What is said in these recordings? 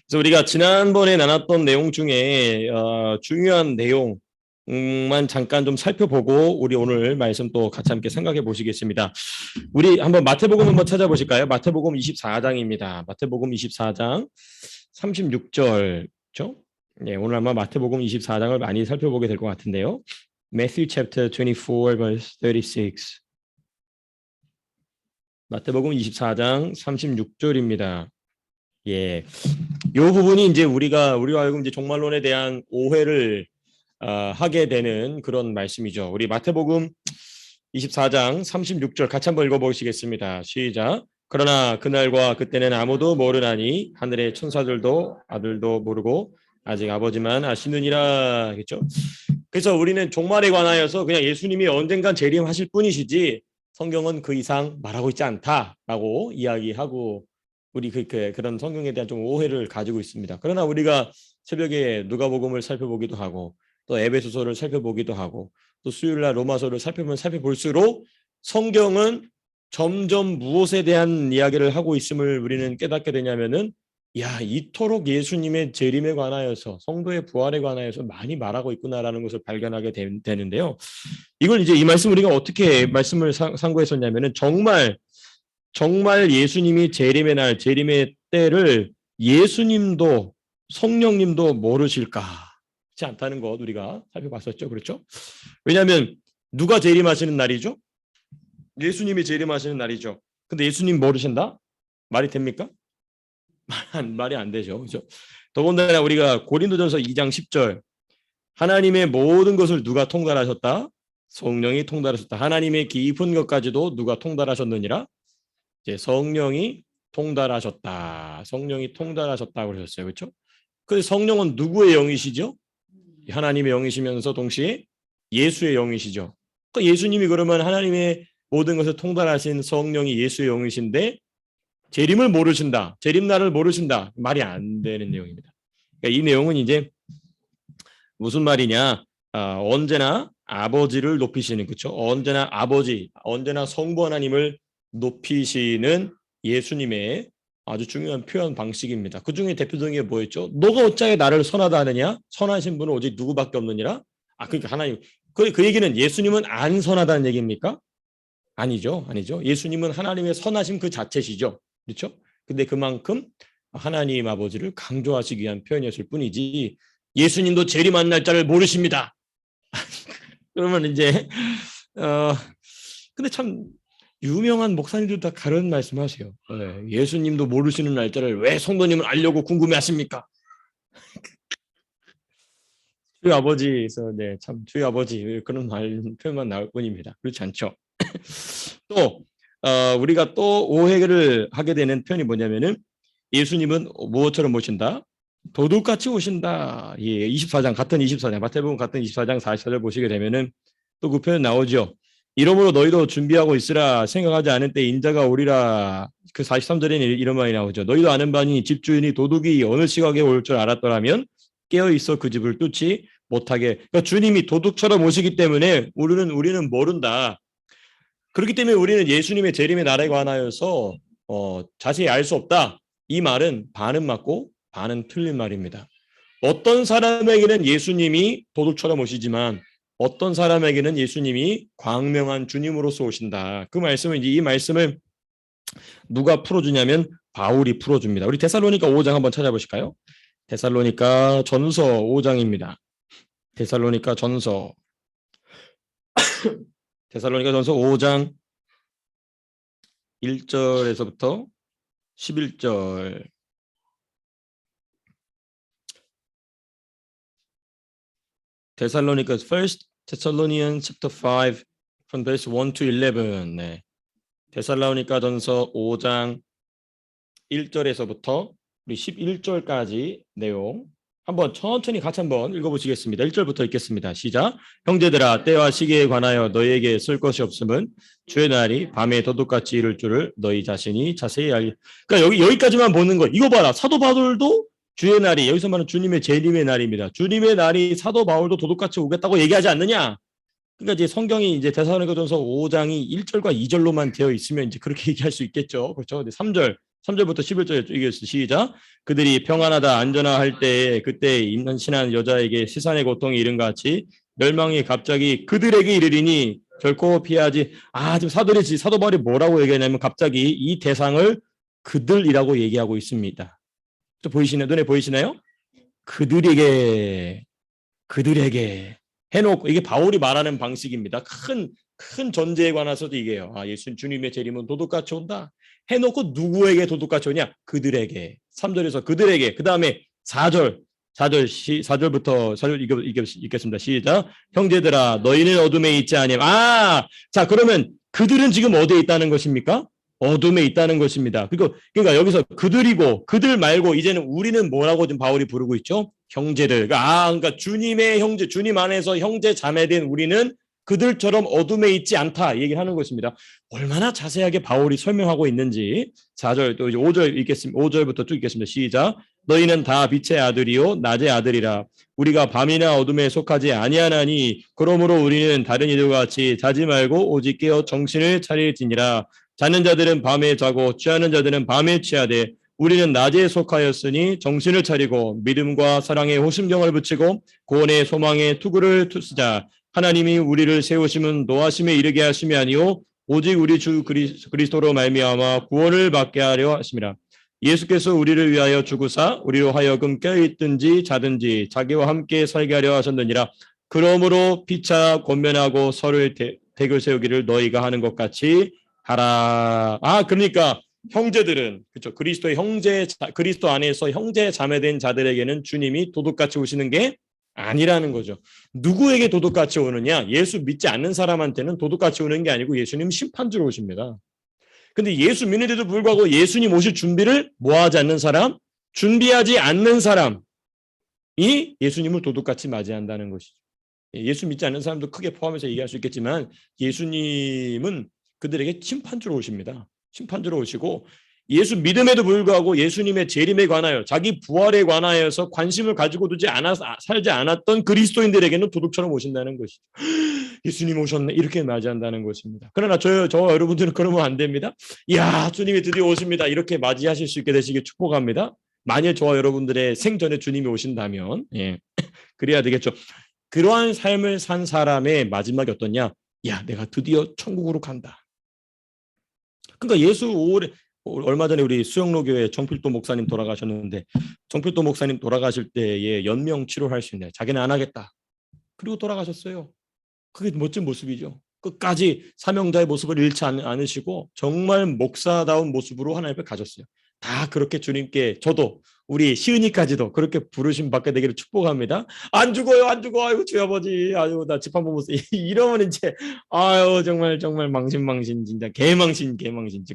그래서 우리가 지난번에 나눴던 내용 중에 중요한 내용만 잠깐 좀 살펴보고 우리 오늘 말씀 또 같이 함께 생각해 보시겠습니다. 우리 한번 마태복음 한번 찾아보실까요? 마태복음 24장입니다. 마태복음 24장 36절죠? 네, 오늘 아마 마태복음 24장을 많이 살펴보게 될 것 같은데요. Matthew chapter 24 verse 36. 마태복음 24장 36절입니다. 예. 이 부분이 이제 우리가 알고 이제 종말론에 대한 오해를 하게 되는 그런 말씀이죠. 우리 마태복음 24장 36절 같이 한번 읽어보시겠습니다. 시작. 그러나 그날과 그때는 아무도 모르나니 하늘의 천사들도 아들도 모르고 아직 아버지만 아시느니라. 그렇죠? 그래서 우리는 종말에 관하여서 그냥 예수님이 언젠간 재림하실 뿐이시지 성경은 그 이상 말하고 있지 않다라고 이야기하고 우리 그런 성경에 대한 좀 오해를 가지고 있습니다. 그러나 우리가 새벽에 누가복음을 살펴보기도 하고 또 에베소서를 살펴보기도 하고 또 수요일날 로마서를 살펴볼수록 성경은 점점 무엇에 대한 이야기를 하고 있음을 우리는 깨닫게 되냐면은 이토록 예수님의 재림에 관하여서 성도의 부활에 관하여서 많이 말하고 있구나라는 것을 발견하게 되는데요. 이걸 이제 이 말씀 우리가 어떻게 말씀을 상고했었냐면은 정말 예수님이 재림의 날, 재림의 때를 예수님도 성령님도 모르실까? 그렇지 않다는 것 우리가 살펴봤었죠. 그렇죠? 왜냐하면 누가 재림하시는 날이죠? 예수님이 재림하시는 날이죠. 근데 예수님 모르신다? 말이 됩니까? 말이 안 되죠. 그렇죠? 더군다나 우리가 고린도전서 2장 10절 하나님의 모든 것을 누가 통달하셨다? 성령이 통달하셨다. 하나님의 깊은 것까지도 누가 통달하셨느니라? 이제 성령이 통달하셨다. 성령이 통달하셨다고 그러셨어요. 그렇죠? 그 성령은 누구의 영이시죠? 하나님의 영이시면서 동시에 예수의 영이시죠. 그러니까 예수님이 그러면 하나님의 모든 것을 통달하신 성령이 예수의 영이신데 재림을 모르신다. 재림날을 모르신다. 말이 안 되는 내용입니다. 그러니까 이 내용은 이제 무슨 말이냐? 언제나 아버지를 높이시는, 그렇죠? 언제나 아버지, 언제나 성부 하나님을 높이시는 예수님의 아주 중요한 표현 방식입니다. 그 중에 대표적인 게 뭐였죠? 너가 어찌하여 나를 선하다 하느냐? 선하신 분은 오직 누구밖에 없느니라? 그러니까 하나님. 그 얘기는 예수님은 안 선하다는 얘기입니까? 아니죠. 예수님은 하나님의 선하심 그 자체시죠. 그렇죠? 근데 그만큼 하나님 아버지를 강조하시기 위한 표현이었을 뿐이지 예수님도 재림한 날짜를 모르십니다. 그러면 이제 근데 참 유명한 목사님들 다 다른 말씀하세요. 예수님도 모르시는 날짜를 왜 성도님은 알려고 궁금해하십니까? 주의 아버지에서 참 주의 아버지 그런 표현만 나올 뿐입니다. 그렇지 않죠? 또 우리가 또 오해를 하게 되는 표현이 뭐냐면은 예수님은 무엇처럼 오신다? 도둑같이 오신다. 24장 같은 24장 마태복음 같은 24장 44절 보시게 되면은 또 그 표현 나오죠. 이러므로 너희도 준비하고 있으라. 생각하지 않은 때 인자가 오리라. 그 43절에는 이런 말이 나오죠. 너희도 아는 바니 집주인이 도둑이 어느 시각에 올 줄 알았더라면 깨어 있어 그 집을 뚫지 못하게. 그러니까 주님이 도둑처럼 오시기 때문에 우리는 모른다. 그렇기 때문에 우리는 예수님의 재림의 날에 관하여서 자세히 알 수 없다. 이 말은 반은 맞고 반은 틀린 말입니다. 어떤 사람에게는 예수님이 도둑처럼 오시지만 어떤 사람에게는 예수님이 광명한 주님으로서 오신다. 그 말씀은 이 말씀을 누가 풀어주냐면 바울이 풀어줍니다. 우리 데살로니가 5장 한번 찾아보실까요? 데살로니가 전서 5장입니다. 데살로니가 전서 5장 1절에서부터 11절. 데살로니가 First Thessalonians chapter 5 from verse 1 to 11. 네. 데살로니가 전서 5장 1절에서부터 우리 11절까지 내용 한번 천천히 같이 한번 읽어보시겠습니다. 1절부터 읽겠습니다. 시작. 형제들아 때와 시기에 관하여 너희에게 쓸 것이 없음은 주의 날이 밤에 도둑같이 이를 줄을 너희 자신이 자세히 알리. 그러니까 여기까지만 보는 거. 이거 봐라. 사도 바울도 주의 날이 여기서 말하는 주님의 재림의 날입니다. 주님의 날이 사도 바울도 도둑같이 오겠다고 얘기하지 않느냐? 그러니까 이제 성경이 이제 데살로니가전서 5장이 1절과 2절로만 되어 있으면 이제 그렇게 얘기할 수 있겠죠. 그렇죠? 근데 3절 3절부터 11절 읽겠습니다. 시작. 그들이 평안하다 안전하 할 때에 그때 임신한 여자에게 시산의 고통이 이른 같이 멸망이 갑자기 그들에게 이르리니 결코 피하지. 지금 사도 바울이 뭐라고 얘기하냐면 갑자기 이 대상을 그들이라고 얘기하고 있습니다. 또 보이시나요? 눈에 보이시나요? 그들에게 해놓고, 이게 바울이 말하는 방식입니다. 큰 전제에 관해서도 이게요. 예수 주님의 재림은 도둑같이 온다. 해놓고 누구에게 도둑같이 오냐? 그들에게. 3절에서 그들에게. 그 다음에 4절부터 4절 읽겠습니다. 시작. 형제들아 너희는 어둠에 있지 아니함. 자 그러면 그들은 지금 어디에 있다는 것입니까? 어둠에 있다는 것입니다. 그러니까 여기서 그들이고 그들 말고 이제는 우리는 뭐라고 지금 바울이 부르고 있죠? 형제들. 그러니까 주님의 형제, 주님 안에서 형제 자매된 우리는 그들처럼 어둠에 있지 않다 얘기를 하는 것입니다. 얼마나 자세하게 바울이 설명하고 있는지 4절 또 이제 5절 읽겠습니다. 5절부터 쭉 읽겠습니다. 시작. 너희는 다 빛의 아들이요 낮의 아들이라. 우리가 밤이나 어둠에 속하지 아니하나니 그러므로 우리는 다른 이들과 같이 자지 말고 오직 깨어 정신을 차릴지니라. 자는 자들은 밤에 자고 취하는 자들은 밤에 취하되 우리는 낮에 속하였으니 정신을 차리고 믿음과 사랑에 호심경을 붙이고 구원의 소망에 투구를 쓰자. 하나님이 우리를 세우심은 노하심에 이르게 하심이 아니요 오직 우리 주 그리스도로 말미암아 구원을 받게 하려 하심이라. 예수께서 우리를 위하여 죽으사 우리로 하여금 깨어있든지 자든지 자기와 함께 살게 하려 하셨느니라. 그러므로 피차 권면하고 서로의 덱을 세우기를 너희가 하는 것 같이 하라. 그러니까 형제들은 그렇죠. 그리스도 안에서 형제 자매된 자들에게는 주님이 도둑같이 오시는 게 아니라는 거죠. 누구에게 도둑같이 오느냐? 예수 믿지 않는 사람한테는 도둑같이 오는 게 아니고 예수님 심판주로 오십니다. 근데 예수 믿는데도 불구하고 예수님 오실 준비를 뭐하지 않는 사람? 준비하지 않는 사람이 예수님을 도둑같이 맞이한다는 것이죠. 예수 믿지 않는 사람도 크게 포함해서 얘기할 수 있겠지만 예수님은 그들에게 심판주로 오십니다. 심판주로 오시고 예수 믿음에도 불구하고 예수님의 재림에 관하여 자기 부활에 관하여서 관심을 가지고 살지 않았던 그리스도인들에게는 도둑처럼 오신다는 것이죠. 예수님 오셨네 이렇게 맞이한다는 것입니다. 그러나 저와 여러분들은 그러면 안 됩니다. 이야 주님이 드디어 오십니다. 이렇게 맞이하실 수 있게 되시길 축복합니다. 만일 저와 여러분들의 생전에 주님이 오신다면 그래야 되겠죠. 그러한 삶을 산 사람의 마지막이 어떠냐? 내가 드디어 천국으로 간다. 그러니까 얼마 전에 우리 수영로교회 정필도 목사님 돌아가셨는데 정필도 목사님 돌아가실 때에 연명 치료할 수 있네. 자기는 안 하겠다. 그리고 돌아가셨어요. 그게 멋진 모습이죠. 끝까지 사명자의 모습을 잃지 않으시고 정말 목사다운 모습으로 하나님 앞에 가셨어요. 다 그렇게 주님께 저도 우리 시은이까지도 그렇게 부르심 받게 되기를 축복합니다. 안 죽어요, 안 죽어. 아이고 주여 아버지, 아이고 나 집 한번 못 써. 이러면 이제 정말 망신 진짜 개망신.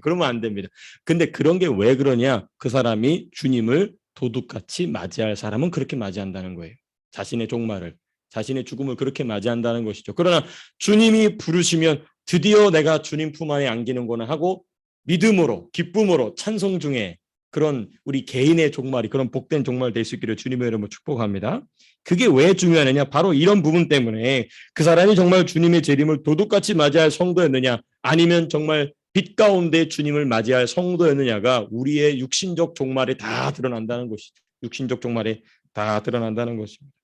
그러면 안 됩니다. 근데 그런 게 왜 그러냐? 그 사람이 주님을 도둑같이 맞이할 사람은 그렇게 맞이한다는 거예요. 자신의 종말을, 자신의 죽음을 그렇게 맞이한다는 것이죠. 그러나 주님이 부르시면 드디어 내가 주님 품 안에 안기는구나 하고 믿음으로, 기쁨으로, 찬송 중에 그런 우리 개인의 종말이 그런 복된 종말 될 수 있기를 주님의 이름으로 축복합니다. 그게 왜 중요하느냐? 바로 이런 부분 때문에 그 사람이 정말 주님의 재림을 도둑같이 맞이할 성도였느냐 아니면 정말 빛 가운데 주님을 맞이할 성도였느냐가 우리의 육신적 종말에 다 드러난다는 것이죠. 육신적 종말에 다 드러난다는 것입니다.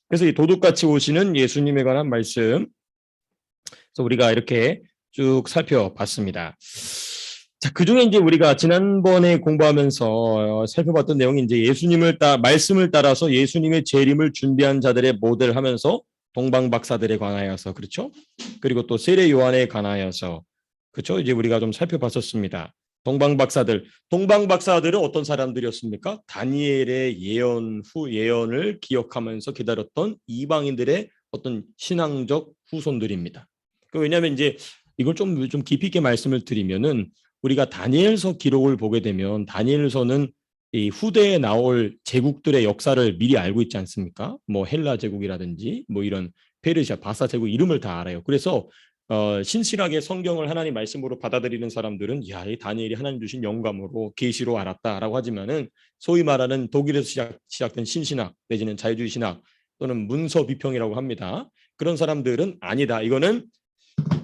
그래서 이 도둑같이 오시는 예수님에 관한 말씀 그래서 우리가 이렇게 쭉 살펴봤습니다. 자, 그중에 이제 우리가 지난번에 공부하면서 살펴봤던 내용이 이제 말씀을 따라서 예수님의 재림을 준비한 자들의 모델을 하면서 동방박사들에 관하여서 그렇죠? 그리고 또 세례 요한에 관하여서 그렇죠? 이제 우리가 좀 살펴봤었습니다. 동방박사들은 어떤 사람들이었습니까? 다니엘의 예언을 기억하면서 기다렸던 이방인들의 어떤 신앙적 후손들입니다. 왜냐하면 이제 이걸 좀 깊이 있게 말씀을 드리면은 우리가 다니엘서 기록을 보게 되면 다니엘서는 이 후대에 나올 제국들의 역사를 미리 알고 있지 않습니까? 뭐 헬라 제국이라든지 뭐 이런 페르시아, 바사 제국 이름을 다 알아요. 그래서 신실하게 성경을 하나님 말씀으로 받아들이는 사람들은 이 다니엘이 하나님 주신 영감으로 계시로 알았다라고 하지만은 소위 말하는 독일에서 시작된 신신학 내지는 자유주의 신학 또는 문서 비평이라고 합니다. 그런 사람들은 아니다. 이거는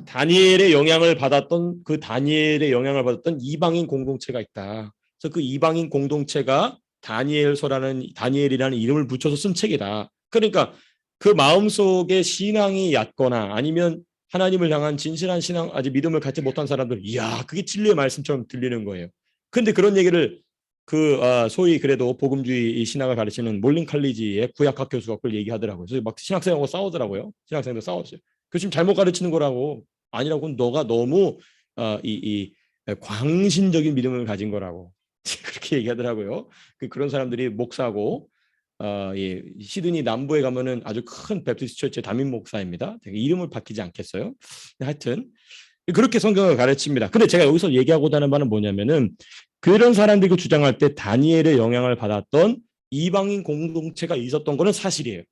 다니엘의 영향을 받았던 그 다니엘의 영향을 받았던 이방인 공동체가 있다. 그래서 그 이방인 공동체가 다니엘이라는 이름을 붙여서 쓴 책이다. 그러니까 그 마음속에 신앙이 얕거나 아니면 하나님을 향한 진실한 신앙, 아직 믿음을 갖지 못한 사람들, 이야, 그게 진리의 말씀처럼 들리는 거예요. 근데 그런 얘기를 소위 그래도 복음주의 신학을 가르치는 몰린 칼리지의 구약학 교수가 그걸 얘기하더라고요. 그래서 막 신학생하고 싸우더라고요. 신학생도 싸웠어요. 교수님 잘못 가르치는 거라고. 아니라고. 너가 너무 이 광신적인 믿음을 가진 거라고 그렇게 얘기하더라고요. 그런 사람들이 목사고 예, 시드니 남부에 가면은 아주 큰 베프티스트 처치의 담임 목사입니다. 이름을 바뀌지 않겠어요? 하여튼 그렇게 성경을 가르칩니다. 근데 제가 여기서 얘기하고자 하는 바는 뭐냐면은 그런 사람들이 주장할 때 다니엘의 영향을 받았던 이방인 공동체가 있었던 거는 사실이에요.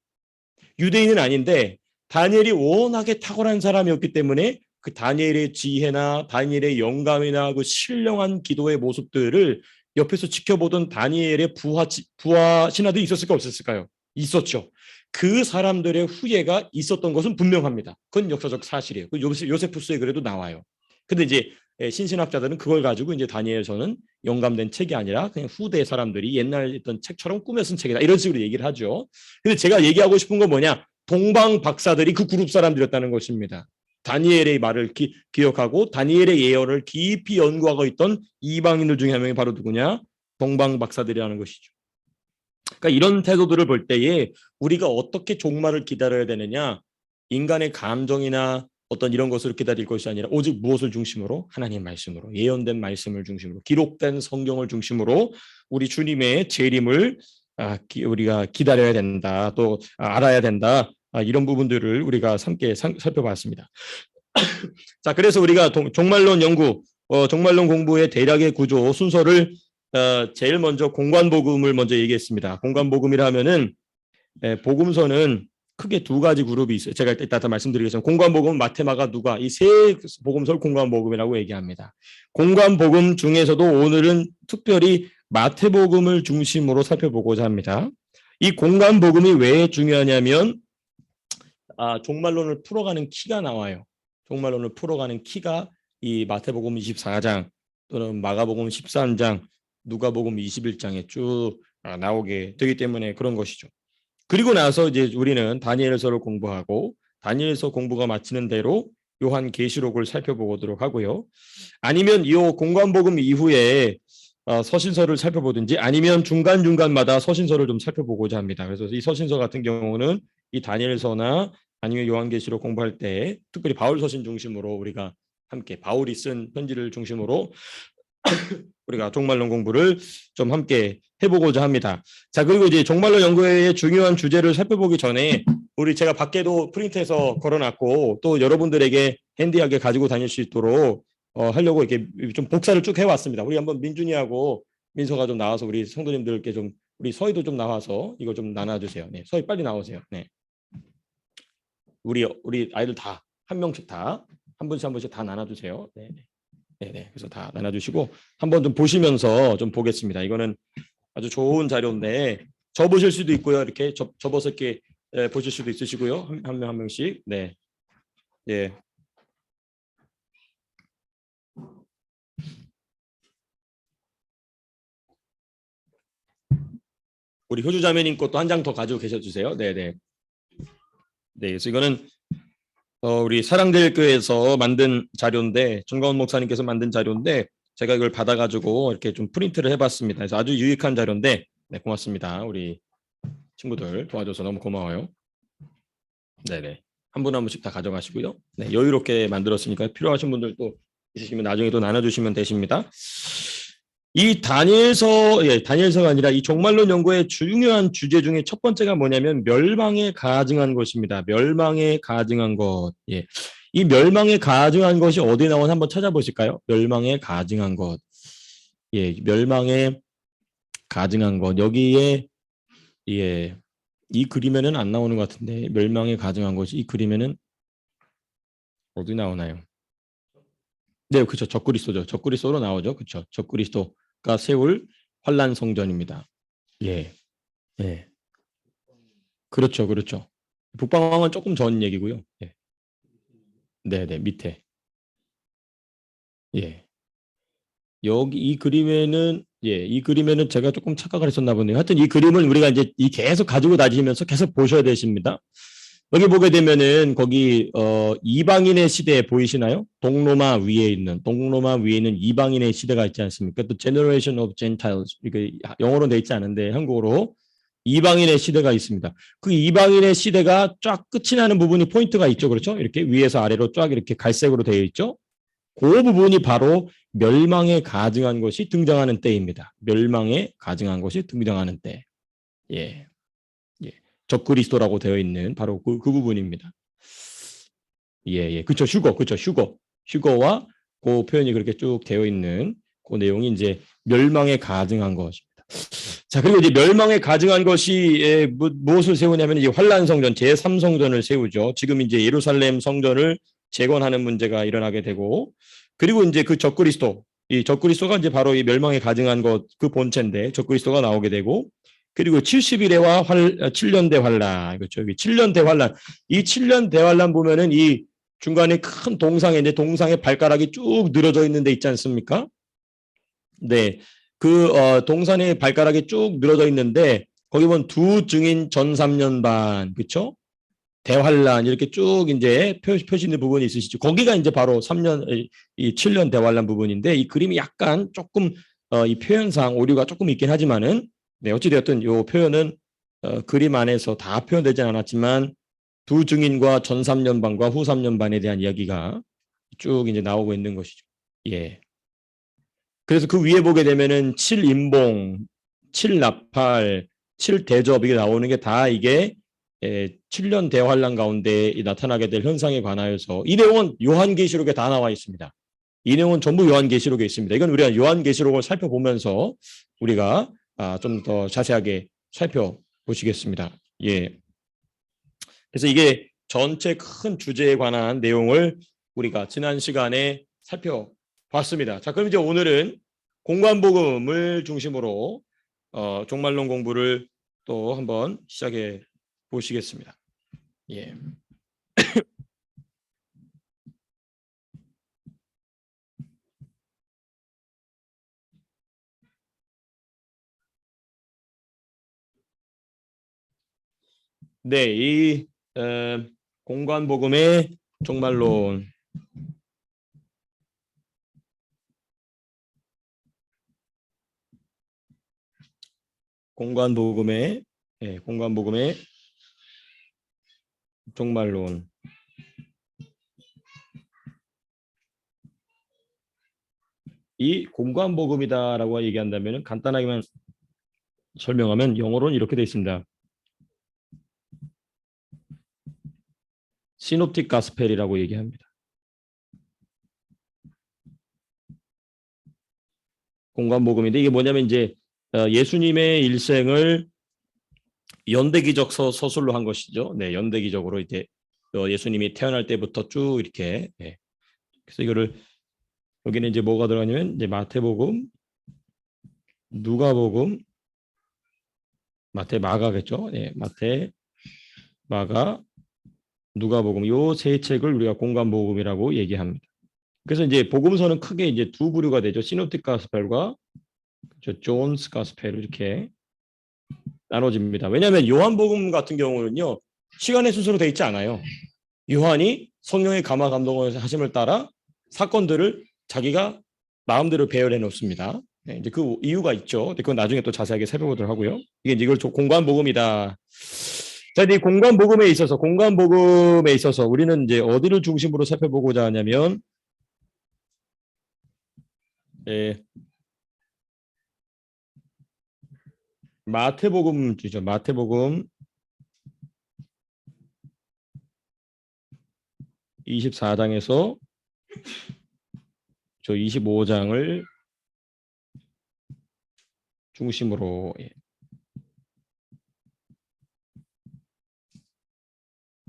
유대인은 아닌데 다니엘이 워낙에 탁월한 사람이었기 때문에 그 다니엘의 지혜나 다니엘의 영감이나 그 신령한 기도의 모습들을 옆에서 지켜보던 다니엘의 부하 신하도 있었을까 없었을까요? 있었죠. 그 사람들의 후예가 있었던 것은 분명합니다. 그건 역사적 사실이에요. 요세푸스에 그래도 나와요. 근데 이제 신신학자들은 그걸 가지고 이제 다니엘서는 영감된 책이 아니라 그냥 후대 사람들이 옛날 있던 책처럼 꾸며 쓴 책이다. 이런 식으로 얘기를 하죠. 근데 제가 얘기하고 싶은 건 뭐냐? 동방 박사들이 그 그룹 사람들이었다는 것입니다. 다니엘의 말을 기억하고 다니엘의 예언을 깊이 연구하고 있던 이방인들 중에 한 명이 바로 누구냐? 동방 박사들이라는 것이죠. 그러니까 이런 태도들을 볼 때에 우리가 어떻게 종말을 기다려야 되느냐? 인간의 감정이나 어떤 이런 것을 기다릴 것이 아니라 오직 무엇을 중심으로? 하나님의 말씀으로, 예언된 말씀을 중심으로, 기록된 성경을 중심으로 우리 주님의 재림을 우리가 기다려야 된다. 또 알아야 된다. 이런 부분들을 우리가 함께 살펴봤습니다. 자, 그래서 우리가 종말론 연구, 종말론 공부의 대략의 구조 순서를 제일 먼저 공관복음을 먼저 얘기했습니다. 공관복음이라 하면은 복음서는 크게 두 가지 그룹이 있어요. 제가 이따 말씀드리겠습니다. 공관복음, 마테마가, 누가, 이 세 복음서를 공관복음이라고 얘기합니다. 공관복음 중에서도 오늘은 특별히 마태복음을 중심으로 살펴보고자 합니다. 이 공관복음이 왜 중요하냐면 종말론을 풀어가는 키가 나와요. 종말론을 풀어가는 키가 이 마태복음 24장 또는 마가복음 13장, 누가복음 21장에 쭉 나오게 되기 때문에 그런 것이죠. 그리고 나서 이제 우리는 다니엘서를 공부하고 다니엘서 공부가 마치는 대로 요한계시록을 살펴보도록 하고요. 아니면 이 공관복음 이후에 서신서를 살펴보든지 아니면 중간중간마다 서신서를 좀 살펴보고자 합니다. 그래서 이 서신서 같은 경우는 이 다니엘서나 아니면 요한계시록 공부할 때 특별히 바울 서신 중심으로 우리가 함께 바울이 쓴 편지를 중심으로 우리가 종말론 공부를 좀 함께 해보고자 합니다. 자, 그리고 이제 종말론 연구의 중요한 주제를 살펴보기 전에 제가 밖에도 프린트해서 걸어놨고 또 여러분들에게 핸디하게 가지고 다닐 수 있도록 하려고 이렇게 좀 복사를 쭉 해왔습니다. 우리 한번 민준이하고 민서가 좀 나와서 우리 성도님들께 좀 우리 서희도 좀 나와서 이거 좀 나눠주세요. 네, 서희 빨리 나오세요. 네, 우리 아이들 다 한 명씩 다 한 분씩 다 나눠주세요. 네. 네, 그래서 다 나눠주시고 한번 좀 보시면서 좀 보겠습니다. 이거는 아주 좋은 자료인데 접으실 수도 있고요. 이렇게 접어서 이렇게 보실 수도 있으시고요. 한 명 한 명씩. 네, 예. 우리 효주자매님 것도 한 장 더 가지고 계셔주세요. 네, 네. 네, 그래서 이거는 우리 사랑제일교회에서 만든 자료인데 정가원 목사님께서 만든 자료인데 제가 이걸 받아가지고 이렇게 좀 프린트를 해봤습니다. 그래서 아주 유익한 자료인데 네, 고맙습니다. 우리 친구들 도와줘서 너무 고마워요. 네네. 한 분 한 분씩 다 가져가시고요. 네, 여유롭게 만들었으니까 필요하신 분들 또 있으시면 나중에 또 나눠주시면 되십니다. 이 다니엘서가 아니라 이 종말론 연구의 중요한 주제 중에 첫 번째가 뭐냐면 멸망에 가증한 것입니다. 멸망에 가증한 것. 예. 이 멸망에 가증한 것이 어디 나오나 한번 찾아보실까요? 멸망에 가증한 것. 예, 멸망에 가증한 것. 여기에 예, 이 그림에는 안 나오는 것 같은데 멸망에 가증한 것이 이 그림에는 어디 나오나요? 네, 그렇죠. 적그리스도죠. 적그리스도로 나오죠. 그렇죠. 적그리스도가 세울 환란 성전입니다. 예, 예, 그렇죠, 그렇죠. 북방왕은 조금 전 얘기고요. 예. 네, 네, 밑에. 예. 여기 이 그림에는 이 그림에는 제가 조금 착각을 했었나 보네요. 하여튼 이 그림을 우리가 이제 이 계속 가지고 다니시면서 계속 보셔야 되십니다. 여기 보게 되면은 거기 이방인의 시대 보이시나요? 동로마 위에 있는 이방인의 시대가 있지 않습니까? 또 Generation of Gentiles 이게 영어로 돼 있지 않은데 한국어로 이방인의 시대가 있습니다. 그 이방인의 시대가 쫙 끝이 나는 부분이 포인트가 있죠, 그렇죠? 이렇게 위에서 아래로 쫙 이렇게 갈색으로 되어 있죠. 그 부분이 바로 멸망에 가증한 것이 등장하는 때입니다. 멸망에 가증한 것이 등장하는 때. 예. 예. 적그리스도라고 되어 있는 바로 그 부분입니다. 예. 그쵸. 휴거와 그 표현이 그렇게 쭉 되어 있는 그 내용이 이제 멸망에 가증한 것입니다. 자, 그리고 이제 멸망에 가증한 것이 무엇을 세우냐면 이제 환란 성전 제3성전을 세우죠. 지금 이제 예루살렘 성전을 재건하는 문제가 일어나게 되고, 그리고 이제 그 적그리스도, 이 적그리스도가 이제 바로 이 멸망에 가증한 것 그 본체인데 적그리스도가 나오게 되고, 그리고 70일에와 7년 대환란, 그렇죠. 7년 대환란. 이 7년 대환란 보면은 이 중간에 큰 동상에 이제 동상에 발가락이 쭉 늘어져 있는 데 있지 않습니까? 네. 그 동산에 발가락이 쭉 늘어져 있는데 거기 보면 두 증인 전 3년 반, 그렇죠? 대환란 이렇게 쭉 이제 표시된 부분이 있으시죠. 거기가 이제 바로 3년 이 7년 대환란 부분인데 이 그림이 약간 조금 이 표현상 오류가 조금 있긴 하지만은 네, 어찌 되었든 이 표현은 그림 안에서 다 표현되지 않았지만 두 증인과 전 3년 반과 후 3년 반에 대한 이야기가 쭉 이제 나오고 있는 것이죠. 예. 그래서 그 위에 보게 되면은 7인봉, 7나팔, 7대접 이게 나오는 게 다 이게 7년 대환란 가운데 나타나게 될 현상에 관하여서 이 내용은 요한계시록에 다 나와 있습니다. 이 내용은 전부 요한계시록에 있습니다. 이건 우리가 요한계시록을 살펴보면서 우리가 좀 더 자세하게 살펴보시겠습니다. 예. 그래서 이게 전체 큰 주제에 관한 내용을 우리가 지난 시간에 살펴봤습니다. 자, 그럼 이제 오늘은 공관복음을 중심으로 종말론 공부를 또 한번 시작해 보시겠습니다. 예. 네, 이 공관복음의 종말론. 공관복음의 공관복음의 종말론. 이 공관복음이다라고 얘기한다면 간단하게만 설명하면 영어로는 이렇게 되어 있습니다. 시놉틱 가스펠이라고 얘기합니다. 공관복음인데 이게 뭐냐면 이제 예수님의 일생을 연대기적 서술로 한 것이죠. 네, 연대기적으로 이제 예수님이 태어날 때부터 쭉 이렇게. 네. 그래서 이거를 여기는 이제 뭐가 들어가냐면 이제 마태복음, 누가복음, 마가겠죠. 네, 마태, 마가, 누가복음 요 세 책을 우리가 공관복음이라고 얘기합니다. 그래서 이제 복음서는 크게 이제 두 부류가 되죠. 시놉틱 가스펠과 존스 가스펠 이렇게 나눠집니다. 왜냐하면 요한복음 같은 경우는요. 시간의 순서로 되어 있지 않아요. 요한이 성령의 감화 감동을 하심을 따라 사건들을 자기가 마음대로 배열해 놓습니다. 네, 이제 그 이유가 있죠. 그건 나중에 또 자세하게 살펴보도록 하고요. 이게 이걸 공관복음이다. 자, 이 공관복음에 있어서 우리는 이제 어디를 중심으로 살펴보고자 하냐면, 마태복음 주죠. 마태복음 24장에서 저 25장을 중심으로.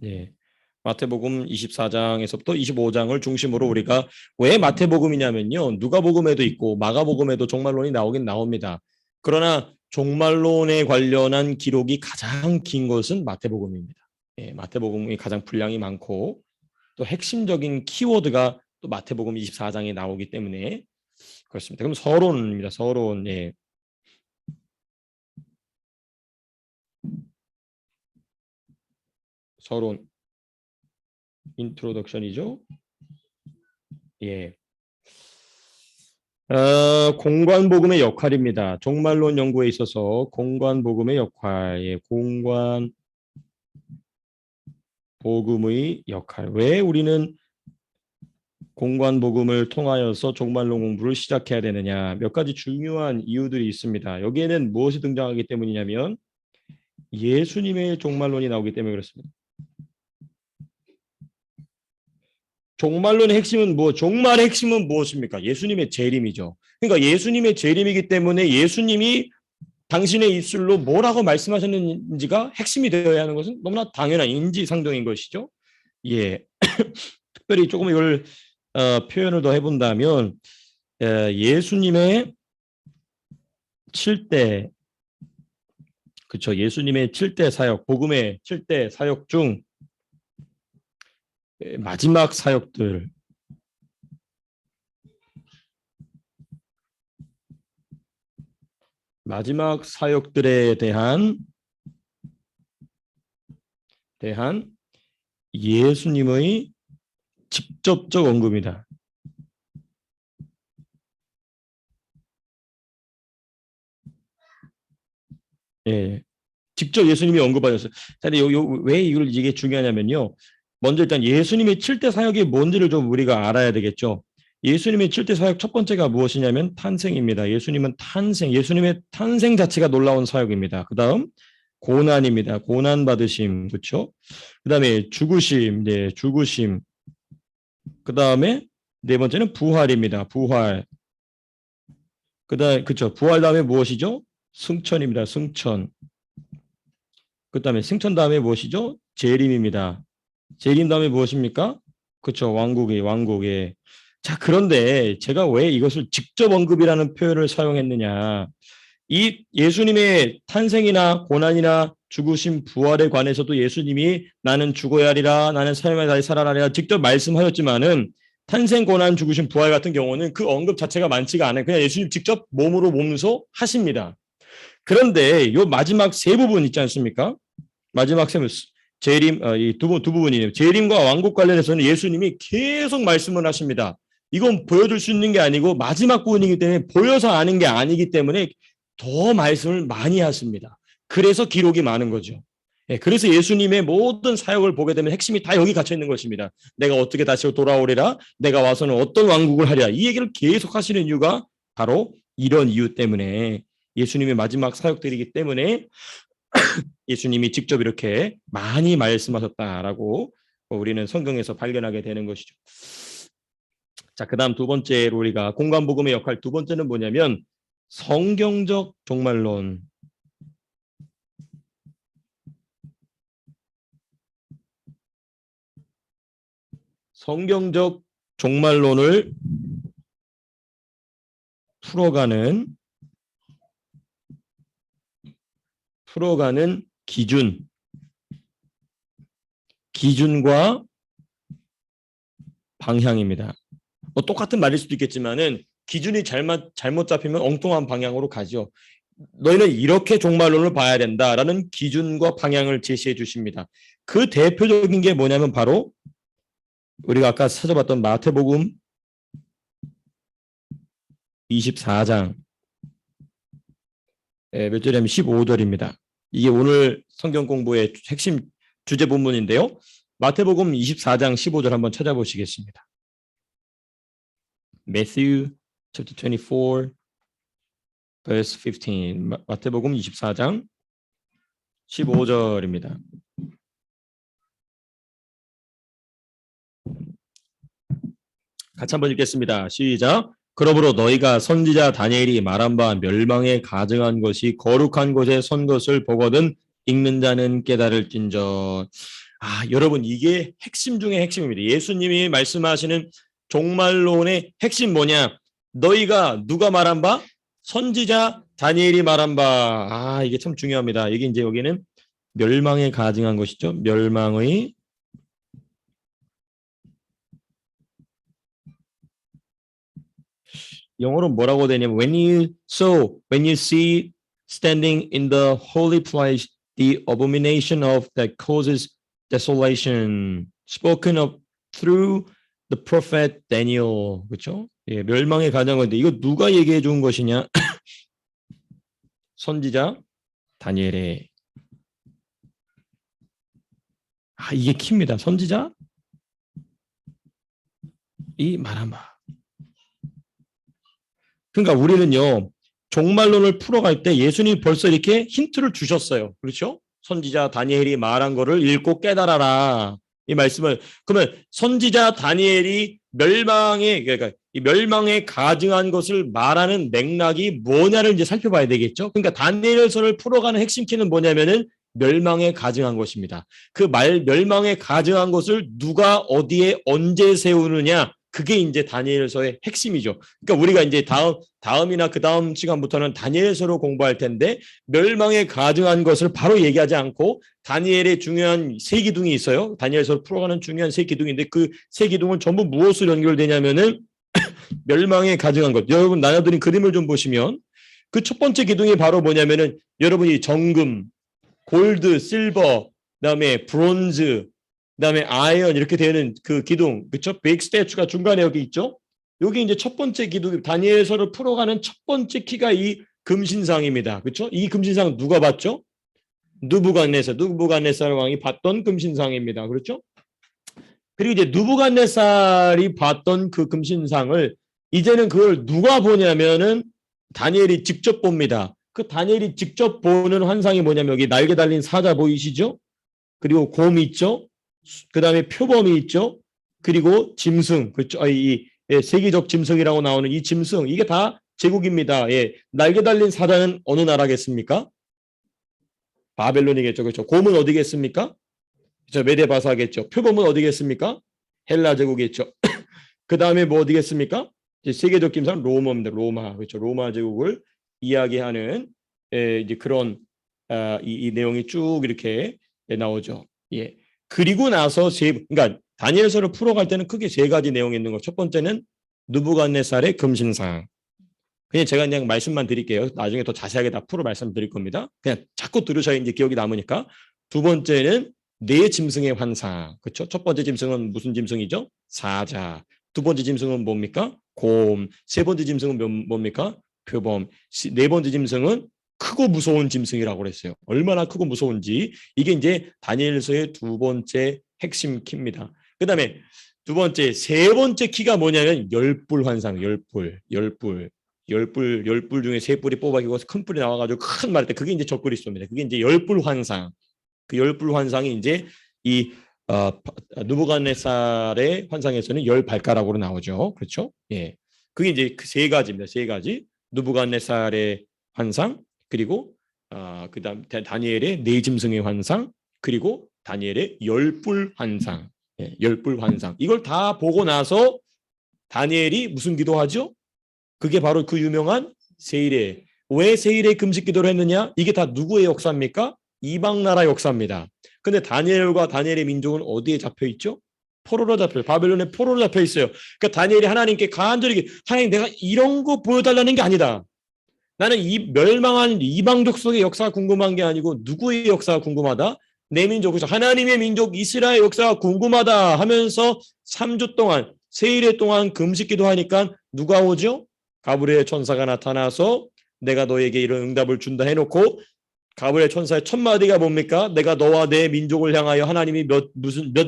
예. 마태복음 24장에서부터 25장을 중심으로 우리가 왜 마태복음이냐면요. 누가복음에도 있고 마가복음에도 종말론이 나오긴 나옵니다. 그러나 종말론에 관련한 기록이 가장 긴 것은 마태복음입니다. 예, 마태복음이 가장 분량이 많고 또 핵심적인 키워드가 또 마태복음 24장에 나오기 때문에 그렇습니다. 그럼 서론입니다. 서론. 예. 서론 인트로덕션이죠. 예. 공관복음의 역할입니다. 종말론 연구에 있어서 공관복음의 역할, 예, 공관복음의 역할. 왜 우리는 공관복음을 통하여서 종말론 공부를 시작해야 되느냐? 몇 가지 중요한 이유들이 있습니다. 여기에는 무엇이 등장하기 때문이냐면 예수님의 종말론이 나오기 때문에 그렇습니다. 종말론의 핵심은 종말의 핵심은 무엇입니까? 예수님의 재림이죠. 그러니까 예수님의 재림이기 때문에 예수님이 당신의 입술로 뭐라고 말씀하셨는지가 핵심이 되어야 하는 것은 너무나 당연한 인지상정인 것이죠. 예. 특별히 조금 이걸 표현을 더 해본다면 예수님의 7대 그렇죠. 예수님의 7대 사역, 복음의 7대 사역 중 마지막 사역들 마지막 사역들에 대한 예수님의 직접적 언급이다. 예, 직접 예수님이 언급하셨어요. 근데 왜 이게 중요하냐면요. 먼저 일단 예수님의 7대 사역이 뭔지를 좀 우리가 알아야 되겠죠. 예수님의 7대 사역 첫 번째가 무엇이냐면 탄생입니다. 예수님의 탄생 자체가 놀라운 사역입니다. 그 다음 고난입니다. 고난 받으심, 그렇죠? 그 다음에 죽으심, 네, 죽으심. 그 다음에 네 번째는 부활입니다. 부활. 그다음 그렇죠. 부활 다음에 무엇이죠? 승천입니다. 승천. 그다음에 승천 다음에 무엇이죠? 재림입니다. 재림 다음에 무엇입니까? 그렇죠. 왕국에. 자, 그런데 제가 왜 이것을 직접 언급이라는 표현을 사용했느냐? 이 예수님의 탄생이나 고난이나 죽으심 부활에 관해서도 예수님이 나는 죽어야 하리라 나는 삶에 다시 살아나리라 직접 말씀하셨지만은 탄생 고난 죽으심 부활 같은 경우는 그 언급 자체가 많지가 않아요. 그냥 예수님 직접 몸으로 몸소 하십니다. 그런데 요 마지막 세 부분 있지 않습니까? 마지막 세 부분 재림 이두 부분이네요. 재림과 왕국 관련해서는 예수님이 계속 말씀을 하십니다. 이건 보여줄 수 있는 게 아니고 마지막 부분이기 때문에 보여서 아는 게 아니기 때문에 더 말씀을 많이 하십니다. 그래서 기록이 많은 거죠. 예, 그래서 예수님의 모든 사역을 보게 되면 핵심이 다 여기 갇혀 있는 것입니다. 내가 어떻게 다시 돌아오리라, 내가 와서는 어떤 왕국을 하리라. 이 얘기를 계속 하시는 이유가 바로 이런 이유 때문에 예수님의 마지막 사역들이기 때문에 예수님이 직접 이렇게 많이 말씀하셨다라고 우리는 성경에서 발견하게 되는 것이죠. 자, 그다음 두 번째로 우리가 공간복음의 역할 두 번째는 뭐냐면 성경적 종말론. 성경적 종말론을 풀어가는 기준과 방향입니다. 똑같은 말일 수도 있겠지만은 기준이 잘못 잡히면 엉뚱한 방향으로 가죠. 너희는 이렇게 종말론을 봐야 된다라는 기준과 방향을 제시해 주십니다. 그 대표적인 게 뭐냐면 바로 우리가 아까 찾아봤던 마태복음 24장 몇 절이냐면 15절입니다. 이게 오늘 성경 공부의 핵심 주제 본문인데요. 마태복음 24장 15절 한번 찾아보시겠습니다. Matthew chapter 24 verse 15. 마태복음 24장 15절입니다. 같이 한번 읽겠습니다. 시작. 그러므로 너희가 선지자 다니엘이 말한 바 멸망에 가증한 것이 거룩한 곳에 선 것을 보거든 읽는 자는 깨달을진저. 여러분 이게 핵심 중에 핵심입니다. 예수님이 말씀하시는 종말론의 핵심 뭐냐? 너희가 누가 말한 바? 선지자 다니엘이 말한 바. 이게 참 중요합니다. 이게 이제 여기는 멸망에 가증한 것이죠. 멸망의 영어로 뭐라고 되냐면 when you see standing in the holy place the abomination of that causes desolation spoken of through the prophet Daniel. 그렇죠? 예, 멸망의 가장인데 이거 누가 얘기해 준 것이냐? 선지자 다니엘의 이게 키입니다. 선지자 이 말한 바. 그러니까 우리는요. 종말론을 풀어갈 때 예수님이 벌써 이렇게 힌트를 주셨어요. 그렇죠? 선지자 다니엘이 말한 거를 읽고 깨달아라. 이 말씀을 그러면 선지자 다니엘이 그러니까 이 멸망에 가증한 것을 말하는 맥락이 뭐냐를 이제 살펴봐야 되겠죠. 그러니까 다니엘서를 풀어가는 핵심 키는 뭐냐면은 멸망에 가증한 것입니다. 그 멸망에 가증한 것을 누가 어디에 언제 세우느냐 그게 이제 다니엘서의 핵심이죠. 그러니까 우리가 이제 다음이나 그 다음 시간부터는 다니엘서로 공부할 텐데 멸망에 가증한 것을 바로 얘기하지 않고 다니엘의 중요한 세 기둥이 있어요. 다니엘서를 풀어가는 중요한 세 기둥인데 그 세 기둥은 전부 무엇으로 연결되냐면은 멸망에 가증한 것. 여러분 나눠드린 그림을 좀 보시면 그 첫 번째 기둥이 바로 뭐냐면은 여러분이 정금, 골드, 실버, 그다음에 브론즈, 그다음에 아이언 이렇게 되는 그 기둥, 그렇죠? 빅 스태츄가 중간에 여기 있죠. 여기 이제 첫 번째 기둥, 다니엘서를 풀어가는 첫 번째 키가 이 금신상입니다. 그렇죠? 이 금신상 누가 봤죠? 느부갓네살 왕이 봤던 금신상입니다. 그렇죠? 그리고 이제 느부갓네살이 봤던 그 금신상을 이제는 그걸 누가 보냐면은 다니엘이 직접 봅니다. 그 다니엘이 직접 보는 환상이 뭐냐면 여기 날개 달린 사자 보이시죠? 그리고 곰이 있죠? 그 다음에 표범이 있죠? 그리고 짐승, 그렇죠? 세계적 짐승이라고 나오는 이 짐승, 이게 다 제국입니다. 예. 날개 달린 사자는 어느 나라겠습니까? 바벨론이겠죠. 그렇죠? 곰은 어디겠습니까? 그렇죠? 메데바사겠죠. 표범은 어디겠습니까? 헬라 제국이겠죠. 그 다음에 뭐 어디겠습니까? 세계적 짐승은 로마입니다. 로마, 그렇죠? 로마 제국을 이야기하는 이제 그런 이 내용이 쭉 이렇게 나오죠. 예. 그리고 나서 그러니까 다니엘서를 풀어갈 때는 크게 세 가지 내용이 있는 거. 첫 번째는 느부갓네살의 금신상. 그냥 말씀만 드릴게요. 나중에 더 자세하게 다 풀어 말씀드릴 겁니다. 그냥 자꾸 들으셔야 이제 기억이 남으니까. 두 번째는 네 짐승의 환상. 그렇죠? 첫 번째 짐승은 무슨 짐승이죠? 사자. 두 번째 짐승은 뭡니까? 곰. 세 번째 짐승은 뭡니까? 표범. 네 번째 짐승은 크고 무서운 짐승이라고 그랬어요. 얼마나 크고 무서운지. 이게 이제 다니엘서의 두 번째 핵심 키입니다. 그 다음에 세 번째 키가 뭐냐면 열불 환상, 열불 중에 세 뿔이 뽑아지고 큰 뿔이 나와가지고 큰 말할 때 그게 이제 적그리스도입니다. 그게 이제 열불 환상. 그 열불 환상이 이제 이 느부갓네살의 환상에서는 열 발가락으로 나오죠. 그렇죠? 예. 그게 이제 그 세 가지입니다. 세 가지. 느부갓네살의 환상, 그리고 그다음 다니엘의 네 짐승의 환상, 그리고 다니엘의 열불 환상. 예, 열불 환상. 이걸 다 보고 나서 다니엘이 무슨 기도하죠? 그게 바로 그 유명한 세일에. 왜 세일에 금식 기도를 했느냐? 이게 다 누구의 역사입니까? 이방 나라 역사입니다. 근데 다니엘과 다니엘의 민족은 어디에 잡혀 있죠? 포로로 잡혀, 바벨론의 포로로 잡혀 있어요. 그러니까 다니엘이 하나님께 간절히 하나님 내가 이런 거 보여달라는 게 아니다. 나는 이 멸망한 이방 족속의 역사가 궁금한 게 아니고 누구의 역사가 궁금하다? 내 민족, 그래서 하나님의 민족 이스라엘 역사가 궁금하다 하면서 3주 동안 세일의 동안 금식 기도하니까 누가 오죠? 가브리엘 천사가 나타나서 내가 너에게 이런 응답을 준다 해놓고 가브리엘 천사의 첫 마디가 뭡니까? 내가 너와 내 민족을 향하여 하나님이 몇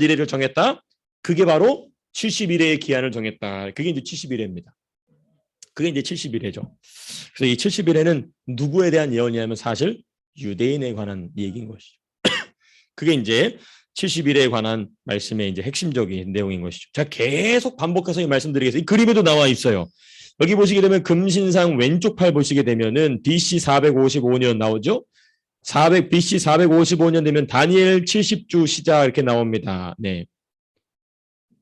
일회를 정했다? 그게 바로 70일의 기한을 정했다. 그게 이제 70일회입니다. 그게 이제 70일회죠. 그래서 이 70일회는 누구에 대한 예언이냐면 사실 유대인에 관한 얘기인 것이죠. 그게 이제 70일에 관한 말씀의 이제 핵심적인 내용인 것이죠. 제가 계속 반복해서 이 말씀드리겠습니다. 이 그림에도 나와 있어요. 여기 보시게 되면 금신상 왼쪽 팔 보시게 되면은 BC 455년 나오죠. BC 455년 되면 다니엘 70주 시작 이렇게 나옵니다. 네.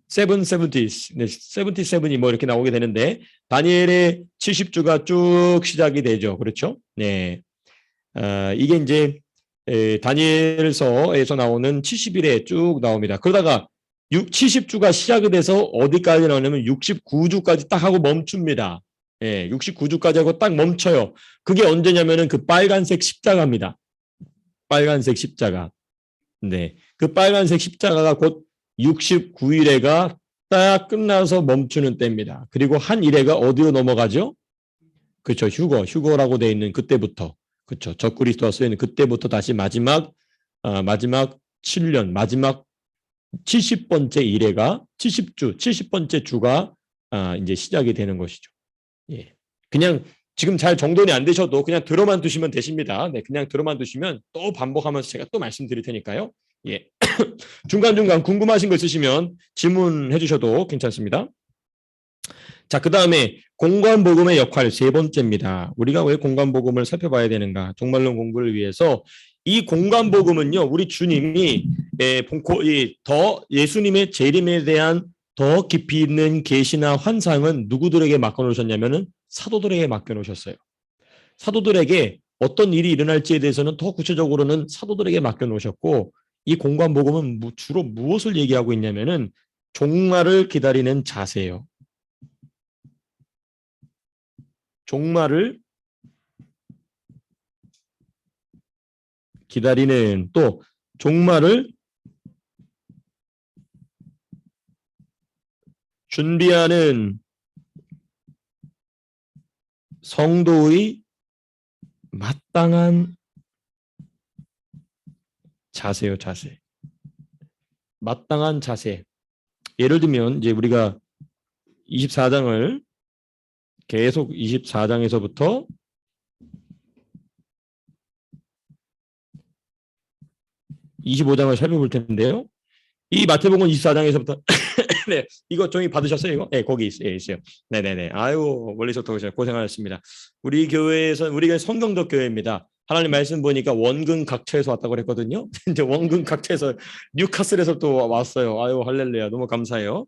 770s, 네, 77이 뭐 이렇게 나오게 되는데 다니엘의 70주가 쭉 시작이 되죠. 그렇죠? 네. 이게 이제 다니엘서에서 나오는 70일에 쭉 나옵니다. 그러다가 70주가 시작이 돼서 어디까지 나오냐면 69주까지 딱 하고 멈춥니다. 예, 69주까지 하고 딱 멈춰요. 그게 언제냐면은 그 빨간색 십자가입니다. 빨간색 십자가. 네. 그 빨간색 십자가가 곧 69일에가 딱 끝나서 멈추는 때입니다. 그리고 한 일회가 어디로 넘어가죠? 그렇죠. 휴거라고 돼 있는 그때부터. 그렇죠. 적그리스도가 쓰여 있는 그때부터 다시 마지막 7년, 마지막 70번째 일회가 70번째 주가 이제 시작이 되는 것이죠. 예. 그냥 지금 잘 정돈이 안 되셔도 그냥 들어만 두시면 되십니다. 네, 그냥 들어만 두시면 또 반복하면서 제가 또 말씀드릴 테니까요. 예. 중간중간 궁금하신 거 있으시면 질문해 주셔도 괜찮습니다. 자, 그 다음에 공관복음의 역할 세 번째입니다. 우리가 왜 공관복음을 살펴봐야 되는가? 종말론 공부를 위해서 이 공관복음은요, 우리 주님이 더 예수님의 재림에 대한 더 깊이 있는 계시나 환상은 누구들에게 맡겨놓으셨냐면은 사도들에게 맡겨놓으셨어요. 사도들에게 어떤 일이 일어날지에 대해서는 더 구체적으로는 사도들에게 맡겨놓으셨고 이 공관복음은 주로 무엇을 얘기하고 있냐면은 종말을 기다리는 자세예요. 종말을 기다리는 또 종말을 준비하는 성도의 마땅한 자세요, 자세. 마땅한 자세. 예를 들면 이제 우리가 24장을 계속 24장에서부터 25장을 살펴볼 텐데요. 이 마태복음 24장에서부터 네, 이거 종이 받으셨어요? 이거? 네, 거기 있어요. 네네네. 아유, 멀리서부터 오셔서 고생하셨습니다. 우리가 성경적 교회입니다. 하나님 말씀 보니까 원근 각처에서 왔다고 그랬거든요. 이제 원근 각처에서 뉴카슬에서 또 왔어요. 아유, 할렐루야. 너무 감사해요.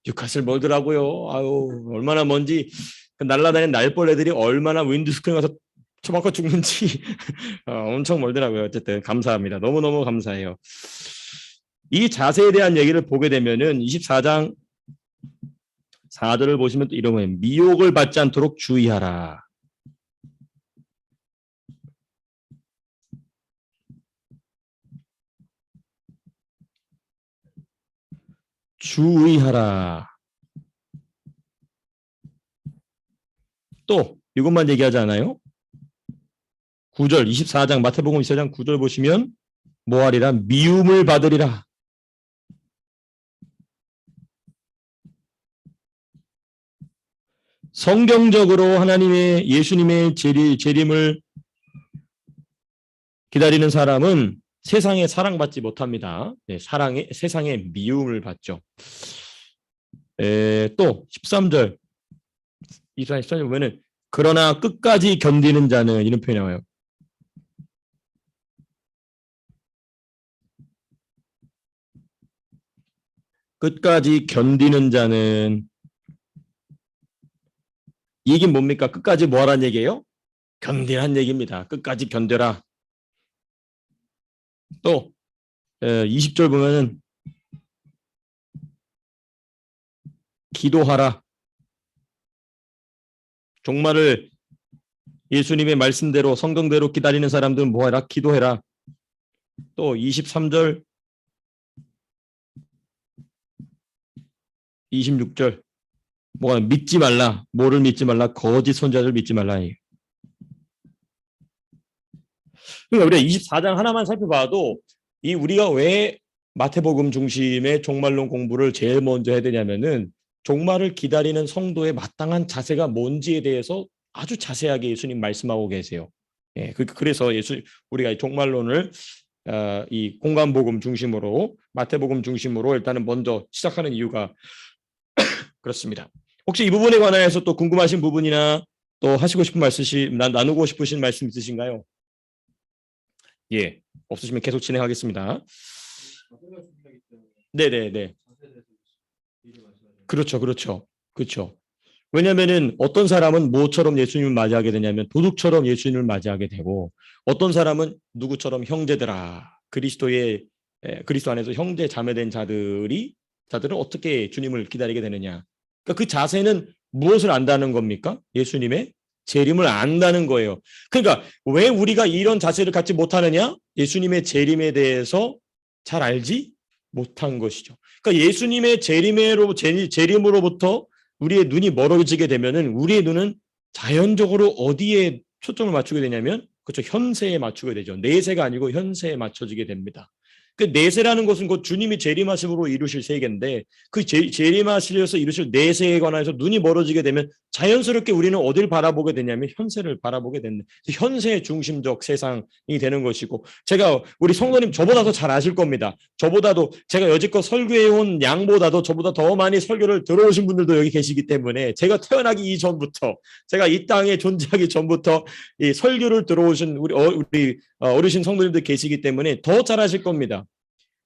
뉴카슬 멀더라고요. 아유, 얼마나 먼지 그 날아다니는 날벌레들이 얼마나 윈드스크린 가서 처박혀 죽는지 엄청 멀더라고요. 어쨌든 감사합니다. 너무너무 감사해요. 이 자세에 대한 얘기를 보게 되면은 24장 4절을 보시면 또 이런 거예요. 미혹을 받지 않도록 주의하라. 주의하라. 또 이것만 얘기하지 않아요? 9절 24장 마태복음 24장 9절 보시면 뭐하리라? 미움을 받으리라. 성경적으로 하나님의 예수님의 재림을 기다리는 사람은 세상에 사랑받지 못합니다. 네, 세상에 미움을 받죠. 또 13절 13절 보면은 그러나 끝까지 견디는 자는 이런 표현이 나와요. 끝까지 견디는 자는 이게 뭡니까? 끝까지 뭐하란 얘기예요? 견디란 얘기입니다. 끝까지 견뎌라. 또 20절 보면은 기도하라. 종말을 예수님의 말씀대로 성경대로 기다리는 사람들은 뭐하라? 기도해라. 또 23절 26절 뭐가 믿지 말라. 뭐를 믿지 말라? 거짓 선자를 믿지 말라. 그러니까 우리가 24장 하나만 살펴봐도 우리가 왜 마태복음 중심의 종말론 공부를 제일 먼저 해야 되냐면은 종말을 기다리는 성도의 마땅한 자세가 뭔지에 대해서 아주 자세하게 예수님 말씀하고 계세요. 예, 그래서 우리가 종말론을 이 공관복음 중심으로 마태복음 중심으로 일단은 먼저 시작하는 이유가 그렇습니다. 혹시 이 부분에 관해서 또 궁금하신 부분이나 또 하시고 싶은 말씀, 나누고 싶으신 말씀 있으신가요? 예, 없으시면 계속 진행하겠습니다. 네네네. 그렇죠. 왜냐면은 어떤 사람은 뭐처럼 예수님을 맞이하게 되냐면 도둑처럼 예수님을 맞이하게 되고 어떤 사람은 누구처럼 형제들아 그리스도 안에서 형제 자매된 자들은 어떻게 주님을 기다리게 되느냐. 그러니까 그 자세는 무엇을 안다는 겁니까? 예수님의 재림을 안다는 거예요. 그러니까 왜 우리가 이런 자세를 갖지 못하느냐? 예수님의 재림에 대해서 잘 알지 못한 것이죠. 그러니까 예수님의 재림으로부터 우리의 눈이 멀어지게 되면은 우리의 눈은 자연적으로 어디에 초점을 맞추게 되냐면 그렇죠. 현세에 맞추게 되죠. 내세가 아니고 현세에 맞춰지게 됩니다. 그 내세라는 것은 곧 주님이 재림하심으로 이루실 세계인데 그 재림하시려서 이루실 내세에 관해서 눈이 멀어지게 되면 자연스럽게 우리는 어딜 바라보게 되냐면 현세를 바라보게 되는 현세 중심적 세상이 되는 것이고 제가 우리 성도님 저보다 더 잘 아실 겁니다. 저보다도 제가 여지껏 설교해온 양보다도 저보다 더 많이 설교를 들어오신 분들도 여기 계시기 때문에 제가 태어나기 이전부터 제가 이 땅에 존재하기 전부터 이 설교를 들어오신 우리 어르신 성도님들 계시기 때문에 더 잘 아실 겁니다.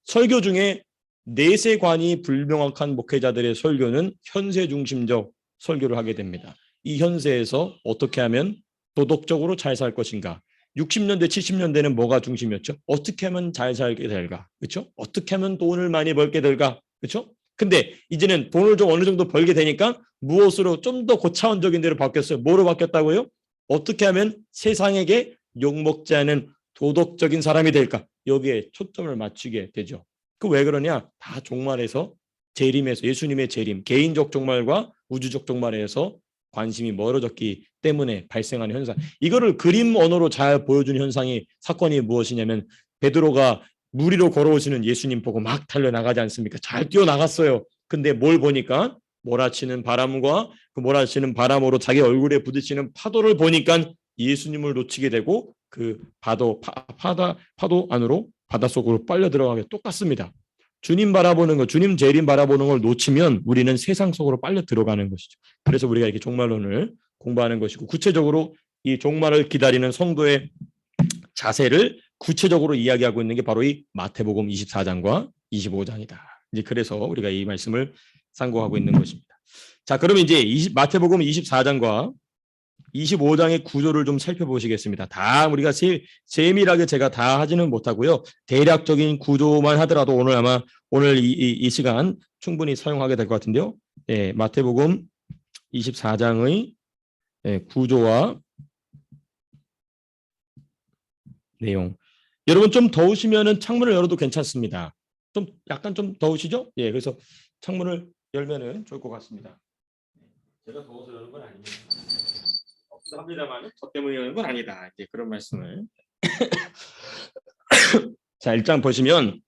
설교 중에 내세관이 불명확한 목회자들의 설교는 현세 중심적 설교를 하게 됩니다. 이 현세에서 어떻게 하면 도덕적으로 잘 살 것인가? 60년대, 70년대는 뭐가 중심이었죠? 어떻게 하면 잘 살게 될까? 그렇죠? 어떻게 하면 돈을 많이 벌게 될까? 그렇죠? 근데 이제는 돈을 좀 어느 정도 벌게 되니까 무엇으로 좀 더 고차원적인 데로 바뀌었어요. 뭐로 바뀌었다고요? 어떻게 하면 세상에게 욕먹지 않은 도덕적인 사람이 될까? 여기에 초점을 맞추게 되죠. 그 왜 그러냐? 다 종말에서 재림에서 예수님의 재림, 개인적 종말과 우주적 종말에서 관심이 멀어졌기 때문에 발생하는 현상. 이거를 그림 언어로 잘 보여주는 현상이 사건이 무엇이냐면 베드로가 물 위로 걸어오시는 예수님 보고 막 달려나가지 않습니까? 잘 뛰어나갔어요. 근데 뭘 보니까 몰아치는 바람과 그 몰아치는 바람으로 자기 얼굴에 부딪히는 파도를 보니까 예수님을 놓치게 되고 그 파도 안으로 바닷속으로 빨려 들어가게 똑같습니다. 주님 바라보는 것, 주님 재림 바라보는 걸 놓치면 우리는 세상 속으로 빨려 들어가는 것이죠. 그래서 우리가 이렇게 종말론을 공부하는 것이고 구체적으로 이 종말을 기다리는 성도의 자세를 구체적으로 이야기하고 있는 게 바로 이 마태복음 24장과 25장이다. 이제 그래서 우리가 이 말씀을 상고하고 있는 것입니다. 자, 그러면 이제 마태복음 24장과 25장의 구조를 좀 살펴보시겠습니다. 다 우리가 세밀하게 제가 다 하지는 못하고요. 대략적인 구조만 하더라도 오늘 이 시간 충분히 사용하게 될 것 같은데요. 예, 마태복음 24장의 구조와 내용. 여러분 좀 더우시면은 창문을 열어도 괜찮습니다. 좀 약간 좀 더우시죠? 예, 그래서 창문을 열면은 좋을 것 같습니다. 제가 더워서 여는 건 아닙니다. 합니다만 저 때문에 여는 건 아니다. 이제 그런 말씀을. 자, 일단 보시면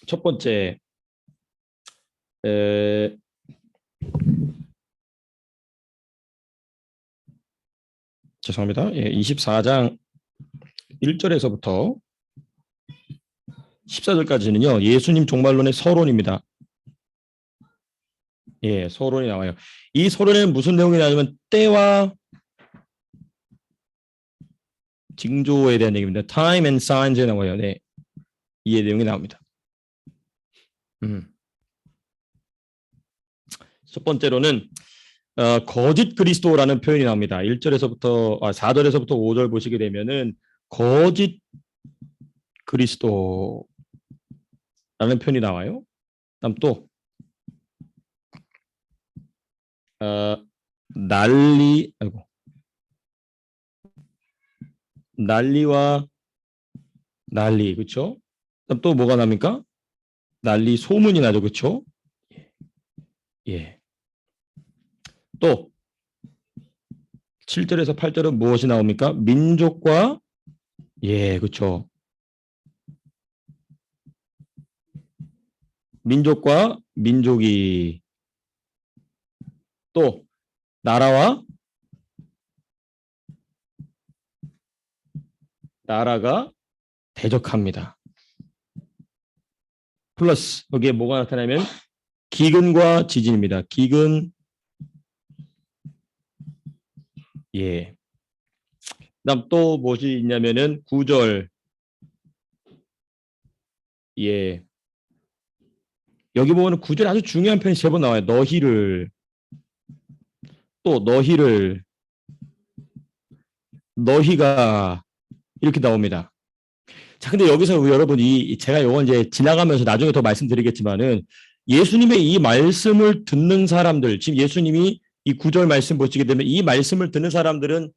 첫 번째 죄송합니다. 예, 24장 1절에서부터 14절까지는요. 예수님 종말론의 서론입니다. 예, 서론이 나와요. 이 서론에는 무슨 내용이 나오냐면 때와 징조에 대한 얘기입니다. Time and signs에 나와요. 네, 이 내용이 나옵니다. 첫 번째로는 거짓 그리스도라는 표현이 나옵니다. 4절에서부터 5절 보시게 되면은 거짓 그리스도라는 표현이 나와요. 다음 또 난리와 난리, 그렇죠? 그다음 또 뭐가 납니까? 난리 소문이 나죠, 그렇죠? 예. 또 7절에서 8절은 무엇이 나옵니까? 민족과 예, 그렇죠. 민족과 민족이 또 나라와 나라가 대적합니다. 플러스 여기에 뭐가 나타나면 기근과 지진입니다. 기근 예. 그다음 또 무엇이 있냐면은 9절 예. 여기 보면은 9절에 아주 중요한 표현이 3번 나와요. 너희를 또 너희가 이렇게 나옵니다. 자, 근데 여기서 여러분이 제가 이건 이제 지나가면서 나중에 더 말씀드리겠지만은 예수님의 이 말씀을 듣는 사람들, 지금 예수님이 이 9절 말씀 보시게 되면 이 말씀을 듣는 사람들은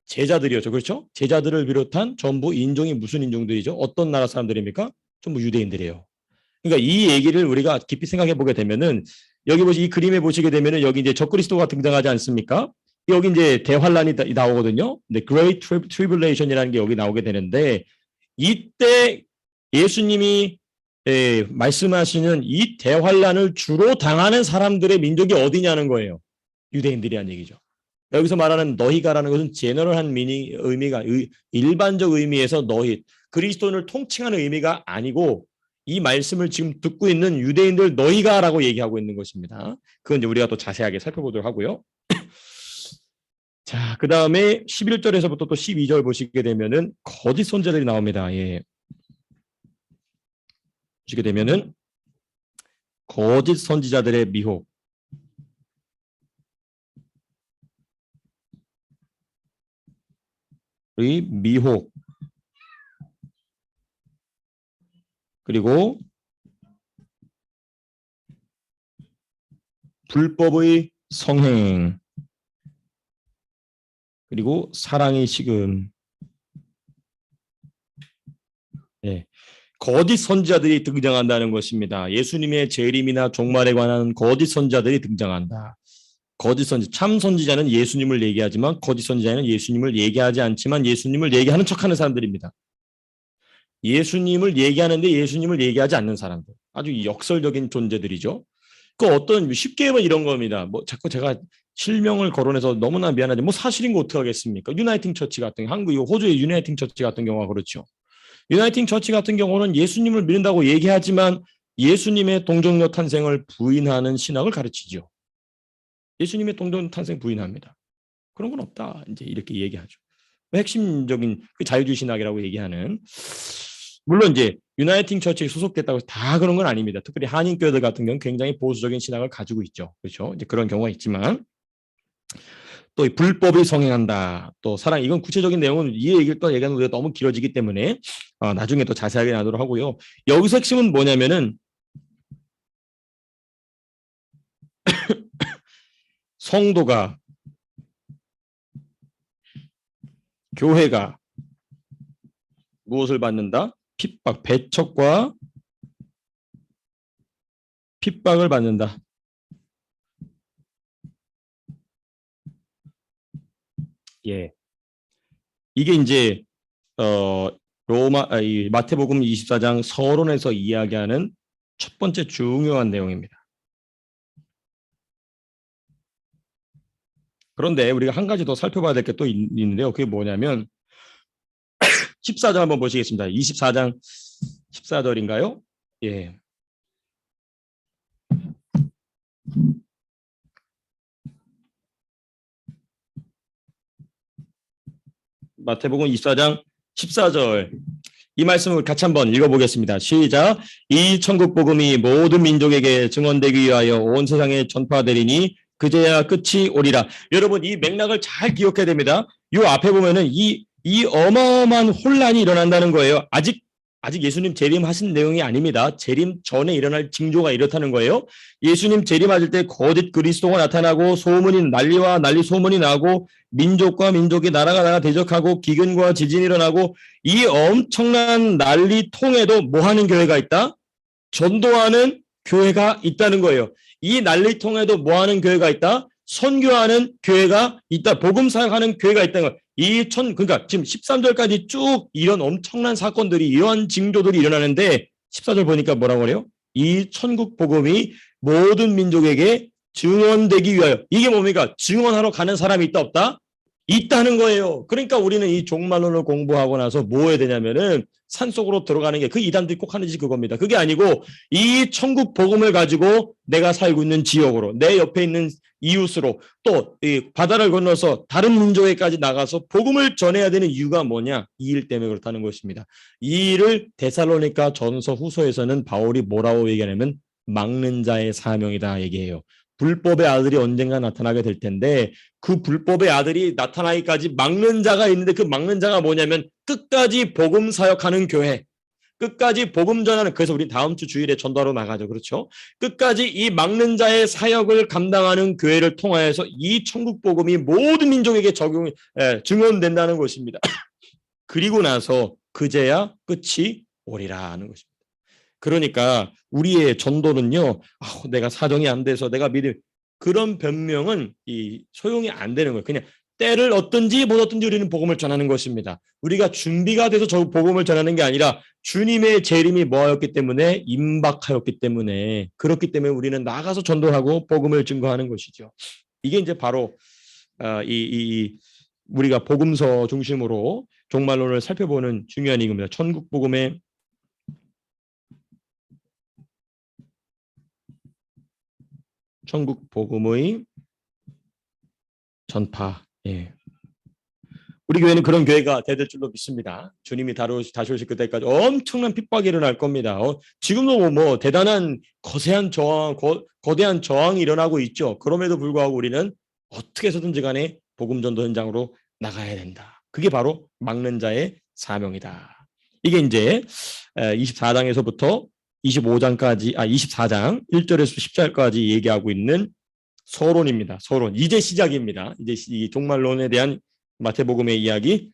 제자들이었죠. 그렇죠? 제자들을 비롯한 전부 인종이 무슨 인종들이죠? 어떤 나라 사람들입니까? 전부 유대인들이에요. 그러니까 이 얘기를 우리가 깊이 생각해 보게 되면은 여기 이 그림에 보시게 되면은 여기 이제 적그리스도가 등장하지 않습니까? 여기 이제 대환란이 나오거든요. 근데 Great Tribulation이라는 게 여기 나오게 되는데 이때 예수님이 말씀하시는 이 대환란을 주로 당하는 사람들의 민족이 어디냐는 거예요. 유대인들이란 얘기죠. 여기서 말하는 너희가라는 것은 제너럴한 의미가 일반적 의미에서 너희 그리스도인을 통칭하는 의미가 아니고 이 말씀을 지금 듣고 있는 유대인들 너희가라고 얘기하고 있는 것입니다. 그건 이제 우리가 또 자세하게 살펴보도록 하고요. 자, 그 다음에 11절에서부터 또 12절 보시게 되면은 거짓 선지자들이 나옵니다. 예. 보시게 되면은 거짓 선지자들의 미혹. 미혹. 그리고 불법의 성행. 그리고 사랑의 식음. 네. 거짓 선지자들이 등장한다는 것입니다. 예수님의 재림이나 종말에 관한 거짓 선지자들이 등장한다. 거짓 선지, 참 선지자는 예수님을 얘기하지만 거짓 선지자는 예수님을 얘기하지 않지만 예수님을 얘기하는 척하는 사람들입니다. 예수님을 얘기하는데 예수님을 얘기하지 않는 사람들. 아주 역설적인 존재들이죠. 그 어떤 쉽게 하면 이런 겁니다. 뭐 자꾸 제가 실명을 거론해서 너무나 미안하지. 뭐 사실인 거 어떻게 하겠습니까? 유나이팅 처치 같은 한국 호주의 유나이팅 처치 같은 경우가 그렇죠. 유나이팅 처치 같은 경우는 예수님을 믿는다고 얘기하지만 예수님의 동정녀 탄생을 부인하는 신학을 가르치죠. 예수님의 동정녀 탄생 부인합니다. 그런 건 없다. 이제 이렇게 얘기하죠. 핵심적인 그 자유주의 신학이라고 얘기하는. 물론 이제 유나이팅 처치에 소속됐다고 해서 다 그런 건 아닙니다. 특별히 한인교회들 같은 경우는 굉장히 보수적인 신학을 가지고 있죠. 그렇죠? 이제 그런 경우가 있지만 또 불법이 성행한다. 또 사랑 이건 구체적인 내용은 이 얘기를 또 얘기하는 게 너무 길어지기 때문에 나중에 또 자세하게 나누도록 하고요. 여기서 핵심은 뭐냐면은 성도가 교회가 무엇을 받는다? 핍박, 배척과 핍박을 받는다. 예. 이게 이제 마태복음 24장 서론에서 이야기하는 첫 번째 중요한 내용입니다. 그런데 우리가 한 가지 더 살펴봐야 될 게 또 있는데요. 그게 뭐냐면 14장 한번 보시겠습니다. 24장 14절인가요? 예. 마태복음 24장 14절 이 말씀을 같이 한번 읽어보겠습니다. 시작. 이 천국 복음이 모든 민족에게 증언되기 위하여 온 세상에 전파되리니 그제야 끝이 오리라. 여러분 이 맥락을 잘 기억해야 됩니다. 이 앞에 보면은 이 어마어마한 혼란이 일어난다는 거예요. 아직 예수님 재림하신 내용이 아닙니다. 재림 전에 일어날 징조가 이렇다는 거예요. 예수님 재림하실 때 거짓 그리스도가 나타나고 난리와 난리 소문이 나고 민족과 민족이 나라가 대적하고 기근과 지진이 일어나고 이 엄청난 난리통에도 뭐 하는 교회가 있다? 전도하는 교회가 있다는 거예요. 이 난리통에도 뭐 하는 교회가 있다? 선교하는 교회가 있다. 복음 사역하는 교회가 있다는 거예요. 그러니까 지금 13절까지 쭉 이런 엄청난 사건들이 이러한 징조들이 일어나는데 14절 보니까 뭐라고 그래요? 이 천국 복음이 모든 민족에게 증언되기 위하여. 이게 뭡니까? 증언하러 가는 사람이 있다 없다? 있다는 거예요. 그러니까 우리는 이 종말론을 공부하고 나서 뭐 해야 되냐면은 산속으로 들어가는 게 그 이단들이 꼭 하는 짓이 그겁니다. 그게 아니고 이 천국 복음을 가지고 내가 살고 있는 지역으로 내 옆에 있는 이웃으로 또 이 바다를 건너서 다른 민족에까지 나가서 복음을 전해야 되는 이유가 뭐냐? 이 일 때문에 그렇다는 것입니다. 이 일을 데살로니가 전서 후서에서는 바울이 뭐라고 얘기하냐면 막는 자의 사명이다 얘기해요. 불법의 아들이 언젠가 나타나게 될 텐데 그 불법의 아들이 나타나기까지 막는 자가 있는데 그 막는 자가 뭐냐면 끝까지 복음 사역하는 교회, 끝까지 복음 전하는, 그래서 우리 다음 주 주일에 전도하러 나가죠. 그렇죠? 끝까지 이 막는 자의 사역을 감당하는 교회를 통하여서 이 천국 복음이 모든 민족에게 증언된다는 것입니다. 그리고 나서 그제야 끝이 오리라 하는 것입니다. 그러니까 우리의 전도는요, 내가 사정이 안 돼서 내가 믿을, 그런 변명은 소용이 안 되는 거예요. 그냥 때를 얻든지 못 얻든지 우리는 복음을 전하는 것입니다. 우리가 준비가 돼서 저 복음을 전하는 게 아니라 주님의 재림이 뭐였기 때문에, 임박하였기 때문에, 그렇기 때문에 우리는 나가서 전도하고 복음을 증거하는 것이죠. 이게 이제 바로 우리가 복음서 중심으로 종말론을 살펴보는 중요한 이유입니다. 천국 복음의 전파. 예. 우리 교회는 그런 교회가 될 줄로 믿습니다. 주님이 다시 오실 그때까지 엄청난 핍박이 일어날 겁니다. 지금도 뭐 대단한 거대한 저항이 일어나고 있죠. 그럼에도 불구하고 우리는 어떻게 해서든지 간에 복음 전도 현장으로 나가야 된다. 그게 바로 막는 자의 사명이다. 이게 이제 24장에서부터 25장까지 24장 1절에서 10절까지 얘기하고 있는 서론입니다. 서론. 이제 시작입니다. 이제 이 종말론에 대한 마태복음의 이야기,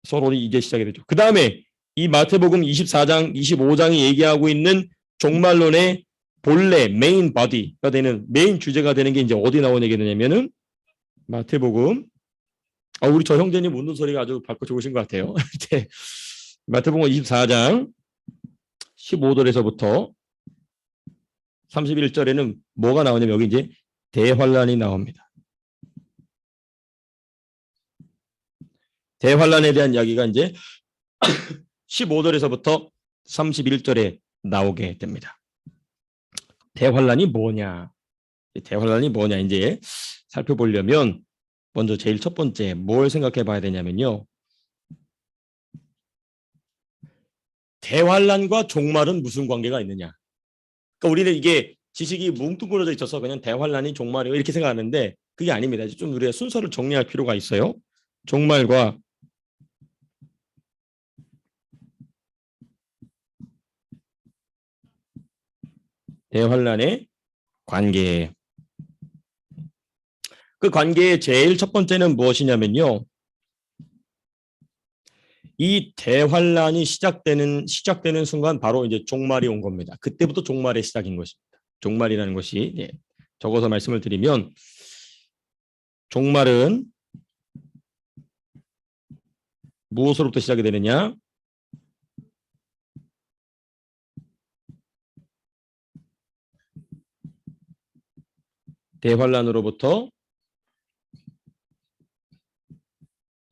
서론이 이제 시작이 되죠. 그 다음에 이 마태복음 24장, 25장이 얘기하고 있는 종말론의 본래 메인 바디가 되는, 메인 주제가 되는 게 이제 어디 나오는 얘기냐면은 마태복음, 우리 저 형제님 웃는 소리가 아주 밝고 좋으신 것 같아요. 네. 마태복음 24장 15절에서부터 31절에는 뭐가 나오냐면 여기 이제 대환란이 나옵니다. 대환란에 대한 이야기가 이제 15절에서부터 31절에 나오게 됩니다. 대환란이 뭐냐? 대환란이 뭐냐? 이제 살펴보려면 먼저 제일 첫 번째 뭘 생각해 봐야 되냐면요. 대환란과 종말은 무슨 관계가 있느냐? 그러니까 우리는 이게 지식이 뭉뚱그려져 있어서 그냥 대환란이 종말이요 이렇게 생각하는데 그게 아닙니다. 좀 우리가 순서를 정리할 필요가 있어요. 종말과 대환란의 관계. 그 관계의 제일 첫 번째는 무엇이냐면요. 이 대환란이 시작되는 순간 바로 이제 종말이 온 겁니다. 그때부터 종말의 시작인 것입니다. 종말이라는 것이 적어서 말씀을 드리면 종말은 무엇으로부터 시작이 되느냐? 대환란으로부터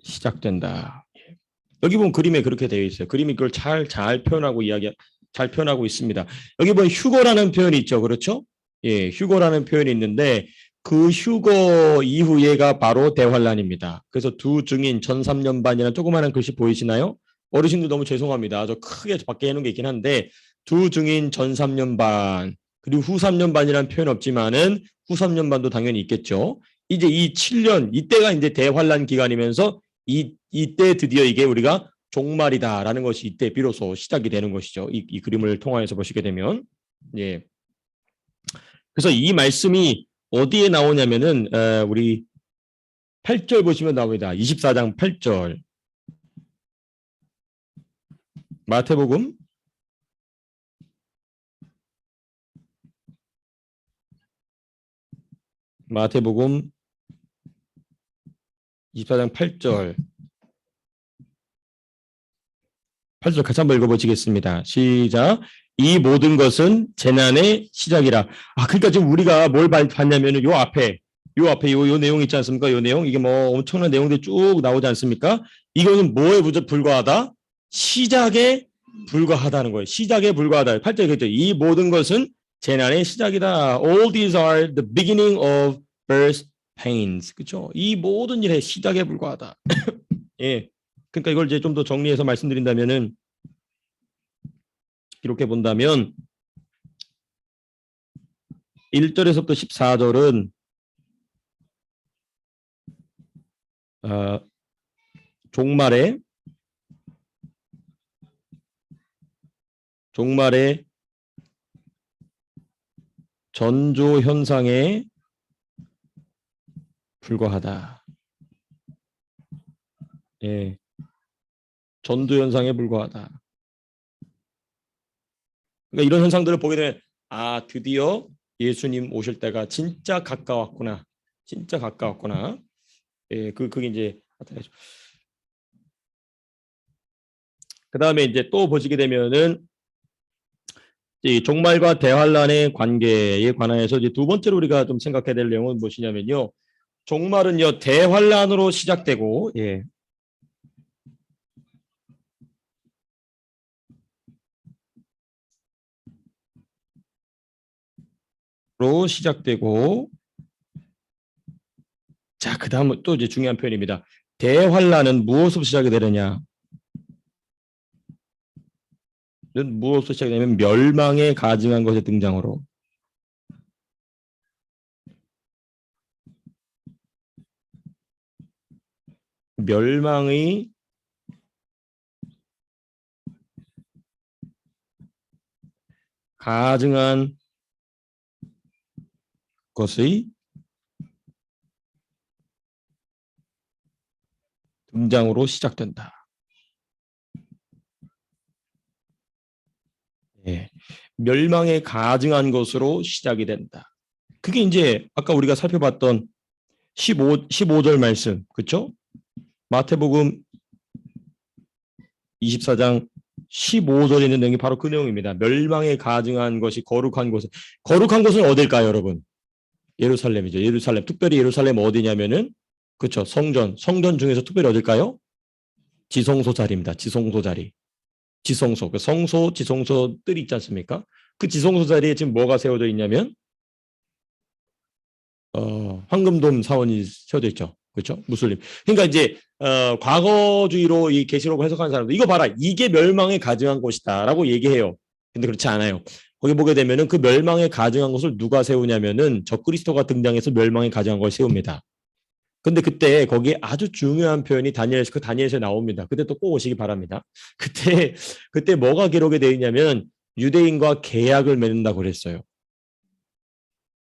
시작된다. 여기 보면 그림에 그렇게 되어 있어요. 그림이 그걸 잘 표현하고 있습니다. 여기 보면 휴거라는 표현이 있죠. 그렇죠? 예, 휴거라는 표현이 있는데 그 휴거 이후에가 바로 대환란입니다. 그래서 두 증인 전 3년 반이라는 조그마한 글씨 보이시나요? 어르신들 너무 죄송합니다. 저 크게 밖에 해놓은 게 있긴 한데 두 증인 전 3년 반 그리고 후 3년 반이라는 표현 없지만은 후 3년 반도 당연히 있겠죠. 이제 이 7년 이때가 이제 대환란 기간이면서 이때 드디어 이게 우리가 종말이다라는 것이 이때 비로소 시작이 되는 것이죠. 이 그림을 통하여서 보시게 되면 예. 그래서 이 말씀이 어디에 나오냐면은 우리 8절 보시면 나옵니다. 24장 8절 마태복음 24장 8절 같이 한번 읽어보시겠습니다. 시작. 이 모든 것은 재난의 시작이라. 그러니까 지금 우리가 뭘 봤냐면은 요 앞에 요 내용 있지 않습니까? 요 내용 이게 뭐 엄청난 내용들이 쭉 나오지 않습니까? 이거는 뭐에 불과하다? 시작에 불과하다는 거예요. 시작에 불과하다. 8절에 그랬죠. 이 모든 것은 재난의 시작이다. All these are the beginning of birth pains. 그렇죠? 이 모든 일의 시작에 불과하다. 예. 그러니까 이걸 이제 좀 더 정리해서 말씀드린다면은 이렇게 본다면 1절에서부터 14절은 종말의 종말의 전조 현상에 불과하다. 예, 전조 현상에 불과하다. 그러니까 이런 현상들을 보게 되면 아, 드디어 예수님 오실 때가 진짜 가까웠구나. 진짜 가까웠구나. 예, 그게 이제 나타나죠. 그다음에 이제 또 보시게 되면은 이 종말과 대환란의 관계에 관해서 이제 두 번째로 우리가 좀 생각해야 될 내용은 무엇이냐면요. 종말은요, 대환란으로 시작되고, 예. 로 시작되고, 자, 그 다음은 또 이제 중요한 표현입니다. 대환란은 무엇으로 시작이 되느냐? 무엇으로 시작이 되냐면 멸망에 가증한 것의 등장으로. 멸망의 가증한 것의 등장으로 시작된다. 예, 멸망에 가증한 것으로 시작이 된다. 그게 이제 아까 우리가 살펴봤던 15절 말씀, 그렇죠? 마태복음 24장 15절에 있는 내용이 바로 그 내용입니다. 멸망에 가증한 것이 거룩한 곳. 거룩한 곳은 어딜까요, 여러분? 예루살렘이죠. 예루살렘. 특별히 예루살렘 어디냐면은 그렇죠. 성전. 성전 중에서 특별히 어딜까요? 지성소 자리입니다. 지성소 자리. 지성소. 그 성소, 지성소들이 있지 않습니까? 그 지성소 자리에 지금 뭐가 세워져 있냐면 황금돔 사원이 세워져 있죠. 그렇죠? 무슬림. 그러니까 이제 과거주의로 이 계시록 해석하는 사람들 이거 봐라. 이게 멸망에 가증한 곳이다라고 얘기해요. 근데 그렇지 않아요. 거기 보게 되면은 그 멸망에 가증한 것을 누가 세우냐면은 적그리스도가 등장해서 멸망에 가증한 걸 세웁니다. 근데 그때 거기에 아주 중요한 표현이 다니엘서에 나옵니다. 그때 또 꼭 오시기 바랍니다. 그때 뭐가 기록이 되어 있냐면 유대인과 계약을 맺는다고 그랬어요.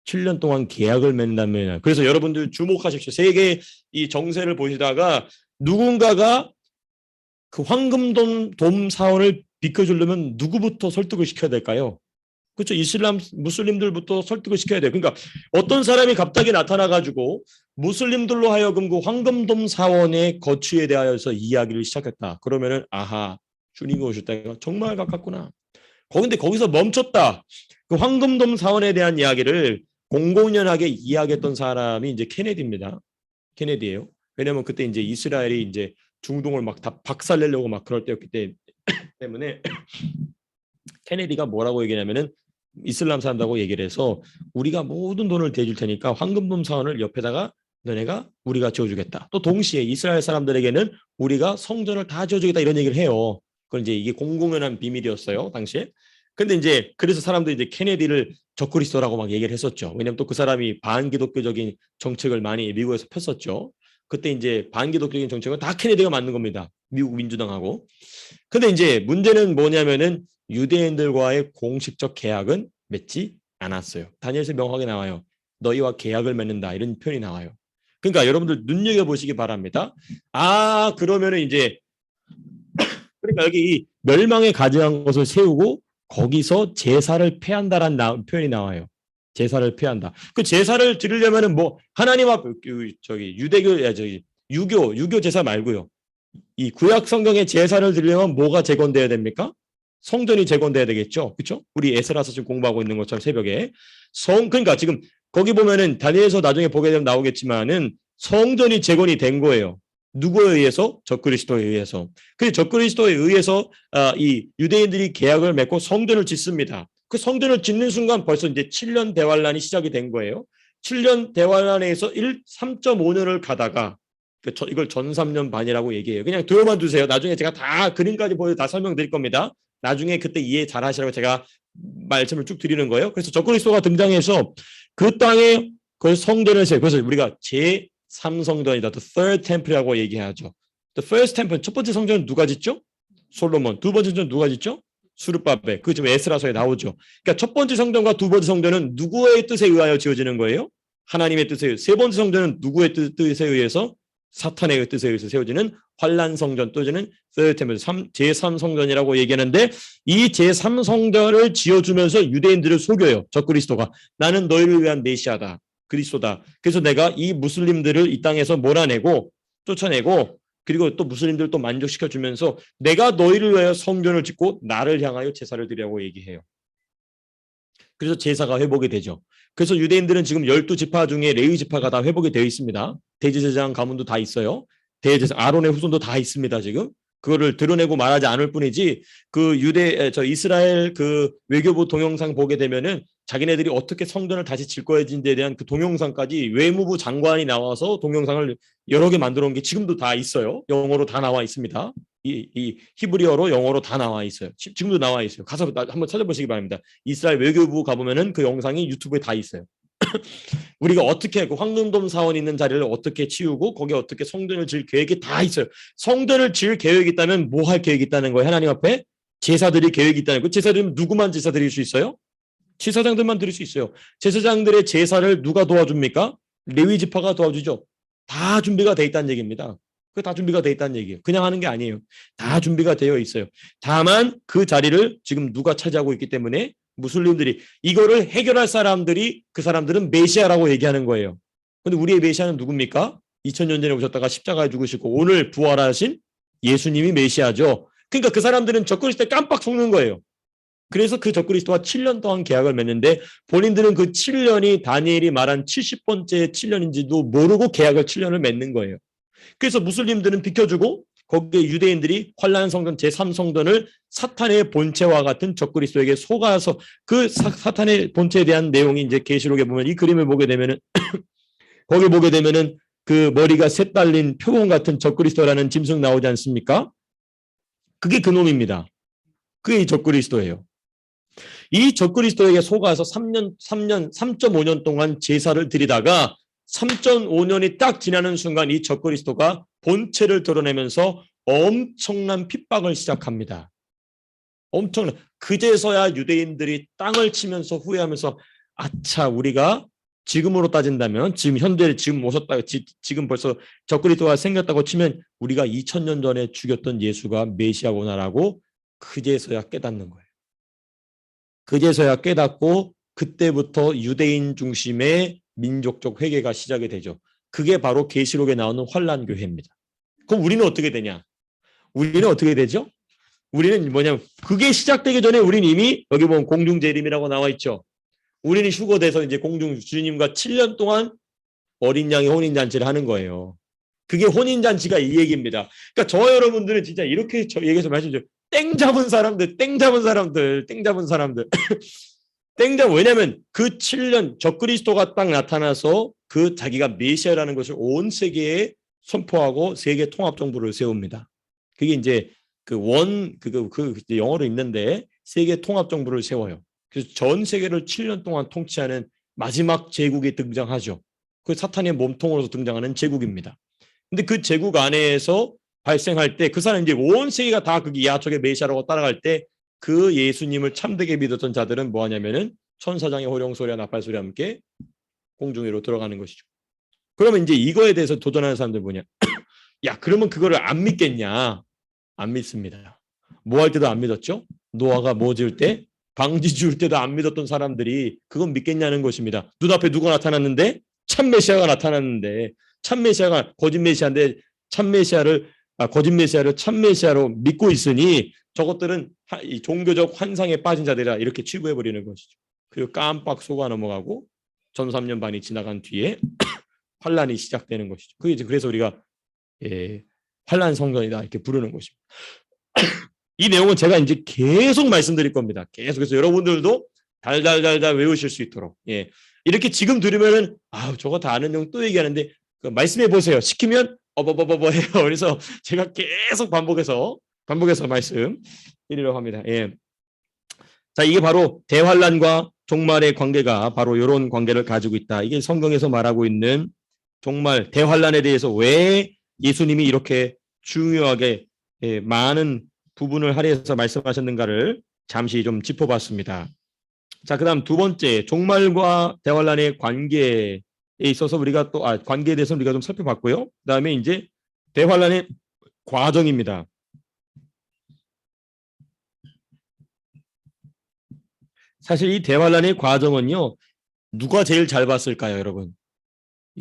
7년 동안 계약을 맺는다면 그래서 여러분들 주목하십시오. 세계 이 정세를 보시다가 누군가가 그 황금돔 사원을 비켜주려면 누구부터 설득을 시켜야 될까요? 그렇죠. 이슬람 무슬림들부터 설득을 시켜야 돼요. 그러니까 어떤 사람이 갑자기 나타나가지고 무슬림들로 하여금 그 황금돔 사원의 거취에 대하여서 이야기를 시작했다. 그러면은 아하 주님이 오실 때가 정말 가깝구나. 근데 거기서 멈췄다. 그 황금돔 사원에 대한 이야기를 공공연하게 이야기했던 사람이 이제 케네디입니다. 케네디예요. 왜냐면 그때 이제 이스라엘이 이제 중동을 막 다 박살내려고 막 그럴 때였기 때문에 케네디가 뭐라고 얘기냐면은 이슬람 사람들하고 얘기를 해서 우리가 모든 돈을 대줄 테니까 황금돔 사원을 옆에다가 너네가 우리가 지어주겠다. 또 동시에 이스라엘 사람들에게는 우리가 성전을 다 지어주겠다 이런 얘기를 해요. 그건 이제 이게 공공연한 비밀이었어요 당시에. 근데 이제 그래서 사람들이 이제 케네디를 적그리스도라고 막 얘기를 했었죠. 왜냐면 또 그 사람이 반기독교적인 정책을 많이 미국에서 폈었죠. 그때 이제 반기독교적인 정책은 다 케네디가 만든 겁니다. 미국 민주당하고. 근데 이제 문제는 뭐냐면은 유대인들과의 공식적 계약은 맺지 않았어요. 다니엘서 명확하게 나와요. 너희와 계약을 맺는다 이런 표현이 나와요. 그러니까 여러분들 눈여겨보시기 바랍니다. 아 그러면은 이제 그러니까 여기 이 멸망에 가증한 것을 세우고 거기서 제사를 폐한다라는 표현이 나와요. 제사를 폐한다. 그 제사를 드리려면은 뭐 하나님 앞 저기 유대교 저기 유교 제사 말고요. 이 구약 성경의 제사를 드리려면 뭐가 재건돼야 됩니까? 성전이 재건돼야 되겠죠. 그렇죠? 우리 에스라서 지금 공부하고 있는 것처럼 새벽에 그러니까 지금 거기 보면은 다니엘서 나중에 보게 되면 나오겠지만은 성전이 재건이 된 거예요. 누구에 의해서? 적그리스도에 의해서. 그 적그리스도에 의해서 이 유대인들이 계약을 맺고 성전을 짓습니다. 그 성전을 짓는 순간 벌써 이제 7년 대환란이 시작이 된 거예요. 7년 대환란에서 3.5년을 가다가 이걸 전 3년 반이라고 얘기해요. 그냥 들어만 두세요. 나중에 제가 다 그림까지 보여 다 설명드릴 겁니다. 나중에 그때 이해 잘 하시라고 제가 말씀을 쭉 드리는 거예요. 그래서 적그리스도가 등장해서 그 땅에 그 성전을 세요. 그래서 우리가 제3성전이다. The third temple이라고 얘기하죠. The first temple, 첫 번째 성전은 누가 짓죠? 솔로몬. 두 번째 성전은 누가 짓죠? 수르바벨. 그 좀 에스라서에 나오죠. 그러니까 첫 번째 성전과 두 번째 성전은 누구의 뜻에 의하여 지어지는 거예요? 하나님의 뜻에 의해서. 세 번째 성전은 누구의 뜻에 의해서? 사탄의 뜻에 의해서 세워지는 환란 성전, 또는 제3성전이라고 얘기하는데, 이 제3성전을 지어주면서 유대인들을 속여요. 적그리스도가. 나는 너희를 위한 메시아다. 그리스도다. 그래서 내가 이 무슬림들을 이 땅에서 몰아내고 쫓아내고, 그리고 또 무슬림들 또 만족시켜주면서 내가 너희를 위하여 성전을 짓고 나를 향하여 제사를 드리라고 얘기해요. 그래서 제사가 회복이 되죠. 그래서 유대인들은 지금 12지파 중에 레위 지파가 다 회복이 되어 있습니다. 대제사장 가문도 다 있어요. 대제사 아론의 후손도 다 있습니다. 지금 그거를 드러내고 말하지 않을 뿐이지, 그 이스라엘 그 외교부 동영상 보게 되면은 자기네들이 어떻게 성전을 다시 질 거인지에 대한 그 동영상까지 외무부 장관이 나와서 동영상을 여러 개 만들어 온 게 지금도 다 있어요. 영어로 다 나와 있습니다. 이 히브리어로 영어로 다 나와 있어요. 지금도 나와 있어요. 가서 한번 찾아보시기 바랍니다. 이스라엘 외교부 가보면은 그 영상이 유튜브에 다 있어요. 우리가 어떻게 그 황금돔 사원 있는 자리를 어떻게 치우고 거기에 어떻게 성전을 지을 계획이 다 있어요. 성전을 지을 계획이 있다면 뭐 할 계획이 있다는 거예요? 하나님 앞에 제사들이 계획이 있다는 거예요. 제사들은 누구만 제사 드릴 수 있어요? 제사장들만 드릴 수 있어요. 제사장들의 제사를 누가 도와줍니까? 레위 지파가 도와주죠. 다 준비가 돼 있다는 얘기입니다. 그 다 준비가 돼 있다는 얘기예요. 그냥 하는 게 아니에요. 다 준비가 되어 있어요. 다만 그 자리를 지금 누가 차지하고 있기 때문에 무슬림들이, 이거를 해결할 사람들이, 그 사람들은 메시아라고 얘기하는 거예요. 근데 우리의 메시아는 누굽니까? 2000년 전에 오셨다가 십자가에 죽으시고 오늘 부활하신 예수님이 메시아죠. 그러니까 그 사람들은 적그리스도에 깜빡 속는 거예요. 그래서 그 적그리스도와 7년 동안 계약을 맺는데, 본인들은 그 7년이 다니엘이 말한 70번째 7년인지도 모르고 계약을 7년을 맺는 거예요. 그래서 무슬림들은 비켜주고, 거기에 유대인들이 환란 성전 제3성전을 사탄의 본체와 같은 적그리스도에게 속아서, 그 사탄의 본체에 대한 내용이 이제 계시록에 보면, 이 그림을 보게 되면은 거기 보게 되면은 그 머리가 셋 달린 표범 같은 적그리스도라는 짐승 나오지 않습니까? 그게 그 놈입니다. 그게 이 적그리스도예요. 이 적그리스도에게 속아서 3.5년 동안 제사를 드리다가 3.5년이 딱 지나는 순간 이 적그리스도가 본체를 드러내면서 엄청난 핍박을 시작합니다. 엄청난. 그제서야 유대인들이 땅을 치면서 후회하면서, 아차, 우리가 지금으로 따진다면, 지금 현재 지금 오셨다, 지금 벌써 적그리스도가 생겼다고 치면 우리가 2000년 전에 죽였던 예수가 메시아구나라고 그제서야 깨닫는 거예요. 그제서야 깨닫고, 그때부터 유대인 중심의 민족적 회개가 시작이 되죠. 그게 바로 계시록에 나오는 환란 교회입니다. 그럼 우리는 어떻게 되냐? 우리는 어떻게 되죠? 우리는 뭐냐면, 그게 시작되기 전에 우리는 이미 여기 보면 공중재림이라고 나와 있죠. 우리는 휴거돼서 이제 공중 주님과 7년 동안 어린 양의 혼인잔치를 하는 거예요. 그게 혼인잔치가 이 얘기입니다. 그러니까 저 여러분들은 진짜 이렇게 저 얘기해서 말씀드려요. 땡 잡은 사람들. 왜냐면 그 7년 적그리스도가 딱 나타나서 그 자기가 메시아라는 것을 온 세계에 선포하고 세계 통합 정부를 세웁니다. 그게 이제 영어로 있는데 세계 통합 정부를 세워요. 그래서 전 세계를 7년 동안 통치하는 마지막 제국이 등장하죠. 그 사탄의 몸통으로서 등장하는 제국입니다. 근데 그 제국 안에서 발생할 때 그 사람 이제 온 세계가 다 그게 야적의 메시아라고 따라갈 때, 그 예수님을 참되게 믿었던 자들은 뭐 하냐면은 천사장의 호령 소리와 나팔 소리와 함께 공중 위로 들어가는 것이죠. 그러면 이제 이거에 대해서 도전하는 사람들 뭐냐? 야, 그러면 그거를 안 믿겠냐? 안 믿습니다. 뭐 할 때도 안 믿었죠? 노아가 뭐 지을 때? 방지 지을 때도 안 믿었던 사람들이 그건 믿겠냐는 것입니다. 눈앞에 누가 나타났는데? 참 메시아가 나타났는데, 참 메시아가 거짓 메시아인데 거짓 메시아를 참 메시아로 믿고 있으니 저것들은 이 종교적 환상에 빠진 자들이라 이렇게 취급해버리는 것이죠. 그리고 깜빡 속아 넘어가고 전 3년 반이 지나간 뒤에 환란이 시작되는 것이죠. 그래서 우리가 환란 성전이다 이렇게 부르는 것입니다. 이 내용은 제가 이제 계속 말씀드릴 겁니다. 계속해서 여러분들도 달달달달 외우실 수 있도록. 이렇게 지금 들으면은 저거 다 아는 내용 또 얘기하는데, 말씀해 보세요. 시키면 해요. 그래서 제가 계속 반복해서 말씀 드리려고 합니다. 자, 이게 바로 대환란과 종말의 관계가 바로 이런 관계를 가지고 있다. 이게 성경에서 말하고 있는 종말 대환란에 대해서 왜 예수님이 이렇게 중요하게 많은 부분을 할애해서 말씀하셨는가를 잠시 좀 짚어봤습니다. 자, 그다음 두 번째, 종말과 대환란의 관계에 있어서 우리가 또 관계에 대해서 우리가 좀 살펴봤고요. 그다음에 이제 대환란의 과정입니다. 사실 이 대환란의 과정은요, 누가 제일 잘 봤을까요, 여러분?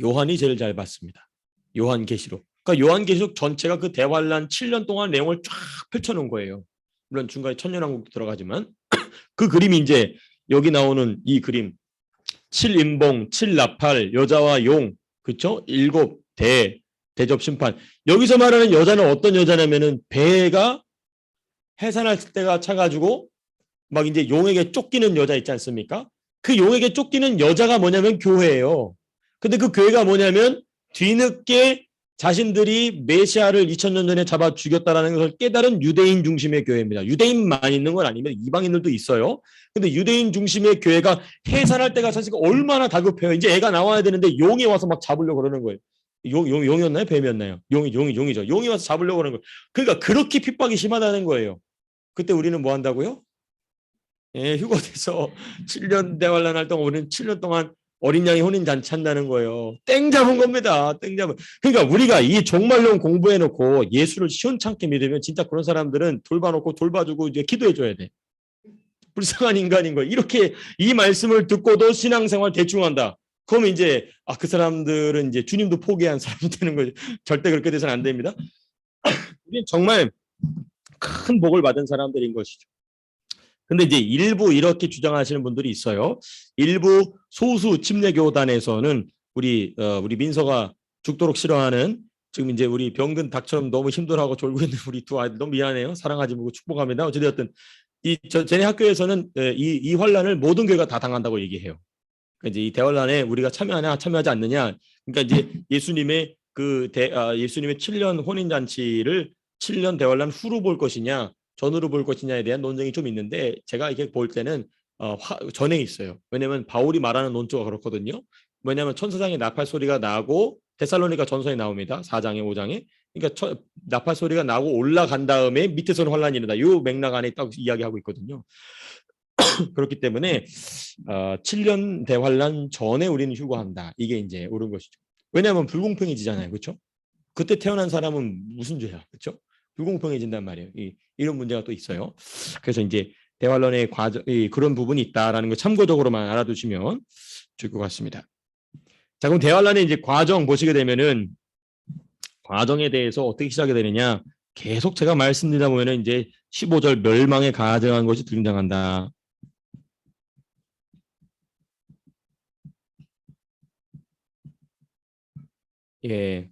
요한이 제일 잘 봤습니다. 요한계시록. 그러니까 요한계시록 전체가 그 대환란 7년 동안 내용을 쫙 펼쳐놓은 거예요. 물론 중간에 천년왕국도 들어가지만 그 그림이 이제 여기 나오는 이 그림 7인봉, 7나팔, 여자와 용, 그렇죠? 7대, 대접 심판. 여기서 말하는 여자는 어떤 여자냐면은 배가 해산할 때가 차가지고 막 이제 용에게 쫓기는 여자 있지 않습니까? 그 용에게 쫓기는 여자가 뭐냐면 교회예요. 근데 그 교회가 뭐냐면 뒤늦게 자신들이 메시아를 2000년 전에 잡아 죽였다라는 것을 깨달은 유대인 중심의 교회입니다. 유대인만 있는 건 아니면 이방인들도 있어요. 근데 유대인 중심의 교회가 해산할 때가 사실 얼마나 다급해요. 이제 애가 나와야 되는데 용이 와서 막 잡으려고 그러는 거예요. 용이었나요? 뱀이었나요? 용이죠. 용이 와서 잡으려고 그러는 거예요. 그러니까 그렇게 핍박이 심하다는 거예요. 그때 우리는 뭐 한다고요? 예, 휴거돼서 7년 대환란 동안 우리는 7년 동안 어린 양이 혼인 잔치 한다는 거예요. 땡 잡은 겁니다. 땡 잡은. 그러니까 우리가 이 종말론 공부해 놓고 예수를 시원찮게 믿으면 진짜 그런 사람들은 돌봐놓고 돌봐주고 이제 기도해 줘야 돼. 불쌍한 인간인 거예요. 이렇게 이 말씀을 듣고도 신앙생활 대충 한다. 그러면 이제 그 사람들은 이제 주님도 포기한 사람이 되는 거죠. 절대 그렇게 돼서는 안 됩니다. 우리는 정말 큰 복을 받은 사람들인 것이죠. 근데 이제 일부 이렇게 주장하시는 분들이 있어요. 일부 소수 침례교단에서는 우리 민서가 죽도록 싫어하는 지금 이제 우리 병든 닭처럼 너무 힘들어하고 졸고 있는 우리 두 아이들 너무 미안해요. 사랑하지 말고 축복합니다. 어찌되었든 쟤네 학교에서는 이 환란을 모든 교회가 다 당한다고 얘기해요. 그러니까 이제 이 대환란에 우리가 참여하냐 참여하지 않느냐. 그러니까 이제 예수님의 예수님의 7년 혼인 잔치를 7년 대환란 후로 볼 것이냐 전으로 볼 것이냐에 대한 논쟁이 좀 있는데 제가 이렇게 볼 때는 전에 있어요. 왜냐하면 바울이 말하는 논조가 그렇거든요. 왜냐하면 천사장의 나팔 소리가 나고 데살로니가 전서에 나옵니다. 4장에 5장에. 그러니까 나팔 소리가 나고 올라간 다음에 밑에서는 환란이 일어나. 이 맥락 안에 딱 이야기하고 있거든요. 그렇기 때문에 7년 대환란 전에 우리는 휴거한다. 이게 이제 옳은 것이죠. 왜냐하면 불공평해지잖아요. 그렇죠? 그때 태어난 사람은 무슨 죄야. 그렇죠? 불공평해진단 말이에요. 이런 문제가 또 있어요. 그래서 이제 대환란의 과정 그런 부분이 있다라는 거 참고적으로만 알아두시면 좋을 것 같습니다. 자, 그럼 대환란의 이제 과정 보시게 되면은 과정에 대해서 어떻게 시작이 되느냐? 계속 제가 말씀드리다 보면은 이제 15절 멸망에 가증한 것이 등장한다. 예.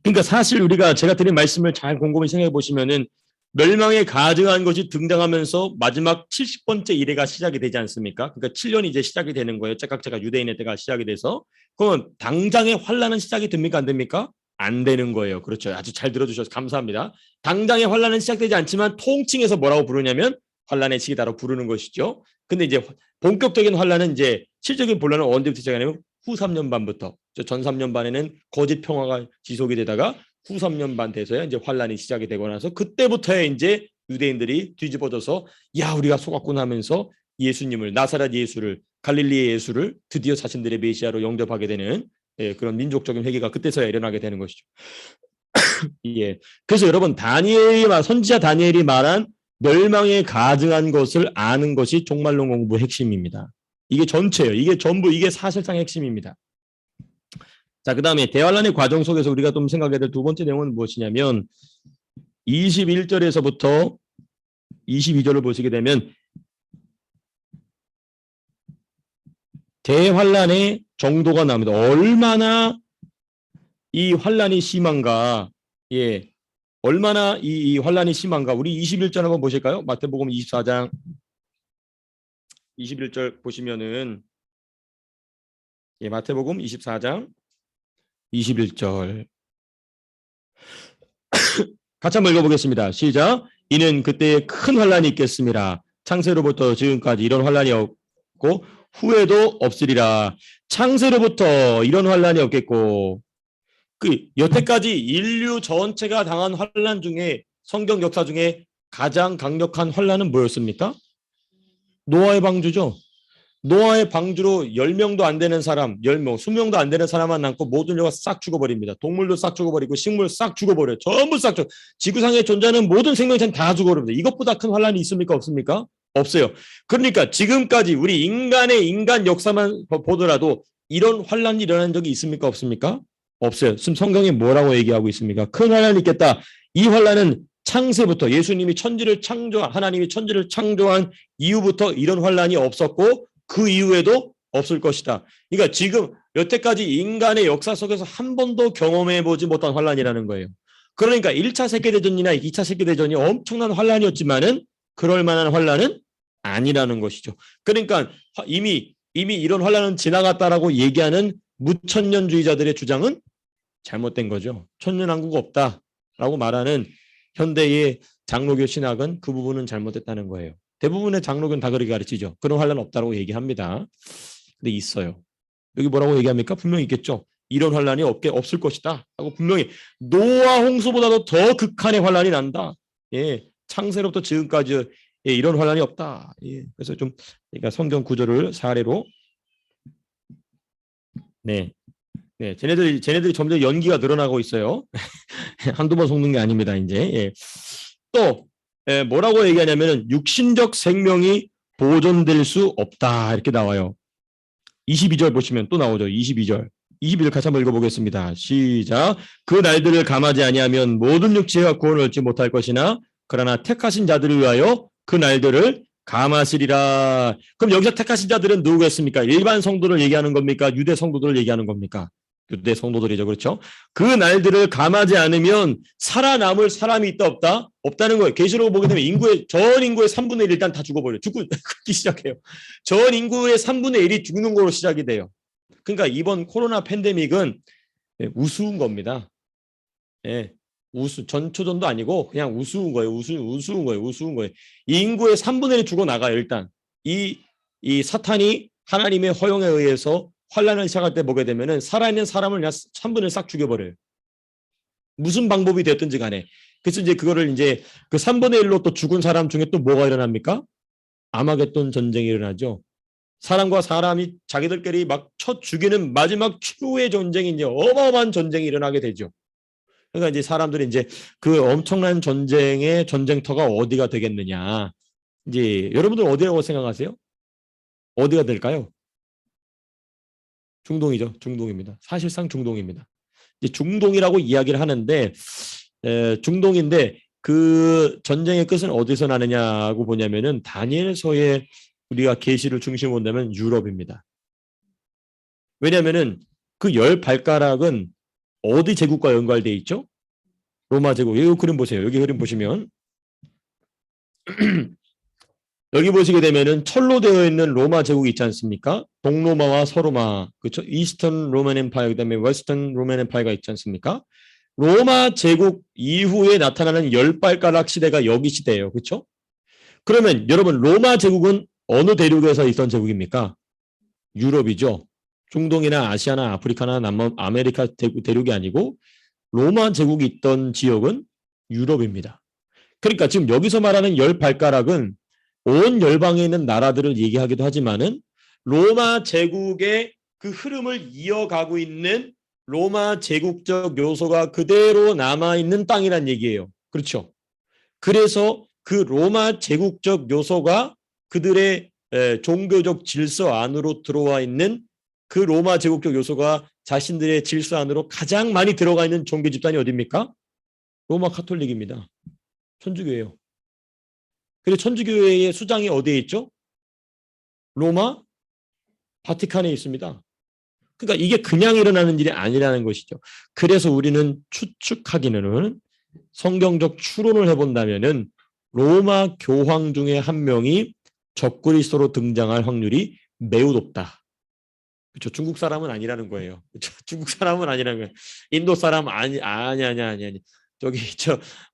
그러니까 사실 우리가 제가 드린 말씀을 잘 곰곰이 생각해 보시면은 멸망에 가증한 것이 등장하면서 마지막 70번째 이래가 시작이 되지 않습니까? 그러니까 7년이 이제 시작이 되는 거예요. 짝각제가 유대인의 때가 시작이 돼서. 그러면 당장의 환란은 시작이 됩니까? 안 됩니까? 안 되는 거예요. 그렇죠. 아주 잘 들어주셔서 감사합니다. 당장의 환란은 시작되지 않지만 통칭해서 뭐라고 부르냐면 환란의 시기다라고 부르는 것이죠. 근데 이제 본격적인 환란은 이제 실적인 본란은 언제부터 시작하냐면 후 3년 반부터. 전 3년 반에는 거짓 평화가 지속이 되다가 후 3년 반 돼서야 이제 환란이 시작이 되고 나서 그때부터야 이제 유대인들이 뒤집어져서 야 우리가 속았구나 하면서 예수님을 나사렛 예수를 갈릴리의 예수를 드디어 자신들의 메시아로 영접하게 되는 그런 민족적인 회개가 그때서야 일어나게 되는 것이죠. 예. 그래서 여러분 선지자 다니엘이 말한 멸망에 가증한 것을 아는 것이 종말론 공부의 핵심입니다. 이게 전체예요. 이게 전부 이게 사실상 핵심입니다. 자, 그 다음에 대환란의 과정 속에서 우리가 좀 생각해야 될 두 번째 내용은 무엇이냐면 21절에서부터 22절을 보시게 되면 대환란의 정도가 나옵니다. 얼마나 이 환란이 심한가. 예. 얼마나 이 환란이 심한가. 우리 21절 한번 보실까요? 마태복음 24장 21절 보시면은 마태복음 24장 21절 같이 한번 읽어보겠습니다. 시작. 이는 그때 큰 환란이 있겠습니다. 창세로부터 지금까지 이런 환란이 없고 후에도 없으리라. 창세로부터 이런 환란이 없겠고 그 여태까지 인류 전체가 당한 환란 중에 성경 역사 중에 가장 강력한 환란은 뭐였습니까? 노아의 방주죠. 노아의 방주로 10명도 안 되는 사람, 10명, 20명도 안 되는 사람만 남고 모든 인류가 싹 죽어버립니다. 동물도 싹 죽어버리고 식물 싹 죽어버려요. 전부 싹 죽어. 지구상에 존재하는 모든 생명체는 다 죽어버립니다. 이것보다 큰 환란이 있습니까? 없습니까? 없어요. 그러니까 지금까지 우리 인간 역사만 보더라도 이런 환란이 일어난 적이 있습니까? 없습니까? 없어요. 지금 성경이 뭐라고 얘기하고 있습니까? 큰 환란이 있겠다. 이 환란은 창세부터 예수님이 하나님이 천지를 창조한 이후부터 이런 환란이 없었고 그 이후에도 없을 것이다. 그러니까 지금 여태까지 인간의 역사 속에서 한 번도 경험해보지 못한 환란이라는 거예요. 그러니까 1차 세계대전이나 2차 세계대전이 엄청난 환란이었지만은 그럴 만한 환란은 아니라는 것이죠. 그러니까 이미 이런 환란은 지나갔다라고 얘기하는 무천년주의자들의 주장은 잘못된 거죠. 천년왕국 없다라고 말하는 현대의 장로교 신학은 그 부분은 잘못됐다는 거예요. 대부분의 장로교는 다 그렇게 가르치죠. 그런 환란 없다고 얘기합니다. 근데 있어요. 여기 뭐라고 얘기합니까? 분명히 있겠죠. 이런 환란이 없을 것이다 하고 분명히 노아 홍수보다도 더 극한의 환란이 난다. 예, 창세로부터 지금까지 이런 환란이 없다. 예, 그래서 좀 그러니까 성경 구절을 사례로 네, 쟤네들이 점점 연기가 늘어나고 있어요. 한두 번 속는 게 아닙니다. 이제 예. 또 뭐라고 얘기하냐면은 육신적 생명이 보존될 수 없다 이렇게 나와요. 22절 보시면 또 나오죠. 22절 같이 한번 읽어보겠습니다. 시작. 그 날들을 감하지 아니하면 모든 육체가 구원을 얻지 못할 것이나 그러나 택하신 자들을 위하여 그 날들을 감하시리라. 그럼 여기서 택하신 자들은 누구겠습니까? 일반 성도를 얘기하는 겁니까? 유대 성도들을 얘기하는 겁니까? 유대 성도들이죠. 그렇죠? 그 날들을 감하지 않으면 살아남을 사람이 있다 없다? 없다는 거예요. 계시록을 보게 되면 전 인구의 3분의 1 일단 다 죽어버려요. 죽기 시작해요. 전 인구의 3분의 1이 죽는 거로 시작이 돼요. 그러니까 이번 코로나 팬데믹은 우스운 겁니다. 예. 전초전도 아니고 그냥 우스운 거예요. 우스운 거예요. 이 인구의 3분의 1이 죽어나가요. 일단 이 사탄이 하나님의 허용에 의해서 환란을 시작할 때 보게 되면은 살아있는 사람을 그냥 3분의 1 싹 죽여버려요. 무슨 방법이 됐든지 간에. 그래서 이제 그거를 이제 그 3분의 1로 또 죽은 사람 중에 또 뭐가 일어납니까? 아마겟돈 전쟁이 일어나죠. 사람과 사람이 자기들끼리 막 쳐 죽이는 마지막 최후의 전쟁이 이제 어마어마한 전쟁이 일어나게 되죠. 그러니까 이제 사람들이 이제 그 엄청난 전쟁의 전쟁터가 어디가 되겠느냐. 이제 여러분들 어디라고 생각하세요? 어디가 될까요? 중동이죠. 중동입니다. 사실상 중동입니다. 이제 중동이라고 이야기를 하는데 중동인데 그 전쟁의 끝은 어디서 나느냐고 보냐면은 다니엘서에 우리가 계시를 중심으로 본다면 유럽입니다. 왜냐하면은 그 10발가락은 어디 제국과 연관되어 있죠? 로마 제국. 여기 그림 보세요. 여기 그림 보시면 여기 보시게 되면은 철로 되어 있는 로마 제국이 있지 않습니까? 동로마와 서로마, 그렇죠? 이스턴 로만 엠파이어 그다음에 웨스턴 로만 엠파이어가 있지 않습니까? 로마 제국 이후에 나타나는 10발가락 시대가 여기 시대예요. 그렇죠? 그러면 여러분 로마 제국은 어느 대륙에서 있던 제국입니까? 유럽이죠. 중동이나 아시아나 아프리카나 남아메리카 대륙이 아니고 로마 제국이 있던 지역은 유럽입니다. 그러니까 지금 여기서 말하는 10발가락은 온 열방에 있는 나라들을 얘기하기도 하지만은 로마 제국의 그 흐름을 이어가고 있는 로마 제국적 요소가 그대로 남아있는 땅이란 얘기예요. 그렇죠? 그래서 그 로마 제국적 요소가 그들의 종교적 질서 안으로 들어와 있는 그 로마 제국적 요소가 자신들의 질서 안으로 가장 많이 들어가 있는 종교 집단이 어디입니까? 로마 카톨릭입니다. 천주교예요. 그리고 천주교회의 수장이 어디에 있죠? 로마 바티칸에 있습니다. 그러니까 이게 그냥 일어나는 일이 아니라는 것이죠. 그래서 우리는 추측하기는 성경적 추론을 해본다면은 로마 교황 중에 한 명이 적그리스도로 등장할 확률이 매우 높다. 그렇죠. 중국 사람은 아니라는 거예요. 그렇죠? 중국 사람은 아니라는 거예요. 인도 사람 아니. 저기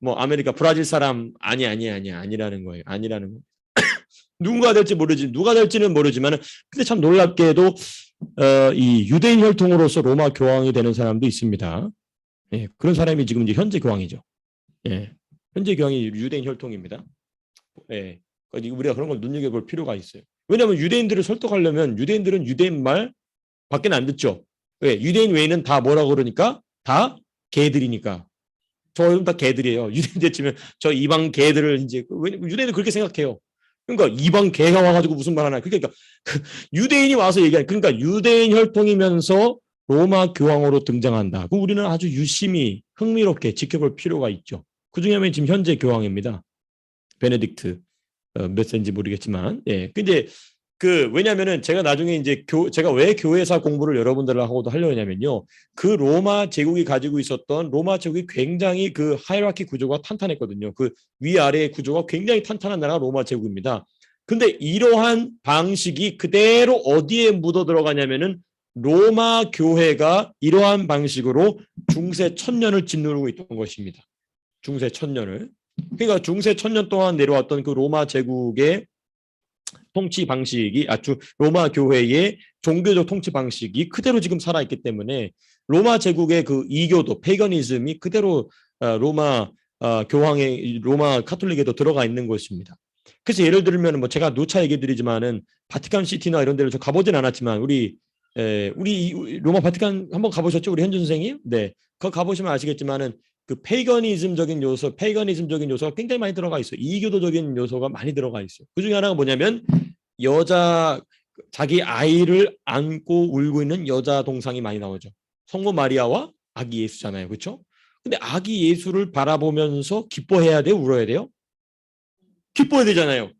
뭐 아메리카 브라질 사람 아니라는 거예요. 아니라는 거. 누가 될지는 모르지만은 근데 참 놀랍게도 이 유대인 혈통으로서 로마 교황이 되는 사람도 있습니다. 예, 그런 사람이 지금 이제 현재 교황이죠. 예, 현재 교황이 유대인 혈통입니다. 예, 그러니까 우리가 그런 걸 눈여겨볼 필요가 있어요. 왜냐하면 유대인들을 설득하려면 유대인들은 유대인 말 밖에 안 듣죠. 왜? 유대인 외에는 다 뭐라고 그러니까 다 개들이니까. 저희는 다 개들이에요. 유대인들 치면 저 이방 개들을 이제 유대인들 그렇게 생각해요. 그러니까 이방 개가 와가지고 무슨 말 하나. 그러니까 유대인이 와서 얘기하는. 그러니까 유대인 혈통이면서 로마 교황으로 등장한다. 그럼 우리는 아주 유심히 흥미롭게 지켜볼 필요가 있죠. 그 중에 한 명이 지금 현재 교황입니다. 베네딕트 몇 세인지 모르겠지만. 예. 근데 왜냐면은 제가 나중에 이제 제가 왜 교회사 공부를 여러분들하고도 하려고 하냐면요. 그 로마 제국이 가지고 있었던 로마 제국이 굉장히 그 하이라키 구조가 탄탄했거든요. 그 위아래 구조가 굉장히 탄탄한 나라가 로마 제국입니다. 근데 이러한 방식이 그대로 어디에 묻어 들어가냐면은 로마 교회가 이러한 방식으로 중세 천년을 짓누르고 있던 것입니다. 중세 천년을. 그러니까 중세 천년 동안 내려왔던 그 로마 제국의 통치 방식이 아주 로마 교회의 종교적 통치 방식이 그대로 지금 살아있기 때문에 로마 제국의 그 이교도 페이거니즘이 그대로 로마 교황의 로마 카톨릭에도 들어가 있는 것입니다. 그래서 예를 들면 뭐 제가 누차 얘기 드리지만은 바티칸 시티나 이런 데를 저 가보진 않았지만 우리 로마 바티칸 한번 가보셨죠? 우리 현준 선생님? 네. 그거 가보시면 아시겠지만은 그 페이거니즘적인 요소가 굉장히 많이 들어가 있어요. 이교도적인 요소가 많이 들어가 있어요. 그 중에 하나가 뭐냐면 여자 자기 아이를 안고 울고 있는 여자 동상이 많이 나오죠. 성모 마리아와 아기 예수잖아요. 그렇죠? 근데 아기 예수를 바라보면서 기뻐해야 돼요? 울어야 돼요? 기뻐야 되잖아요.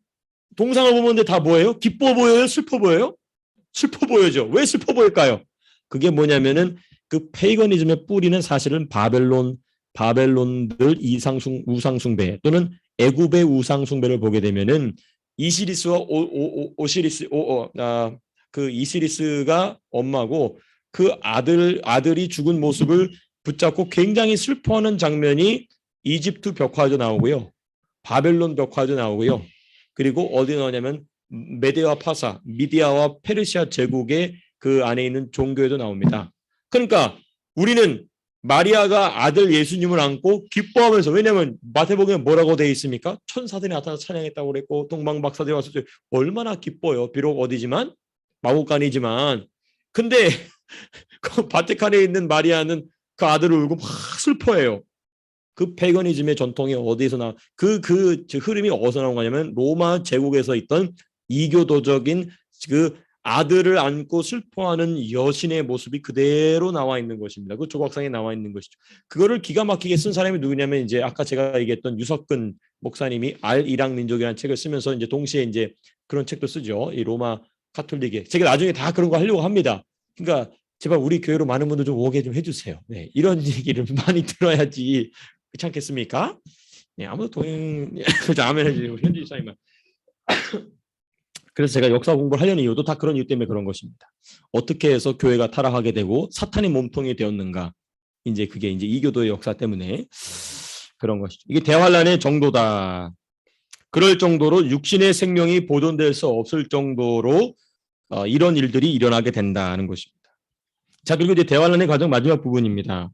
동상을 보면 다 뭐예요? 기뻐 보여요? 슬퍼 보여요? 슬퍼 보여죠. 왜 슬퍼 보일까요? 그게 뭐냐면은 그 페이거니즘의 뿌리는 사실은 바벨론들 우상숭배 또는 애굽의 우상숭배를 보게 되면은 이시리스와 오시리스 그 이시리스가 엄마고 그 아들이 죽은 모습을 붙잡고 굉장히 슬퍼하는 장면이 이집트 벽화도 나오고요. 바벨론 벽화도 나오고요. 그리고 어디 나오냐면 메데와 파사, 미디아와 페르시아 제국의 그 안에 있는 종교에도 나옵니다. 그러니까 우리는 마리아가 아들 예수님을 안고 기뻐하면서 왜냐하면 마태복음에 뭐라고 되어 있습니까? 천사들이 나타나서 찬양했다고 그랬고 동방박사들이 와서 얼마나 기뻐요. 비록 어디지만 마국간이지만 근데 그 바티칸에 있는 마리아는 그 아들을 울고 막 슬퍼해요. 그 페거니즘의 전통이 어디서 그 흐름이 어디서 나온 거냐면 로마 제국에서 있던 이교도적인 그 아들을 안고 슬퍼하는 여신의 모습이 그대로 나와 있는 것입니다. 그 조각상에 나와 있는 것이죠. 그거를 기가 막히게 쓴 사람이 누구냐면 이제 아까 제가 얘기했던 유석근 목사님이 알 이락 민족이라는 책을 쓰면서 이제 동시에 이제 그런 책도 쓰죠. 이 로마 카톨릭에 제가 나중에 다 그런 거 하려고 합니다. 그러니까 제발 우리 교회로 많은 분들 좀 오게 좀 해주세요. 네, 이런 얘기를 많이 들어야지 그렇지 않겠습니까? 네, 아무도 동행 아멘 해주세요. 현지 이사님만. 그래서 제가 역사 공부를 하려는 이유도 다 그런 이유 때문에 그런 것입니다. 어떻게 해서 교회가 타락하게 되고 사탄의 몸통이 되었는가? 이제 그게 이제 이교도의 역사 때문에 그런 것이죠. 이게 대환란의 정도다. 그럴 정도로 육신의 생명이 보존될 수 없을 정도로 이런 일들이 일어나게 된다는 것입니다. 자, 그리고 이제 대환란의 과정 마지막 부분입니다.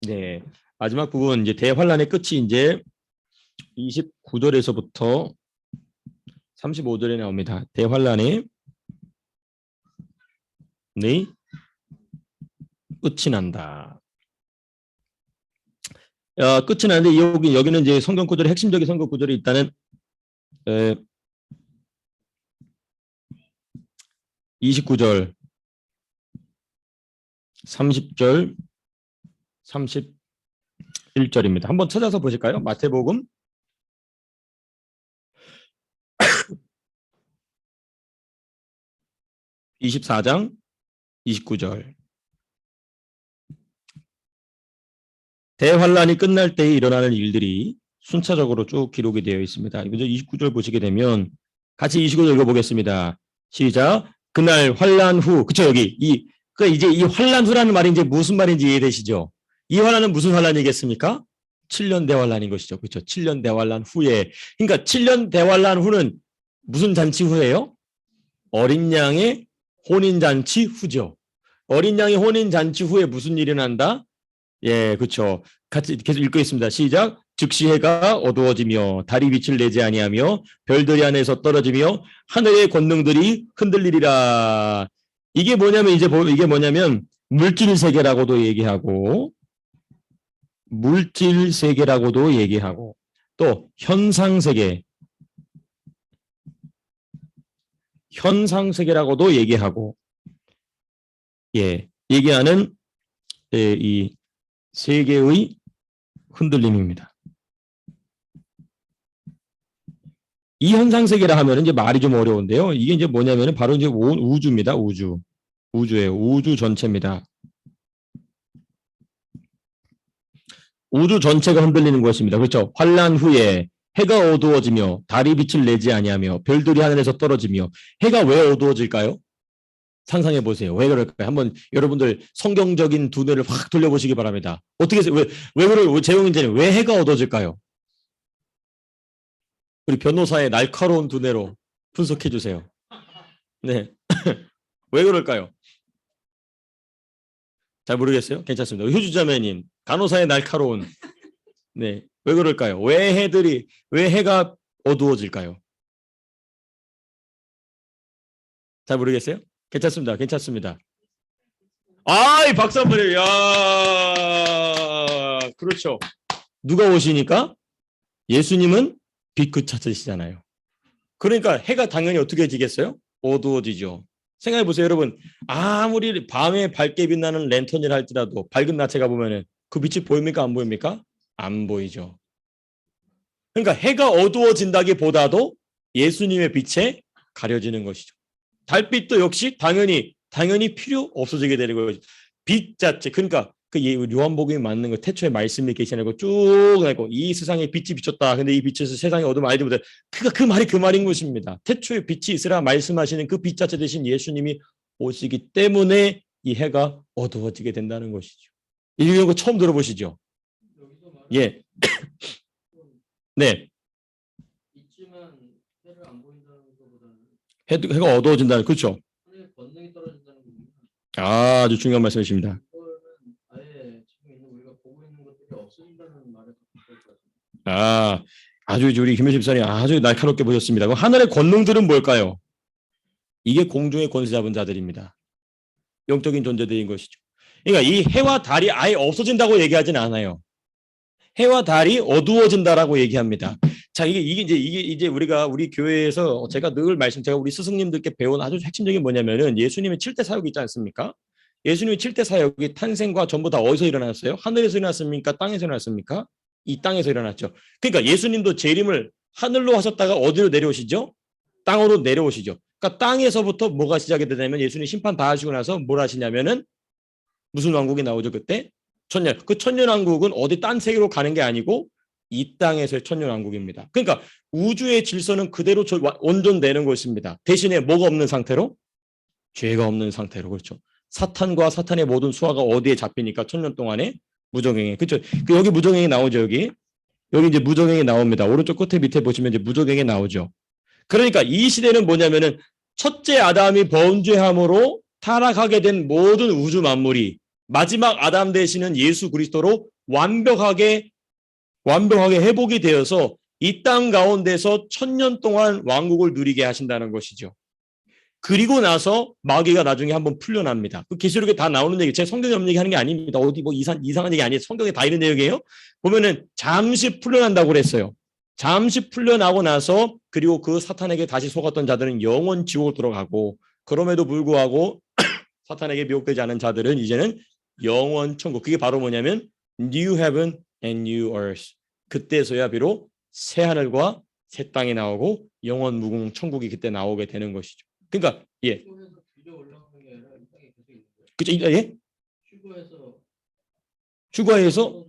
네, 마지막 부분 이제 대환란의 끝이 이제 29절에서부터 35절에 나옵니다. 대환란의 네, 끝이 난다. 끝이 나는데 여기는 이제 성경 구절의 핵심적인 성경 구절이 일단은 29절, 30절, 31절입니다. 한번 찾아서 보실까요? 마태복음 24장 29절. 대환란이 끝날 때에 일어나는 일들이 순차적으로 쭉 기록이 되어 있습니다. 먼저 29절 보시게 되면 같이 29절 읽어보겠습니다. 시작. 그날 환란 후, 그쵸 여기 그러니까 이제 이 환란 후라는 말이 이제 무슨 말인지 이해되시죠? 이 환란은 무슨 환란이겠습니까? 7년 대환란인 것이죠. 그렇죠? 7년 대환란 후에. 그러니까 7년 대환란 후는 무슨 잔치 후예요? 어린 양의 혼인잔치 후죠. 어린 양의 혼인잔치 후에 무슨 일이 난다? 예, 그렇죠. 같이 계속 읽고 있습니다. 시작. 즉시 해가 어두워지며 달이 빛을 내지 아니하며 별들이 하늘에서 떨어지며 하늘의 권능들이 흔들리리라. 이게 뭐냐면 이게 뭐냐면 물질 세계라고도 얘기하고 물질 세계라고도 얘기하고 또 현상 세계라고도 얘기하고 예, 얘기하는 이 세계의 흔들림입니다. 이 현상 세계라 하면 이제 말이 좀 어려운데요. 이게 이제 뭐냐면은 바로 이제 온 우주입니다. 우주예요. 우주 전체입니다. 우주 전체가 흔들리는 것입니다. 그렇죠? 환란 후에 해가 어두워지며 달이 빛을 내지 아니하며 별들이 하늘에서 떨어지며 해가 왜 어두워질까요? 상상해 보세요. 왜 그럴까요? 한번 여러분들 성경적인 두뇌를 확 돌려보시기 바랍니다. 어떻게 왜 재용인재는 왜 해가 어두워질까요? 우리 변호사의 날카로운 두뇌로 분석해 주세요. 네. 왜 그럴까요? 잘 모르겠어요? 괜찮습니다. 효주자매님, 간호사의 날카로운 네. 왜 그럴까요? 왜 해가 어두워질까요? 잘 모르겠어요? 괜찮습니다. 괜찮습니다. 아이, 박수 한번 해요. 야, 그렇죠. 누가 오시니까? 예수님은 빛 그 자체시잖아요. 그러니까 해가 당연히 어떻게 지겠어요? 어두워지죠. 생각해 보세요, 여러분. 아무리 밤에 밝게 빛나는 랜턴을 할지라도 밝은 낮에 가보면은 그 빛이 보입니까? 안 보입니까? 안 보이죠. 그러니까 해가 어두워진다기보다도 예수님의 빛에 가려지는 것이죠. 달빛도 역시 당연히 필요 없어지게 되는 거죠. 빛 자체 그러니까 그 요한복음이 맞는 거 태초에 말씀이 계시냐고 쭉 하고 이 세상에 빛이 비쳤다. 근데 이 빛에서 세상의 어둠을 알지 못해. 그 말이 그 말인 것입니다. 태초에 빛이 있으라 말씀하시는 그 빛 자체 대신 예수님이 오시기 때문에 이 해가 어두워지게 된다는 것이죠. 이런 거 처음 들어보시죠? 예. 네. 있지만 해를 안 보인다는 것보다는 해가 어두워진다는 그렇죠. 하늘의 권능이 떨어진다는 겁니다. 아주 중요한 말씀이십니다. 이거는 아예 지금 있는 우리가 보고 있는 것들이 없어진다는 말에 가까울 것 같습니다. 아, 아주 우리 김효식 집사님 아주 날카롭게 보셨습니다. 그럼 하늘의 권능들은 뭘까요? 이게 공중의 권세 잡은 자들입니다. 영적인 존재들인 것이죠. 그러니까 이 해와 달이 아예 없어진다고 얘기하지는 않아요. 해와 달이 어두워진다라고 얘기합니다. 자, 이게 이제 우리 교회에서 제가 제가 우리 스승님들께 배운 아주 핵심적인 뭐냐면은 예수님의 7대 사역이 있지 않습니까? 예수님의 7대 사역이 탄생과 전부 다 어디서 일어났어요? 하늘에서 일어났습니까? 땅에서 일어났습니까? 이 땅에서 일어났죠. 그러니까 예수님도 재림을 하늘로 하셨다가 어디로 내려오시죠? 땅으로 내려오시죠. 그러니까 땅에서부터 뭐가 시작이 되냐면 예수님 심판 다 하시고 나서 뭘 하시냐면은 무슨 왕국이 나오죠 그때? 천년. 그 천년왕국은 어디 딴 세계로 가는 게 아니고 이 땅에서의 천년왕국입니다. 그러니까 우주의 질서는 그대로 온전되는 것입니다. 대신에 뭐가 없는 상태로? 죄가 없는 상태로. 그렇죠. 사탄과 사탄의 모든 수하가 어디에 잡히니까 천년 동안에 무적행에. 그렇죠. 여기 무적행이 나오죠. 여기 이제 무적행이 나옵니다. 오른쪽 끝에 밑에 보시면 이제 무적행이 나오죠. 그러니까 이 시대는 뭐냐면은 첫째 아담이 범죄함으로 타락하게 된 모든 우주 만물이 마지막 아담 되시는 예수 그리스도로 완벽하게 회복이 되어서 이 땅 가운데서 1000년 동안 왕국을 누리게 하신다는 것이죠. 그리고 나서 마귀가 나중에 한번 풀려납니다. 그 계시록에 다 나오는 얘기, 제 성경에 없는 얘기 하는 게 아닙니다. 어디 뭐 이상한 얘기 아니에요. 성경에 다 있는 내용이에요. 보면은 잠시 풀려난다고 그랬어요. 잠시 풀려나고 나서 그리고 그 사탄에게 다시 속았던 자들은 영원 지옥으로 들어가고 그럼에도 불구하고 사탄에게 미혹되지 않은 자들은 이제는 영원 천국. 그게 바로 뭐냐면 New Heaven and New Earth. 그때서야 비록 새 하늘과 새 땅이 나오고 영원 무궁 천국이 그때 나오게 되는 것이죠. 그러니까 예. 그죠? 예? 휴거에서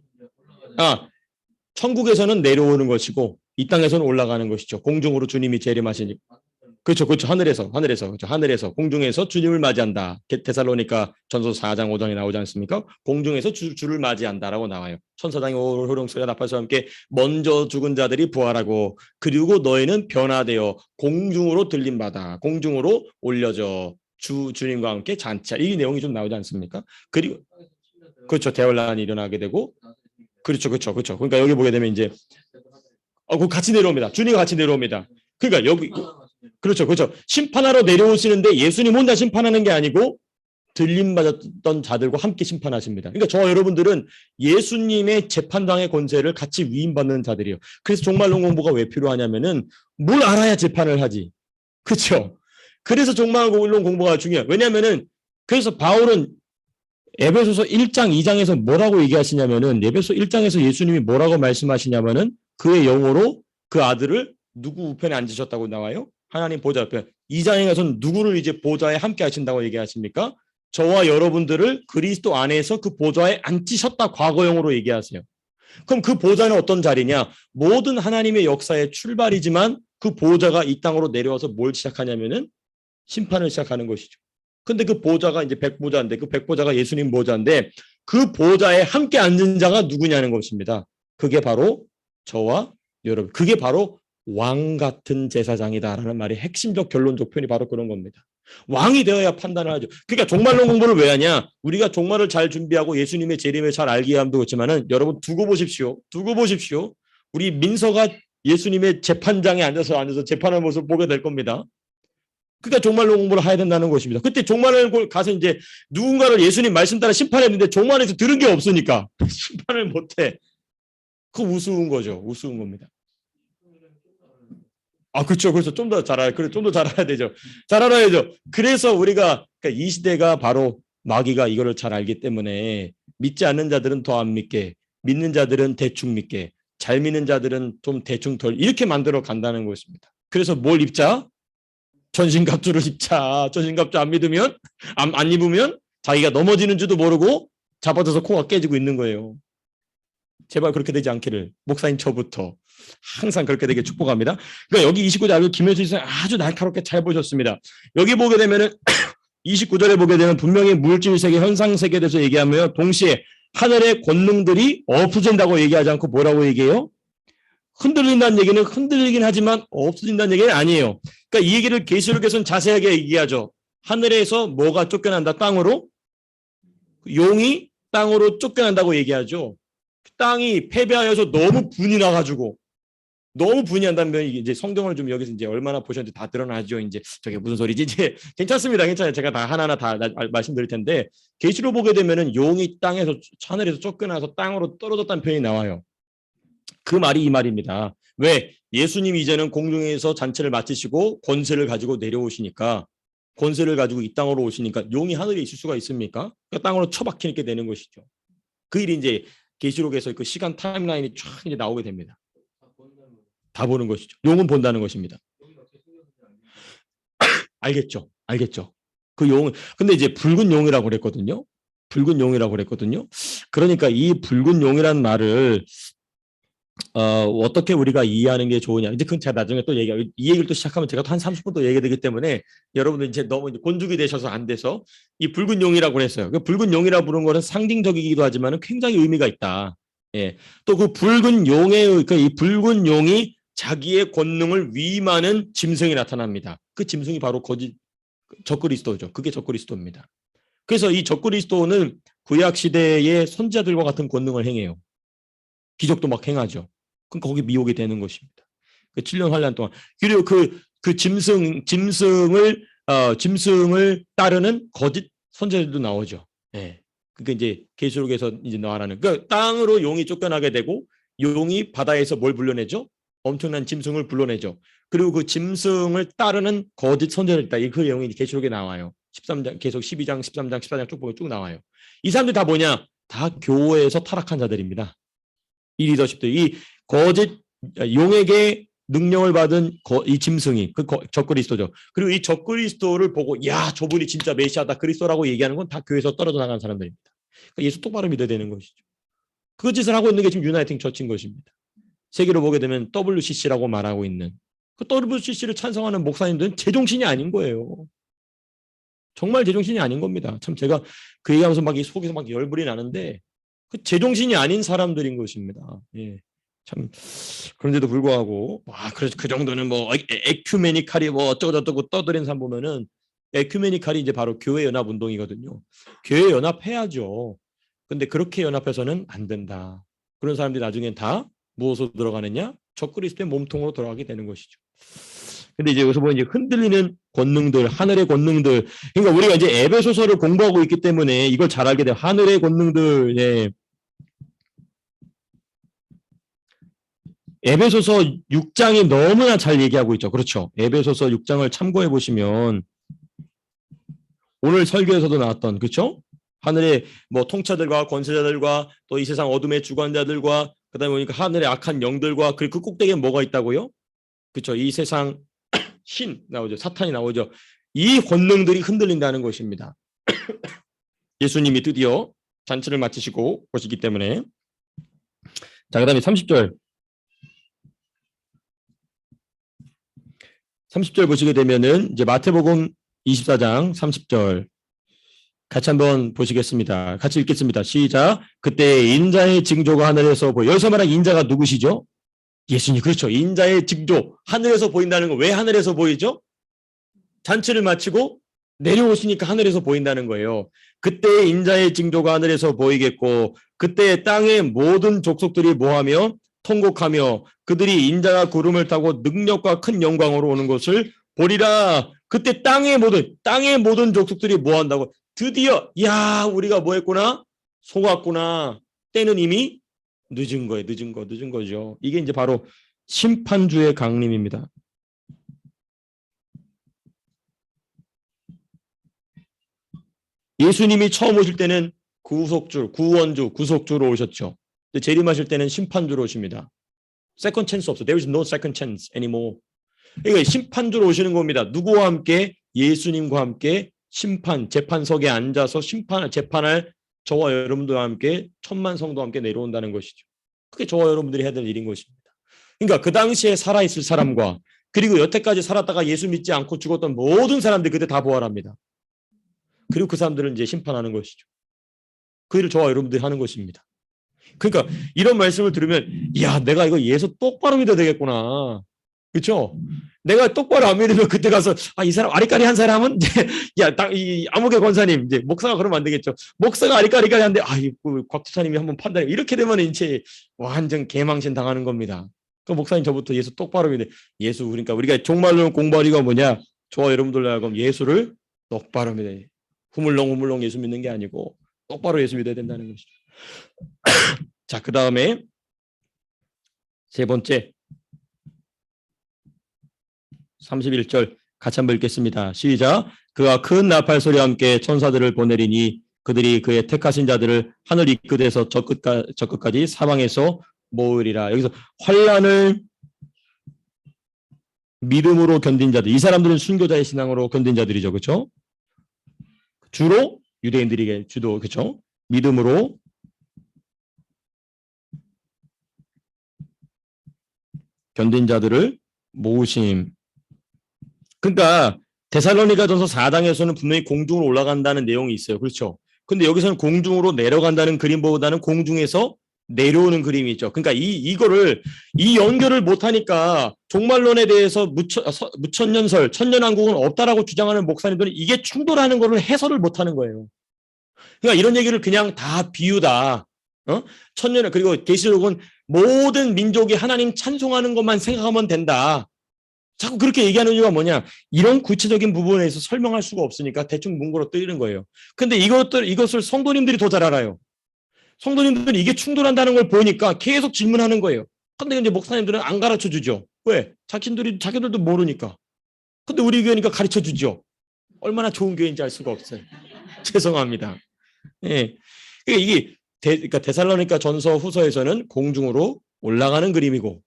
천국에서는 내려오는 것이고 이 땅에서는 올라가는 것이죠. 공중으로 주님이 재림하시니. 그렇죠. 하늘에서 그렇죠. 하늘에서 공중에서 주님을 맞이한다. 데살로니가 전서 4장 5장에 나오지 않습니까? 공중에서 주를 맞이한다라고 나와요. 천사장의 호령소리가 나팔과 함께 먼저 죽은 자들이 부활하고 그리고 너희는 변화되어 공중으로 들림받아 공중으로 올려져 주님과 함께 잔치하. 이 내용이 좀 나오지 않습니까? 그리고 그렇죠. 대환란이 일어나게 되고 그렇죠. 그러니까 여기 보게 되면 이제 그 같이 내려옵니다. 주님과 같이 내려옵니다. 그러니까 여기 그렇죠. 심판하러 내려오시는데 예수님 혼자 심판하는 게 아니고 들림받았던 자들과 함께 심판하십니다. 그러니까 저와 여러분들은 예수님의 재판당의 권세를 같이 위임받는 자들이에요. 그래서 종말론 공부가 왜 필요하냐면은 뭘 알아야 재판을 하지. 그렇죠? 그래서 종말론 공부가 중요해요. 왜냐하면은 그래서 바울은 에베소서 1장, 2장에서 뭐라고 얘기하시냐면은 에베소 1장에서 예수님이 뭐라고 말씀하시냐면은 그의 영으로 그 아들을 누구 우편에 앉으셨다고 나와요? 하나님 보좌 옆에. 2장에 가서는 누구를 이제 보좌에 함께 하신다고 얘기하십니까? 저와 여러분들을 그리스도 안에서 그 보좌에 앉히셨다 과거형으로 얘기하세요. 그럼 그 보좌는 어떤 자리냐? 모든 하나님의 역사의 출발이지만 그 보좌가 이 땅으로 내려와서 뭘 시작하냐면은 심판을 시작하는 것이죠. 근데 그 보좌가 이제 백보좌인데 그 백보좌가 예수님 보좌인데 그 보좌에 함께 앉은 자가 누구냐는 것입니다. 그게 바로 저와 여러분. 그게 바로 왕 같은 제사장이다라는 말이 핵심적 결론적 표현이 바로 그런 겁니다. 왕이 되어야 판단을 하죠. 그러니까 종말론 공부를 왜 하냐? 우리가 종말을 잘 준비하고 예수님의 재림을 잘 알게 함도 그렇지만은 여러분 두고 보십시오. 우리 민서가 예수님의 재판장에 앉아서 재판하는 모습을 보게 될 겁니다. 그러니까 종말론 공부를 해야 된다는 것입니다. 그때 종말을 가서 이제 누군가를 예수님 말씀 따라 심판했는데 종말에서 들은 게 없으니까 심판을 못해. 그 우스운 거죠. 우스운 겁니다. 그렇죠. 그래서 좀 더 잘 알아야, 그래, 좀 더 잘 알아야 되죠. 잘 알아야죠. 그래서 우리가, 그러니까 이 시대가 바로 마귀가 이거를 잘 알기 때문에 믿지 않는 자들은 더 안 믿게, 믿는 자들은 대충 믿게, 잘 믿는 자들은 좀 대충 덜, 이렇게 만들어 간다는 것입니다. 그래서 뭘 입자? 전신갑주를 입자. 전신갑주 안 믿으면, 안 입으면 자기가 넘어지는 줄도 모르고 잡아져서 코가 깨지고 있는 거예요. 제발 그렇게 되지 않기를 목사님 저부터 항상 그렇게 되게 축복합니다. 그러니까 여기 29절 김효수 선생님 아주 날카롭게 잘 보셨습니다. 여기 보게 되면은 29절에 보게 되면 분명히 물질 세계, 현상 세계에 대해서 얘기하며 동시에 하늘의 권능들이 없어진다고 얘기하지 않고 뭐라고 얘기해요? 흔들린다는 얘기는 흔들리긴 하지만 없어진다는 얘기는 아니에요. 그러니까 이 얘기를 계시록에서는 자세하게 얘기하죠. 하늘에서 뭐가 쫓겨난다? 땅으로? 용이 땅으로 쫓겨난다고 얘기하죠. 땅이 패배하여서 너무 분이 나가지고 너무 분이 한다면 이제 성경을 좀 여기서 이제 얼마나 보셨는지 다 드러나죠. 이제 저게 무슨 소리지? 이제 괜찮습니다. 괜찮아요. 제가 다 하나하나 다 말씀드릴 텐데 계시로 보게 되면은 용이 땅에서 하늘에서 쫓겨나서 땅으로 떨어졌다는 표현이 나와요. 그 말이 이 말입니다. 왜? 예수님이 이제는 공중에서 잔치를 마치시고 권세를 가지고 내려오시니까 권세를 가지고 이 땅으로 오시니까 용이 하늘에 있을 수가 있습니까? 그러니까 땅으로 처박히게 되는 것이죠. 그 일이 이제 계시록에서 그 시간 타임라인이 쫙 이제 나오게 됩니다. 다 보는 것이죠. 용은 본다는 것입니다. 알겠죠. 그 용은 근데 이제 붉은 용이라고 그랬거든요. 그러니까 이 붉은 용이라는 말을 어떻게 우리가 이해하는 게 좋으냐. 이제 그건 제가 나중에 또 얘기해요. 이 얘기를 또 시작하면 제가 또 한 30분 또 얘기되기 때문에 여러분들 이제 너무 곤죽이 되셔서 안 돼서 이 붉은 용이라고 했어요. 그 붉은 용이라고 부른 거는 상징적이기도 하지만 굉장히 의미가 있다. 예. 또 그 붉은 용의 이 붉은 용이 자기의 권능을 위임하는 짐승이 나타납니다. 그 짐승이 바로 거짓 적그리스도죠. 그게 적그리스도입니다. 그래서 이 적그리스도는 구약 시대의 선지자들과 같은 권능을 행해요. 기적도 막 행하죠. 그럼 거기 미혹이 되는 것입니다. 그 7년 환란 동안. 그리고 그 짐승을 따르는 거짓 선지자들도 나오죠. 예. 그러니까 이제 계시록에서 이제 나와라는. 그러니까 땅으로 용이 쫓겨나게 되고 용이 바다에서 뭘 불러내죠? 엄청난 짐승을 불러내죠. 그리고 그 짐승을 따르는 거짓 선지자들 있다. 그 내용이 계시록에 나와요. 13장 계속 12장, 13장, 14장 쭉 보면 쭉 나와요. 이 사람들 다 뭐냐? 다 교회에서 타락한 자들입니다. 이 리더십들, 이 거짓 용에게 능력을 받은 이 짐승이 그 적그리스도죠. 그리고 이 적그리스도를 보고 야 저분이 진짜 메시아다 그리스도라고 얘기하는 건 다 교회에서 떨어져 나간 사람들입니다. 그러니까 예수 똑바로 믿어야 되는 것이죠. 그 짓을 하고 있는 게 지금 유나이팅 처치인 것입니다. 세계로 보게 되면 WCC라고 말하고 있는 그 WCC를 찬성하는 목사님들은 제정신이 아닌 거예요. 정말 제정신이 아닌 겁니다. 참 제가 그 얘기하면서 막 속에서 막 열불이 나는데 그 제정신이 아닌 사람들인 것입니다. 예. 참 그런데도 불구하고 그래서 그 정도는 뭐 에큐메니칼이 뭐 어쩌고저쩌고 떠들인 사람 보면은 에큐메니칼이 이제 바로 교회 연합 운동이거든요. 교회 연합해야죠. 근데 그렇게 연합해서는 안 된다. 그런 사람들이 나중엔 다 무엇으로 들어가느냐? 적그리스도의 몸통으로 들어가게 되는 것이죠. 근데 이제 여기서 보면 이제 흔들리는 권능들, 하늘의 권능들. 그러니까 우리가 이제 에베소서를 공부하고 있기 때문에 이걸 잘 알게 돼요. 하늘의 권능들. 예. 에베소서 6장이 너무나 잘 얘기하고 있죠. 그렇죠. 에베소서 6장을 참고해 보시면 오늘 설교에서도 나왔던, 그렇죠? 하늘의 뭐 통치자들과 권세자들과 또 이 세상 어둠의 주관자들과 그다음에 보니까 하늘의 악한 영들과 그 꼭대기에 뭐가 있다고요? 그렇죠. 이 세상 신 나오죠. 사탄이 나오죠. 이 권능들이 흔들린다는 것입니다. 예수님이 드디어 잔치를 마치시고 오시기 때문에. 자, 그다음에 30절. 30절 보시게 되면은 이제 마태복음 24장 30절 같이 한번 보시겠습니다. 같이 읽겠습니다. 시작. 그때 인자의 징조가 하늘에서 보여. 여기서 말한 인자가 누구시죠? 예수님. 그렇죠. 인자의 징조. 하늘에서 보인다는 건 왜 하늘에서 보이죠? 잔치를 마치고 내려오시니까 하늘에서 보인다는 거예요. 그때 인자의 징조가 하늘에서 보이겠고 그때 땅의 모든 족속들이 뭐하며 통곡하며 그들이 인자가 구름을 타고 능력과 큰 영광으로 오는 것을 보리라. 그때 땅의 모든 족속들이 뭐한다고? 드디어 야 우리가 뭐했구나? 속았구나. 때는 이미 늦은 거예요. 늦은 거죠. 이게 이제 바로 심판주의 강림입니다. 예수님이 처음 오실 때는 구속주, 구원주, 구속주로 오셨죠. 근데 재림하실 때는 심판주로 오십니다. 세컨 찬스 없어. There is no second chance anymore. 그러니까 심판주로 오시는 겁니다. 누구와 함께? 예수님과 함께 재판석에 앉아서 재판할 저와 여러분들과 함께 천만 성도와 함께 내려온다는 것이죠. 그게 저와 여러분들이 해야 될 일인 것입니다. 그러니까 그 당시에 살아있을 사람과 그리고 여태까지 살았다가 예수 믿지 않고 죽었던 모든 사람들이 그때 다 부활합니다. 그리고 그 사람들을 이제 심판하는 것이죠. 그 일을 저와 여러분들이 하는 것입니다. 그러니까 이런 말씀을 들으면 야 내가 이거 예수 똑바로 믿어야 되겠구나. 그렇죠? 내가 똑바로 안 믿으면 그때 가서 이 사람 아리까리한 사람은 이제 이 암흑의 권사님 이제 목사가 그러면 안 되겠죠. 목사가 아리까리한데 곽투사님이 한번 판단해 이렇게 되면 이제 완전 개망신 당하는 겁니다. 그 목사님 저부터 예수 똑바로 믿어. 예수 그러니까 우리가 종말론 공부하리가 뭐냐? 저와 여러분들 하고 예수를 똑바로 믿어야 돼. 후물렁 예수 믿는 게 아니고 똑바로 예수 믿어야 된다는 것이죠. 자, 그 다음에 세 번째 31절 같이 한번 읽겠습니다. 시작. 그가 큰 나팔 소리와 함께 천사들을 보내리니 그들이 그의 택하신 자들을 하늘 이 끝에서 저 끝까지 사방에서 모으리라. 여기서 환난을 믿음으로 견딘 자들. 이 사람들은 순교자의 신앙으로 견딘 자들이죠. 그렇죠? 주로 유대인들에게 주도 그렇죠? 믿음으로 견딘 자들을 모으심. 그러니까 데살로니가전서 4장에서는 분명히 공중으로 올라간다는 내용이 있어요. 그렇죠? 근데 여기서는 공중으로 내려간다는 그림보다는 공중에서 내려오는 그림이 있죠. 그러니까 이 연결을 못하니까 종말론에 대해서 무천년설, 천년왕국은 없다라고 주장하는 목사님들은 이게 충돌하는 거를 해설을 못하는 거예요. 그러니까 이런 얘기를 그냥 다 비유다. 천년 그리고 계시록은 모든 민족이 하나님 찬송하는 것만 생각하면 된다. 자꾸 그렇게 얘기하는 이유가 뭐냐? 이런 구체적인 부분에서 설명할 수가 없으니까 대충 문구로 뜨이는 거예요. 근데 이것을 성도님들이 더 잘 알아요. 성도님들이 이게 충돌한다는 걸 보니까 계속 질문하는 거예요. 근데 이제 목사님들은 안 가르쳐 주죠. 왜? 자기들도 모르니까. 근데 우리 교회니까 가르쳐 주죠. 얼마나 좋은 교회인지 알 수가 없어요. 죄송합니다. 예. 그러니까 데살로니가 전서 후서에서는 공중으로 올라가는 그림이고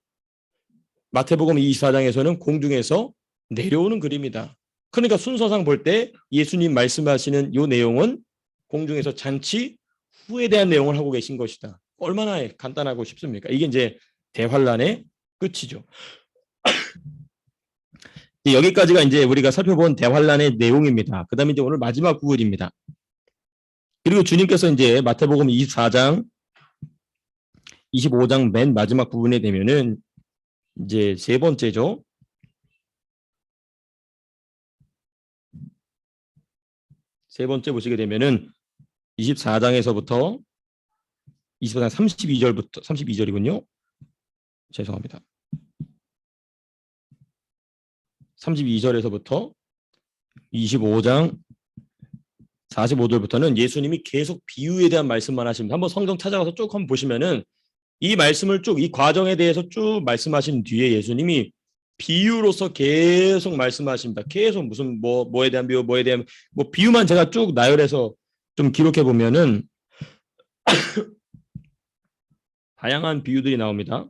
마태복음 24장에서는 공중에서 내려오는 그림이다. 그러니까 순서상 볼 때 예수님 말씀하시는 이 내용은 공중에서 잔치 후에 대한 내용을 하고 계신 것이다. 얼마나 간단하고 쉽습니까? 이게 이제 대환란의 끝이죠. 여기까지가 이제 우리가 살펴본 대환란의 내용입니다. 그 다음에 이제 오늘 마지막 부분입니다. 그리고 주님께서 이제 마태복음 24장, 25장 맨 마지막 부분에 되면은 이제 세 번째죠. 세 번째 보시게 되면은 24장에서부터 25장 32절부터 32절이군요. 죄송합니다. 32절에서부터 25장 45절부터는 예수님이 계속 비유에 대한 말씀만 하십니다. 한번 성경 찾아가서 쭉 한번 보시면은 이 말씀을 쭉 이 과정에 대해서 쭉 말씀하신 뒤에 예수님이 비유로서 계속 말씀하십니다. 계속 무슨 뭐에 대한 비유, 뭐에 대한 뭐 비유만 제가 쭉 나열해서 좀 기록해 보면은 다양한 비유들이 나옵니다.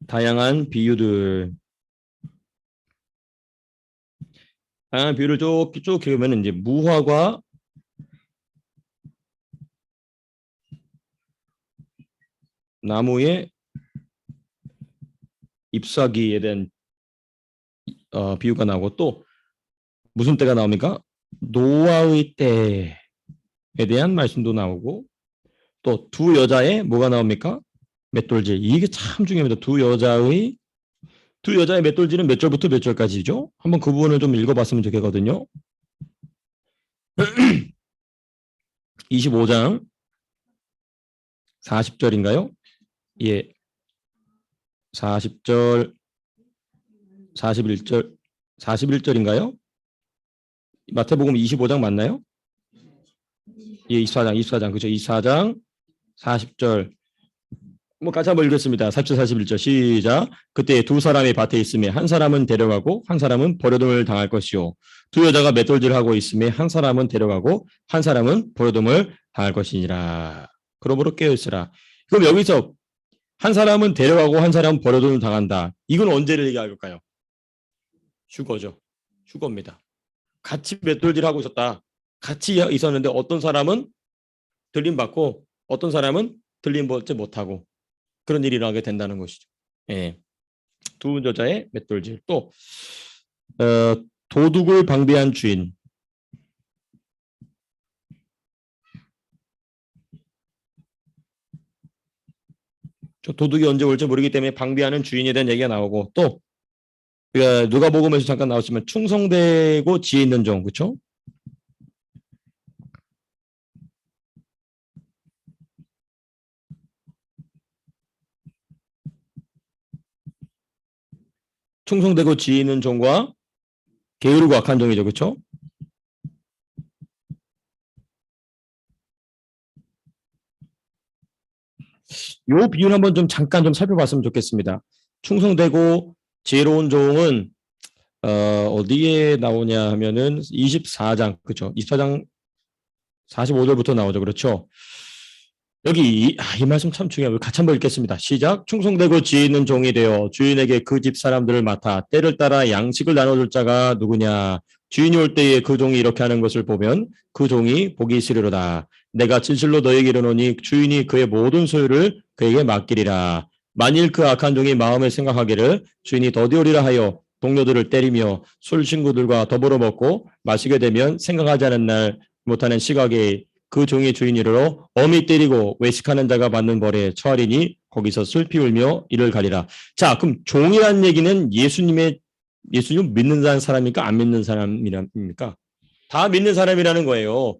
다양한 비유를 쭉 기르면 이제 무화과 나무의 잎사귀에 대한 비유가 나오고 또 무슨 때가 나옵니까? 노아의 때에 대한 말씀도 나오고 또 두 여자의 뭐가 나옵니까? 맷돌질. 이게 참 중요합니다. 두 여자의 맷돌질은 몇 절부터 몇 절까지죠? 한번 그 부분을 좀 읽어봤으면 좋겠거든요. 25장 40절인가요? 예. 40절, 41절인가요? 마태복음 25장 맞나요? 예, 24장. 그죠? 24장 40절. 뭐 같이 한번 읽겠습니다. 40절, 41절 시작. 그때 두 사람이 밭에 있음에 한 사람은 데려가고 한 사람은 버려둠을 당할 것이요. 두 여자가 맷돌질하고 있음에 한 사람은 데려가고 한 사람은 버려둠을 당할 것이니라. 그러므로 깨어있으라. 그럼 여기서 한 사람은 데려가고 한 사람은 버려둠을 당한다. 이건 언제를 얘기할까요? 휴거죠. 휴거입니다. 같이 맷돌질하고 있었다. 같이 있었는데 어떤 사람은 들림받고 어떤 사람은 들림받지 못하고 그런 일이 일어나게 된다는 것이죠. 예. 두 여자의 맷돌질. 또 도둑을 방비한 주인. 도둑이 언제 올지 모르기 때문에 방비하는 주인에 대한 얘기가 나오고 또 누가복음에서 잠깐 나왔지만 충성되고 지혜 있는 종, 그렇죠? 충성되고 지혜 있는 종과 게으르고 악한 종이죠, 그렇죠? 요 비유는 한번 좀 잠깐 좀 살펴봤으면 좋겠습니다. 충성되고 지혜로운 종은 어디에 나오냐 하면은 24장, 그렇죠? 24장 45절부터 나오죠, 그렇죠? 여기 이 말씀 참 중요해요. 같이 한번 읽겠습니다. 시작. 충성되고 지혜 있는 종이 되어 주인에게 그 집 사람들을 맡아 때를 따라 양식을 나눠줄 자가 누구냐. 주인이 올 때에 그 종이 이렇게 하는 것을 보면 그 종이 복이 있으리로다. 내가 진실로 너에게 이르노니 주인이 그의 모든 소유를 그에게 맡기리라. 만일 그 악한 종이 마음에 생각하기를 주인이 더디오리라 하여 동료들을 때리며 술 친구들과 더불어 먹고 마시게 되면 생각하지 않은 날 못하는 시각에 그 종의 주인이로 엄히 때리고 외식하는 자가 받는 벌에 처하리니 거기서 슬피 울며 이를 가리라. 자, 그럼 종이란 얘기는 예수님 믿는 사람입니까? 안 믿는 사람입니까? 다 믿는 사람이라는 거예요.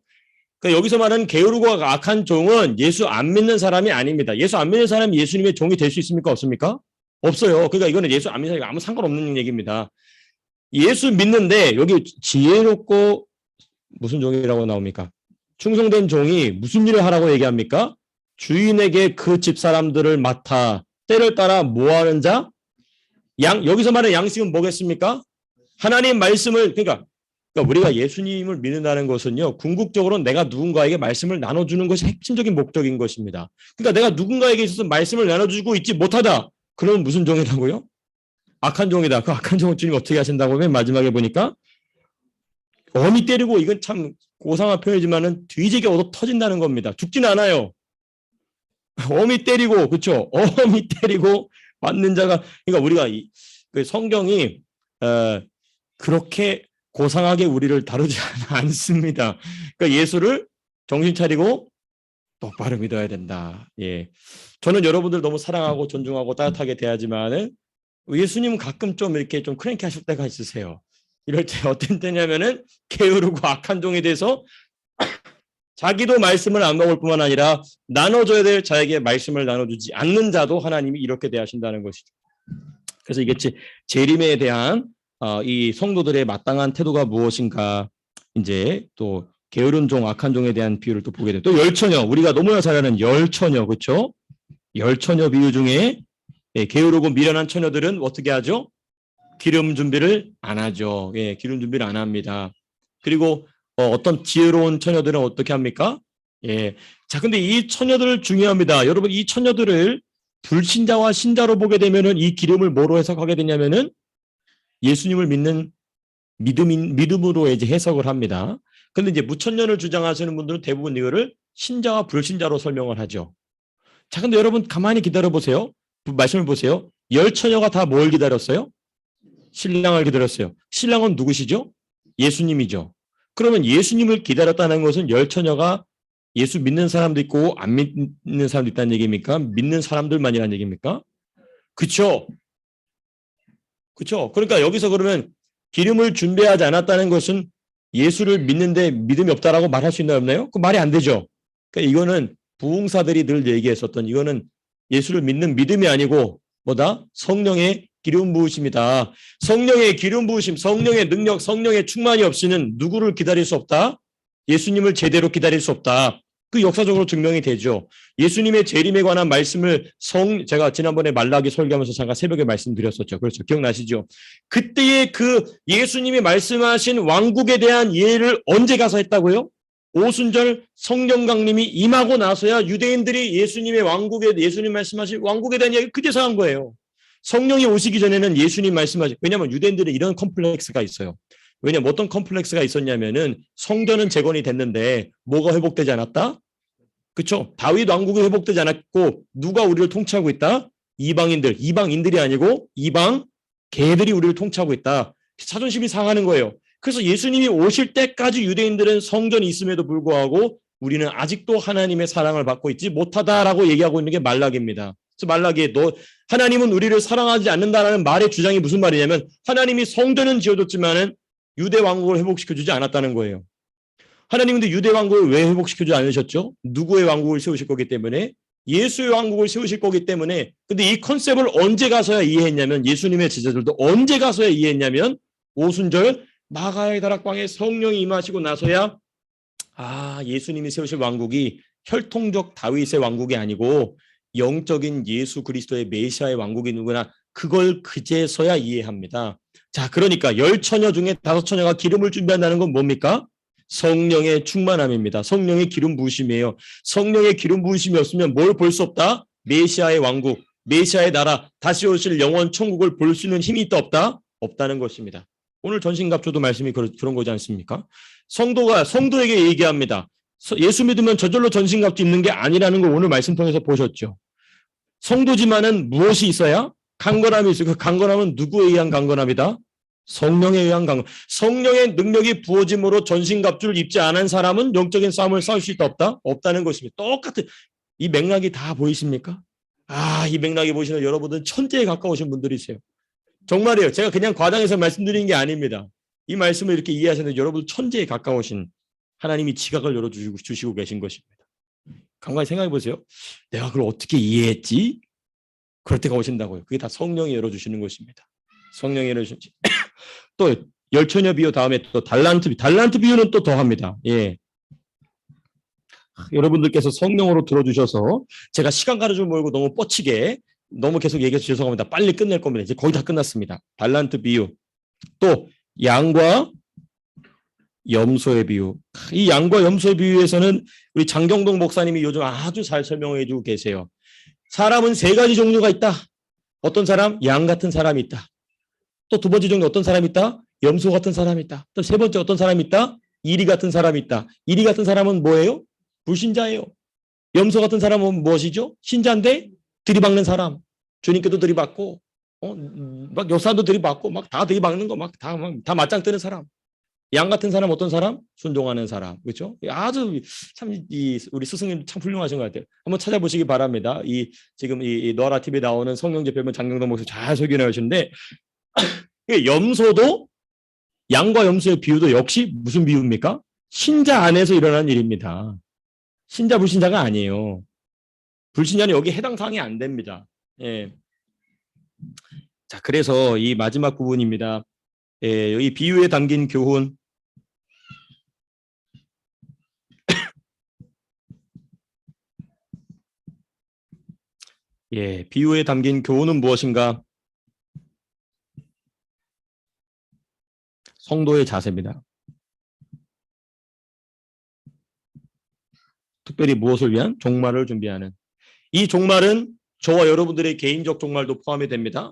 그러니까 여기서 말하는 게으르고 악한 종은 예수 안 믿는 사람이 아닙니다. 예수 안 믿는 사람이 예수님의 종이 될 수 있습니까? 없습니까? 없어요. 그러니까 이거는 예수 안 믿는 사람이 아무 상관없는 얘기입니다. 예수 믿는데 여기 지혜롭고 무슨 종이라고 나옵니까? 충성된 종이 무슨 일을 하라고 얘기합니까? 주인에게 그 집 사람들을 맡아 때를 따라 모하는 자? 여기서 말하는 양식은 뭐겠습니까? 하나님 말씀을 그러니까 우리가 예수님을 믿는다는 것은요. 궁극적으로 내가 누군가에게 말씀을 나눠주는 것이 핵심적인 목적인 것입니다. 그러니까 내가 누군가에게 있어서 말씀을 나눠주고 있지 못하다. 그러면 무슨 종이라고요? 악한 종이다. 그 악한 종을 주님 어떻게 하신다고 맨 마지막에 보니까 엄히 때리고 이건 참 고상한 표현이지만은 뒤지게 얻어 터진다는 겁니다. 죽진 않아요. 엄히 때리고 그렇죠. 엄히 때리고 맞는 자가 그러니까 우리가 그 성경이 그렇게 고상하게 우리를 다루지 않습니다. 그러니까 예수를 정신 차리고 똑바로 믿어야 된다. 예, 저는 여러분들 너무 사랑하고 존중하고 따뜻하게 대하지만은 예수님은 가끔 좀 이렇게 좀 크랭키 하실 때가 있으세요. 이럴 때 어떤 때냐면은 게으르고 악한 종이 돼서 자기도 말씀을 안 먹을 뿐만 아니라 나눠줘야 될 자에게 말씀을 나눠주지 않는 자도 하나님이 이렇게 대하신다는 것이죠. 그래서 이게 재림에 대한 이 성도들의 마땅한 태도가 무엇인가, 이제 또 게으른 종, 악한 종에 대한 비유를 또 보게 돼요. 또 열처녀, 우리가 너무나 잘 아는 열처녀, 그렇죠? 열처녀 비유 중에 게으르고 미련한 처녀들은 어떻게 하죠? 기름 준비를 안 하죠. 예, 기름 준비를 안 합니다. 그리고 어떤 지혜로운 처녀들은 어떻게 합니까? 예. 자, 근데 이 처녀들 중요합니다. 여러분, 이 처녀들을 불신자와 신자로 보게 되면은 이 기름을 뭐로 해석하게 되냐면은 예수님을 믿는 믿음으로 이제 해석을 합니다. 근데 이제 무천년을 주장하시는 분들은 대부분 이거를 신자와 불신자로 설명을 하죠. 자, 근데 여러분 가만히 기다려 보세요. 말씀을 보세요. 열 처녀가 다 뭘 기다렸어요? 신랑을 기다렸어요. 신랑은 누구시죠? 예수님이죠. 그러면 예수님을 기다렸다는 것은 열 처녀가 예수 믿는 사람도 있고 안 믿는 사람도 있다는 얘기입니까? 믿는 사람들만이라는 얘기입니까? 그렇죠. 그렇죠. 그러니까 여기서 그러면 기름을 준비하지 않았다는 것은 예수를 믿는데 믿음이 없다라고 말할 수 있나요, 없나요? 그 말이 안 되죠. 그러니까 이거는 부흥사들이 늘 얘기했었던, 이거는 예수를 믿는 믿음이 아니고 뭐다? 성령의 기름 부으심이다. 성령의 기름 부으심, 성령의 능력, 성령의 충만이 없이는 누구를 기다릴 수 없다? 예수님을 제대로 기다릴 수 없다. 그 역사적으로 증명이 되죠. 예수님의 재림에 관한 말씀을 제가 지난번에 말라기 설교하면서 잠깐 새벽에 말씀드렸었죠. 그렇죠. 기억나시죠? 그때의 그 예수님이 말씀하신 왕국에 대한 이해를 언제 가서 했다고요? 오순절 성령 강림이 임하고 나서야 유대인들이 예수님의 왕국에, 예수님 말씀하신 왕국에 대한 이야기를 그제서 한 거예요. 성령이 오시기 전에는 예수님 말씀하신, 왜냐하면 유대인들은 이런 컴플렉스가 있어요. 왜냐면 어떤 컴플렉스가 있었냐면은 성전은 재건이 됐는데 뭐가 회복되지 않았다? 그렇죠? 다윗 왕국이 회복되지 않았고 누가 우리를 통치하고 있다? 이방인들이 아니고 이방 개들이 우리를 통치하고 있다. 자존심이 상하는 거예요. 그래서 예수님이 오실 때까지 유대인들은 성전이 있음에도 불구하고 우리는 아직도 하나님의 사랑을 받고 있지 못하다라고 얘기하고 있는 게 말라기입니다. 그래서 말라기에 하나님은 우리를 사랑하지 않는다라는 말의 주장이 무슨 말이냐면 하나님이 성전은 지어줬지만은 유대 왕국을 회복시켜주지 않았다는 거예요. 하나님은 유대 왕국을 왜 회복시켜주지 않으셨죠? 누구의 왕국을 세우실 거기 때문에? 예수의 왕국을 세우실 거기 때문에. 근데 이 컨셉을 언제 가서야 이해했냐면, 예수님의 제자들도 언제 가서야 이해했냐면 오순절 마가의 다락방에 성령이 임하시고 나서야 예수님이 세우실 왕국이 혈통적 다윗의 왕국이 아니고 영적인 예수 그리스도의 메시아의 왕국이누구나, 그걸 그제서야 이해합니다. 자, 그러니까 열 처녀 중에 다섯 처녀가 기름을 준비한다는 건 뭡니까? 성령의 충만함입니다. 성령의 기름 부으심이에요. 성령의 기름 부으심이 없으면 뭘 볼 수 없다? 메시아의 왕국, 메시아의 나라, 다시 오실 영원 천국을 볼 수 있는 힘이 있다 없다? 없다는 것입니다. 오늘 전신갑주도 말씀이 그런 거지 않습니까? 성도에게 얘기합니다. 예수 믿으면 저절로 전신갑주 입는 게 아니라는 걸 오늘 말씀 통해서 보셨죠. 성도지만은 무엇이 있어야? 강건함이 있어요. 그 강건함은 누구에 의한 강건함이다? 성령에 의한 강건. 성령의 능력이 부어짐으로 전신갑주를 입지 않은 사람은 영적인 싸움을 싸울 수 있다 없다? 없다는 것입니다. 똑같은 이 맥락이 다 보이십니까? 이 맥락이 보시는 여러분들은 천재에 가까우신 분들이세요. 정말이에요. 제가 그냥 과장해서 말씀드리는 게 아닙니다. 이 말씀을 이렇게 이해하시는 여러분 천재에 가까우신 하나님이 지각을 열어주시고 계신 것입니다. 간간히 생각해 보세요. 내가 그걸 어떻게 이해했지? 그럴 때가 오신다고요. 그게 다 성령이 열어주시는 것입니다. 성령이 열어주시지. 또 열처녀 비유 다음에 또 달란트 비유는 또 더합니다. 예. 여러분들께서 성령으로 들어주셔서 제가 시간 가르쳐 몰고 너무 뻗치게 너무 계속 얘기해서 죄송합니다. 빨리 끝낼 겁니다. 이제 거의 다 끝났습니다. 달란트 비유. 또 양과 염소의 비유. 이 양과 염소의 비유에서는 우리 장경동 목사님이 요즘 아주 잘 설명해 주고 계세요. 사람은 세 가지 종류가 있다. 어떤 사람? 양 같은 사람이 있다. 또 두 번째 종류 어떤 사람이 있다? 염소 같은 사람이 있다. 또 세 번째 어떤 사람이 있다? 이리 같은 사람이 있다. 이리 같은 사람은 뭐예요? 불신자예요. 염소 같은 사람은 무엇이죠? 신자인데 들이박는 사람. 주님께도 들이박고 막 역사도 들이박고 막 다 들이박는 거 막 다 맞짱 뜨는 사람. 양 같은 사람 어떤 사람? 순종하는 사람. 그렇죠? 아주 참 우리 스승님 참 훌륭하신 것 같아요. 한번 찾아보시기 바랍니다. 지금 이 너라 TV에 나오는 성령제 별명 장경동 목사님 잘 설교해 주시는데 염소도 양과 염소의 비유도 역시 무슨 비유입니까? 신자 안에서 일어난 일입니다. 신자 불신자가 아니에요. 불신자는 여기 해당 사항이 안 됩니다. 예. 자, 그래서 이 마지막 부분입니다. 예, 여기 비유에 담긴 교훈. 예, 비유에 담긴 교훈은 무엇인가? 성도의 자세입니다. 특별히 무엇을 위한? 종말을 준비하는. 이 종말은 저와 여러분들의 개인적 종말도 포함이 됩니다.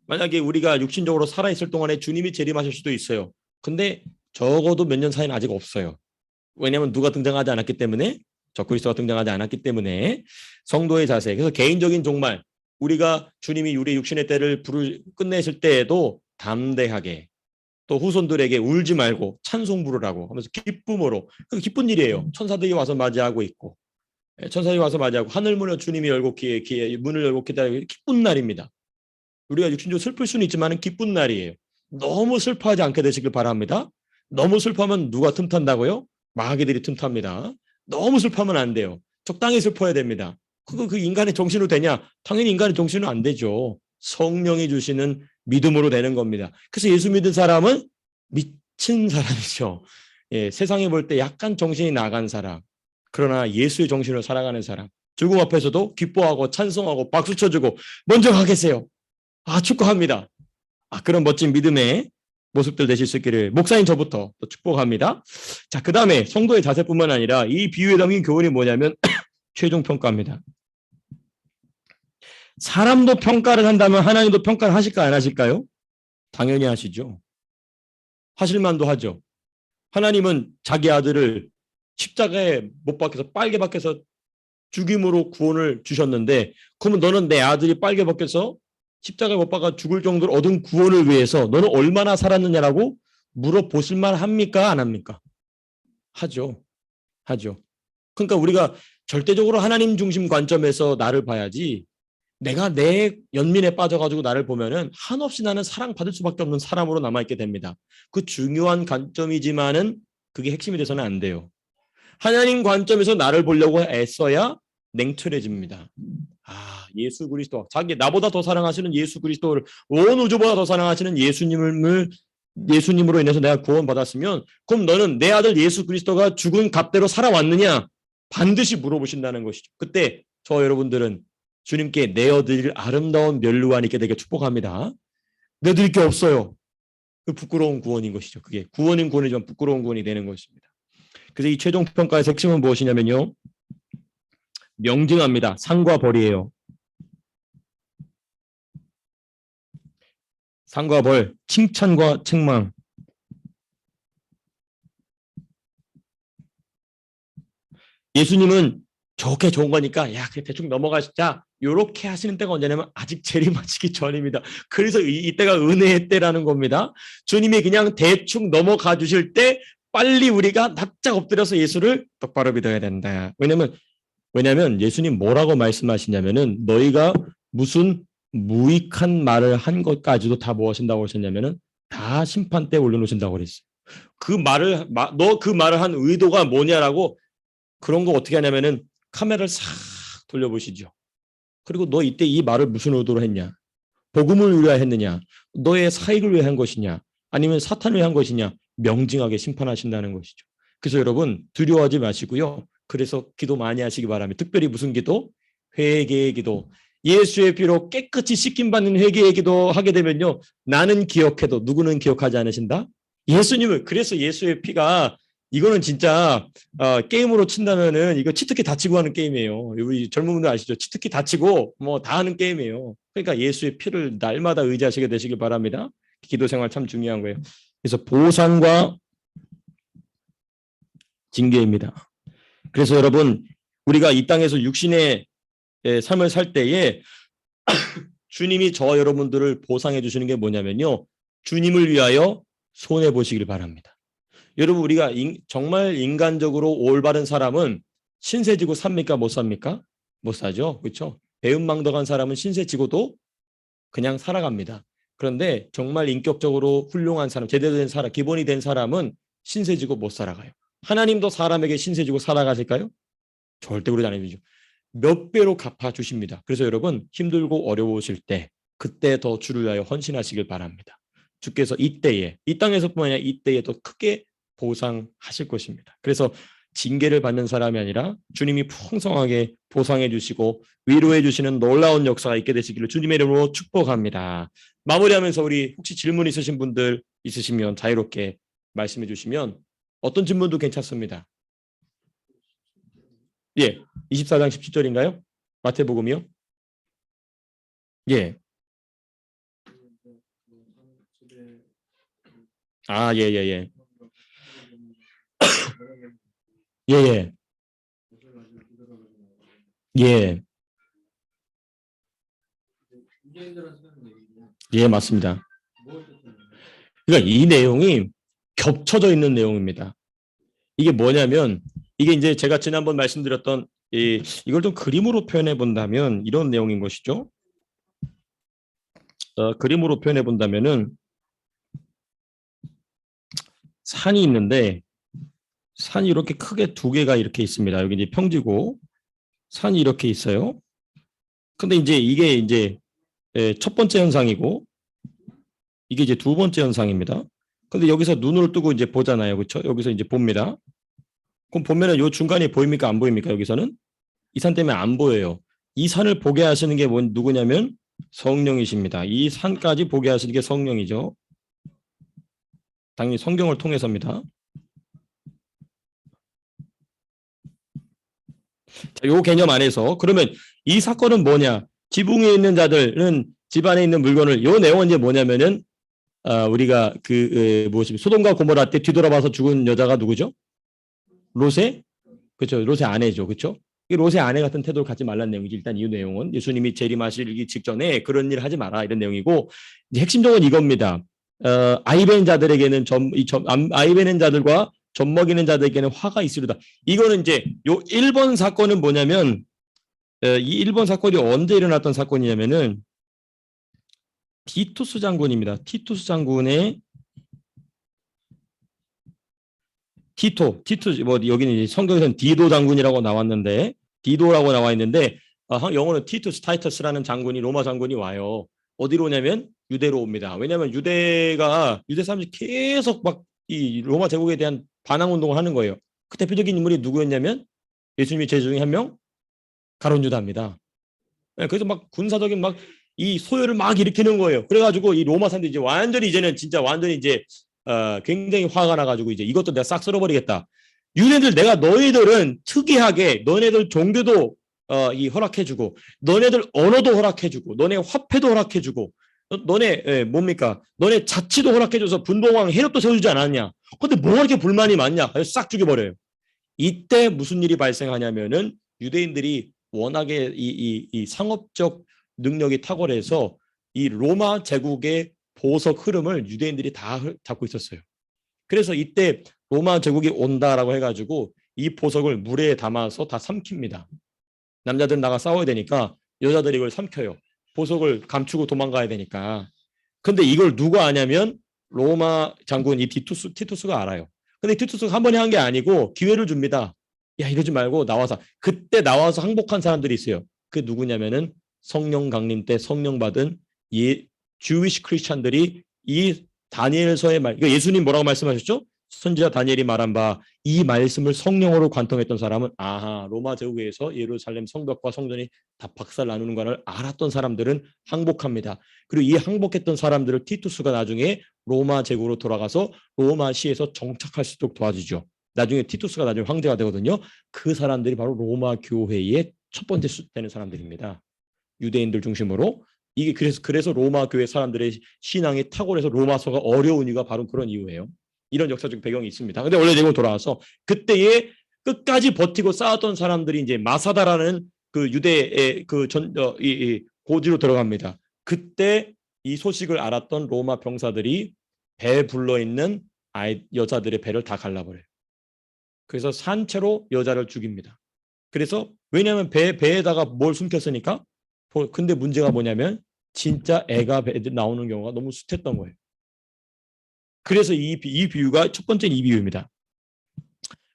만약에 우리가 육신적으로 살아있을 동안에 주님이 재림하실 수도 있어요. 근데 적어도 몇 년 사이는 아직 없어요. 왜냐하면 누가 등장하지 않았기 때문에, 적그리스도가 등장하지 않았기 때문에. 성도의 자세. 그래서 개인적인 종말, 우리가 주님이 우리 육신의 때를 끝내실 때에도 담대하게, 또 후손들에게 울지 말고 찬송 부르라고 하면서 기쁨으로, 그 기쁜 일이에요. 천사들이 와서 맞이하고 있고, 천사들이 와서 맞이하고, 하늘 문을 주님이 열고 문을 열고 기다리고, 기쁜 날입니다. 우리가 육신적으로 슬플 수는 있지만 기쁜 날이에요. 너무 슬퍼하지 않게 되시길 바랍니다. 너무 슬퍼하면 누가 틈탄다고요? 마귀들이 틈탑니다. 너무 슬퍼하면 안 돼요. 적당히 슬퍼야 됩니다. 그 인간의 정신으로 되냐? 당연히 인간의 정신은 안 되죠. 성령이 주시는 믿음으로 되는 겁니다. 그래서 예수 믿은 사람은 미친 사람이죠. 예, 세상에 볼 때 약간 정신이 나간 사람. 그러나 예수의 정신으로 살아가는 사람. 죽음 앞에서도 기뻐하고 찬송하고 박수 쳐주고 먼저 가겠어요. 축복합니다. 그런 멋진 믿음의 모습들 되실 수 있기를 목사인 저부터 또 축복합니다. 자, 그 다음에 성도의 자세뿐만 아니라 이 비유에 담긴 교훈이 뭐냐면 최종 평가입니다. 사람도 평가를 한다면 하나님도 평가를 하실까 안 하실까요? 당연히 하시죠. 하실 만도 하죠. 하나님은 자기 아들을 십자가에 못 박혀서 빨개 박혀서 죽임으로 구원을 주셨는데, 그러면 너는 내 아들이 빨개 박혀서 십자가에 못 박아 죽을 정도로 얻은 구원을 위해서 너는 얼마나 살았느냐라고 물어보실 만 합니까? 안 합니까? 하죠. 하죠. 그러니까 우리가 절대적으로 하나님 중심 관점에서 나를 봐야지, 내가 내 연민에 빠져가지고 나를 보면은 한없이 나는 사랑받을 수밖에 없는 사람으로 남아있게 됩니다. 그 중요한 관점이지만은 그게 핵심이 돼서는 안 돼요. 하나님 관점에서 나를 보려고 애써야 냉철해집니다. 예수 그리스도, 자기 나보다 더 사랑하시는 예수 그리스도를, 온 우주보다 더 사랑하시는 예수님으로 인해서 내가 구원받았으면, 그럼 너는 내 아들 예수 그리스도가 죽은 값대로 살아왔느냐? 반드시 물어보신다는 것이죠. 그때 저 여러분들은 주님께 내어드릴 아름다운 면류관이 있게 되게 축복합니다. 내어드릴 게 없어요. 그 부끄러운 구원인 것이죠. 그게 구원인 구원이지만 부끄러운 구원이 되는 것입니다. 그래서 이 최종 평가의 핵심은 무엇이냐면요, 명징합니다. 상과 벌이에요. 상과 벌, 칭찬과 책망. 예수님은 좋게 좋은 거니까 야 그냥 대충 넘어가시자, 요렇게 하시는 때가 언제냐면 아직 재림하시기 전입니다. 그래서 이때가 은혜의 때라는 겁니다. 주님이 그냥 대충 넘어가 주실 때 빨리 우리가 납작 엎드려서 예수를 똑바로 믿어야 된다. 왜냐면 예수님 뭐라고 말씀하시냐면은, 너희가 무슨 무익한 말을 한 것까지도 다 뭐 하신다고 하셨냐면은 다 심판 때 올려놓으신다고 그랬어요. 그 말을 너 그 말을 한 의도가 뭐냐라고, 그런 거 어떻게 하냐면은 카메라를 싹 돌려보시죠. 그리고 너 이때 이 말을 무슨 의도로 했냐? 복음을 위하여 했느냐? 너의 사익을 위해 한 것이냐? 아니면 사탄을 위한 것이냐? 명징하게 심판하신다는 것이죠. 그래서 여러분 두려워하지 마시고요. 그래서 기도 많이 하시기 바랍니다. 특별히 무슨 기도? 회개의 기도. 예수의 피로 깨끗이 씻김받는 회개의 기도 하게 되면요, 나는 기억해도 누구는 기억하지 않으신다? 예수님을. 그래서 예수의 피가, 이거는 진짜 게임으로 친다면은 이거 치트키 다치고 하는 게임이에요. 우리 젊은 분들 아시죠? 치트키 다치고 뭐 다 하는 게임이에요. 그러니까 예수의 피를 날마다 의지하시게 되시길 바랍니다. 기도 생활 참 중요한 거예요. 그래서 보상과 징계입니다. 그래서 여러분, 우리가 이 땅에서 육신의 삶을 살 때에 주님이 저와 여러분들을 보상해 주시는 게 뭐냐면요, 주님을 위하여 손해 보시길 바랍니다. 여러분, 우리가 정말 인간적으로 올바른 사람은 신세 지고 삽니까? 못 삽니까? 못 사죠. 그렇죠? 배은망덕한 사람은 신세 지고도 그냥 살아갑니다. 그런데 정말 인격적으로 훌륭한 사람, 제대로 된 사람, 기본이 된 사람은 신세지고 못 살아가요. 하나님도 사람에게 신세지고 살아가실까요? 절대 그러지 않으죠. 몇 배로 갚아주십니다. 그래서 여러분 힘들고 어려우실 때 그때 더 주를 위하여 헌신하시길 바랍니다. 주께서 이때에 이 땅에서뿐만 아니라 이때에 더 크게 보상하실 것입니다. 그래서 징계를 받는 사람이 아니라 주님이 풍성하게 보상해 주시고 위로해 주시는 놀라운 역사가 있게 되시기를 주님의 이름으로 축복합니다. 마무리하면서 우리 혹시 질문 있으신 분들 있으시면 자유롭게 말씀해 주시면 어떤 질문도 괜찮습니다. 예, 24장 17절인가요? 마태복음이요? 예. 아, 예, 예, 예. 예, 예. 예. 예, 맞습니다. 그러니까 이 내용이 겹쳐져 있는 내용입니다. 이게 뭐냐면 이게 이제 제가 지난번 말씀드렸던 이걸 좀 그림으로 표현해 본다면 이런 내용인 것이죠. 그림으로 표현해 본다면은 산이 있는데 산이 이렇게 크게 두 개가 이렇게 있습니다. 여기 이제 평지고 산이 이렇게 있어요. 근데 이제 이게 이제 첫 번째 현상이고 이게 이제 두 번째 현상입니다. 근데 여기서 눈을 뜨고 이제 보잖아요. 그렇죠? 여기서 이제 봅니다. 그럼 보면은 요 중간에 보입니까? 안 보입니까? 여기서는 이 산 때문에 안 보여요. 이 산을 보게 하시는 게 누구냐면 성령이십니다. 이 산까지 보게 하시는 게 성령이죠. 당연히 성경을 통해서입니다. 자, 요 개념 안에서 그러면 이 사건은 뭐냐? 지붕에 있는 자들은 집안에 있는 물건을 요 내용은 이제 뭐냐면은 우리가 무엇이 소돔과 고모라 때 뒤돌아봐서 죽은 여자가 누구죠? 롯의 그렇죠. 롯의 아내죠. 그렇죠? 이 롯의 아내 같은 태도를 갖지 말라는 내용이지. 일단 이 내용은 예수님이 재림하시기 직전에 그런 일 하지 마라 이런 내용이고 이제 핵심적은 이겁니다. 아이벤 자들에게는 아이벤 자들과 젖 먹이는 자들에게는 화가 있으리다. 이거는 이제 요 1번 사건은 뭐냐면 이 1번 사건이 언제 일어났던 사건이냐면은 티투스 장군입니다. 티투스 장군의 티투 뭐 여기는 성경에서는 디도 장군이라고 나왔는데 디도라고 나와 있는데 영어는 티투스 타이터스라는 장군이 로마 장군이 와요. 어디로 오냐면 유대로 옵니다. 왜냐하면 유대 사람들이 계속 막 이 로마 제국에 대한 반항 운동을 하는 거예요. 그 대표적인 인물이 누구였냐면 예수님의 제자 중에 한 명 가룟 유다입니다. 그래서 막 군사적인 막 이 소요를 막 일으키는 거예요. 그래가지고 이 로마 사람들이 이제 완전히 이제는 진짜 완전히 이제 굉장히 화가 나가지고 이제 이것도 내가 싹 쓸어버리겠다. 유대인들 내가 너희들은 특이하게 너네들 종교도 허락해주고 너네들 언어도 허락해주고 너네 화폐도 허락해주고 너네 뭡니까? 너네 자치도 허락해줘서 분봉왕 해력도 세워주지 않았냐? 근데 뭐가 이렇게 불만이 많냐? 싹 죽여버려요. 이때 무슨 일이 발생하냐면은 유대인들이 워낙에 이 상업적 능력이 탁월해서 이 로마 제국의 보석 흐름을 유대인들이 다 잡고 있었어요. 그래서 이때 로마 제국이 온다라고 해가지고 이 보석을 물에 담아서 다 삼킵니다. 남자들은 나가 싸워야 되니까 여자들이 이걸 삼켜요. 보석을 감추고 도망가야 되니까. 근데 이걸 누가 아냐면 로마 장군 이 티투스가 알아요. 근데 티투스가 한 번에 한 게 아니고 기회를 줍니다. 야 이러지 말고 나와서 그때 나와서 항복한 사람들이 있어요. 그 누구냐면은 성령 강림 때 성령 받은 주위시 크리스찬들이 이 다니엘서의 말, 그러니까 예수님 뭐라고 말씀하셨죠? 선지자 다니엘이 말한 바 이 말씀을 성령으로 관통했던 사람은 로마 제국에서 예루살렘 성벽과 성전이 다 박살 나누는 것을 알았던 사람들은 항복합니다. 그리고 이 항복했던 사람들을 티투스가 나중에 로마 제국으로 돌아가서 로마시에서 정착할 수 있도록 도와주죠. 나중에 티투스가 나중에 황제가 되거든요. 그 사람들이 바로 로마 교회의 첫 번째 되는 사람들입니다. 유대인들 중심으로. 이게 그래서 로마 교회 사람들의 신앙이 탁월해서 로마서가 어려운 이유가 바로 그런 이유예요. 이런 역사적 배경이 있습니다. 근데 원래 내용 돌아와서 그때에 끝까지 버티고 싸웠던 사람들이 이제 마사다라는 그 유대의 고지로 들어갑니다. 그때 이 소식을 알았던 로마 병사들이 배에 불러 있는 여자들의 배를 다 갈라버려요. 그래서 산채로 여자를 죽입니다. 그래서 왜냐하면 배에다가 뭘 숨겼으니까. 근데 문제가 뭐냐면 진짜 애가 나오는 경우가 너무 숱했던 거예요. 그래서 이 비유가 첫 번째 이 비유입니다.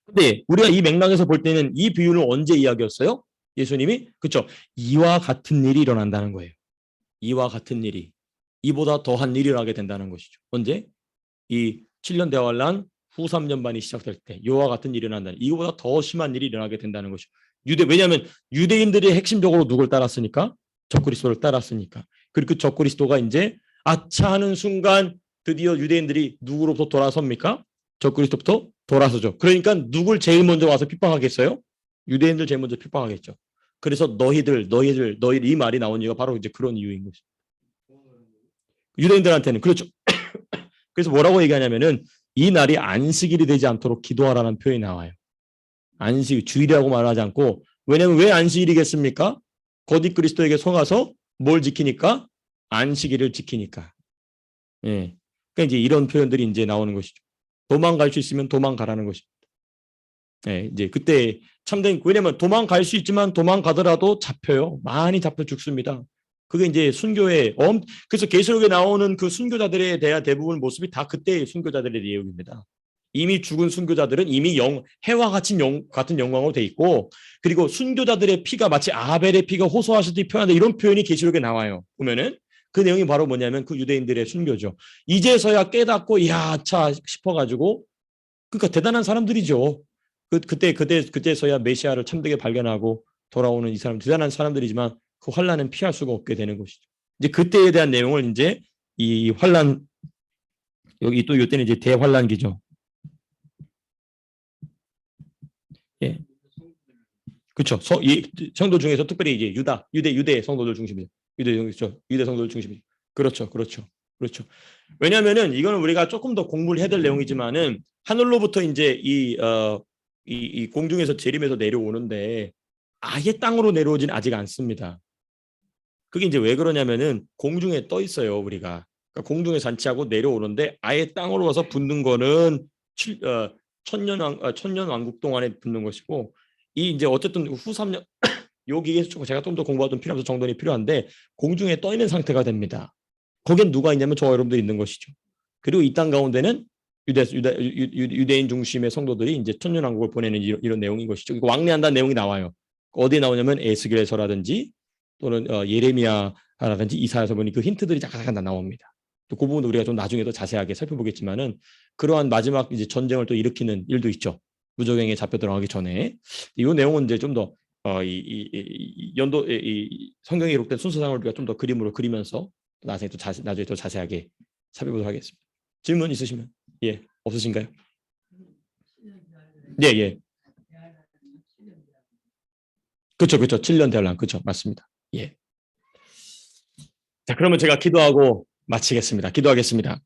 근데 우리가 이 맥락에서 볼 때는 이 비유를 언제 이야기했어요? 예수님이 그렇죠. 이와 같은 일이 일어난다는 거예요. 이와 같은 일이 이보다 더한 일을 하게 된다는 것이죠. 언제? 이 7년 대환란 후 3년 반이 시작될 때 이와 같은 일이 일어난다는 이거보다 더 심한 일이 일어나게 된다는 것이죠. 왜냐하면 유대인들이 핵심적으로 누굴 따랐으니까 적그리스도를 따랐으니까 그리고 그 적그리스도가 이제 아차하는 순간 드디어 유대인들이 누구로부터 돌아섭니까? 적그리스도부터 돌아서죠. 그러니까 누굴 제일 먼저 와서 핍박하겠어요? 유대인들 제일 먼저 핍박하겠죠. 그래서 너희들 이 말이 나온 이유가 바로 이제 그런 이유인 것이죠. 유대인들한테는 그렇죠. 그래서 뭐라고 얘기하냐면은 이 날이 안식일이 되지 않도록 기도하라는 표현이 나와요. 안식 주일이라고 말하지 않고 왜냐하면 왜 안식일이겠습니까? 거짓 그리스도에게 속아서 뭘 지키니까 안식일을 지키니까. 예. 그러니까 이제 이런 표현들이 이제 나오는 것이죠. 도망갈 수 있으면 도망가라는 것입니다. 예, 이제 그때 참된 왜냐면 도망갈 수 있지만 도망가더라도 잡혀요. 많이 잡혀 죽습니다. 그게 이제 순교의 그래서 계시록에 나오는 그 순교자들에 대한 대부분 모습이 다 그때의 순교자들의 내용입니다. 이미 죽은 순교자들은 이미 해와 같은 영광으로 돼 있고 그리고 순교자들의 피가 마치 아벨의 피가 호소하시듯이 표현한다 이런 표현이 계시록에 나와요. 보면은 그 내용이 바로 뭐냐면 그 유대인들의 순교죠. 이제서야 깨닫고 야차 싶어가지고 그러니까 대단한 사람들이죠. 그때서야 메시아를 참되게 발견하고 돌아오는 이 사람 대단한 사람들이지만 그 환란은 피할 수가 없게 되는 것이죠. 이제 그때에 대한 내용을 이제 이 환란 여기 또 이때는 이제 대환란기죠. 예, 그렇죠. 성도 중에서 특별히 이제 유대 성도들 중심이죠. 유대 성도들 중심이죠. 그렇죠. 왜냐하면은 이거는 우리가 조금 더 공부를 해야 될 내용이지만은 하늘로부터 이제 이 공중에서 재림에서 내려오는데 아예 땅으로 내려오진 아직 않습니다. 그게 이제 왜 그러냐면은 공중에 떠 있어요 우리가. 그러니까 공중에 잔치하고 내려오는데 아예 땅으로 와서 붙는 거는 천년 왕국 동안에 붙는 것이고 이 이제 어쨌든 후 3년 여기에서 제가 좀 더 공부가 좀 필요해서 정돈이 필요한데 공중에 떠 있는 상태가 됩니다. 거긴 누가 있냐면 저 여러분들이 있는 것이죠. 그리고 이 땅 가운데는 유대인 중심의 성도들이 이제 천년왕국을 보내는 이런 내용인 것이죠. 이거 왕래한다는 내용이 나와요. 어디에 나오냐면 에스겔서라든지 또는 예레미야라든지 이사야서 보니 그 힌트들이 잠깐 나옵니다. 또 그 부분도 우리가 좀 나중에 더 자세하게 살펴보겠지만은 그러한 마지막 이제 전쟁을 또 일으키는 일도 있죠. 무적행에 잡혀 들어가기 전에 이 내용은 이제 좀 더 성경에 기록된 순서상을 우리가 좀 더 그림으로 그리면서 나중에 또 자세하게 살펴보도록 하겠습니다. 질문 있으시면 없으신가요? 예. 그렇죠. 7년 대환란 그렇죠. 맞습니다. 예. 자, 그러면 제가 기도하고 마치겠습니다. 기도하겠습니다.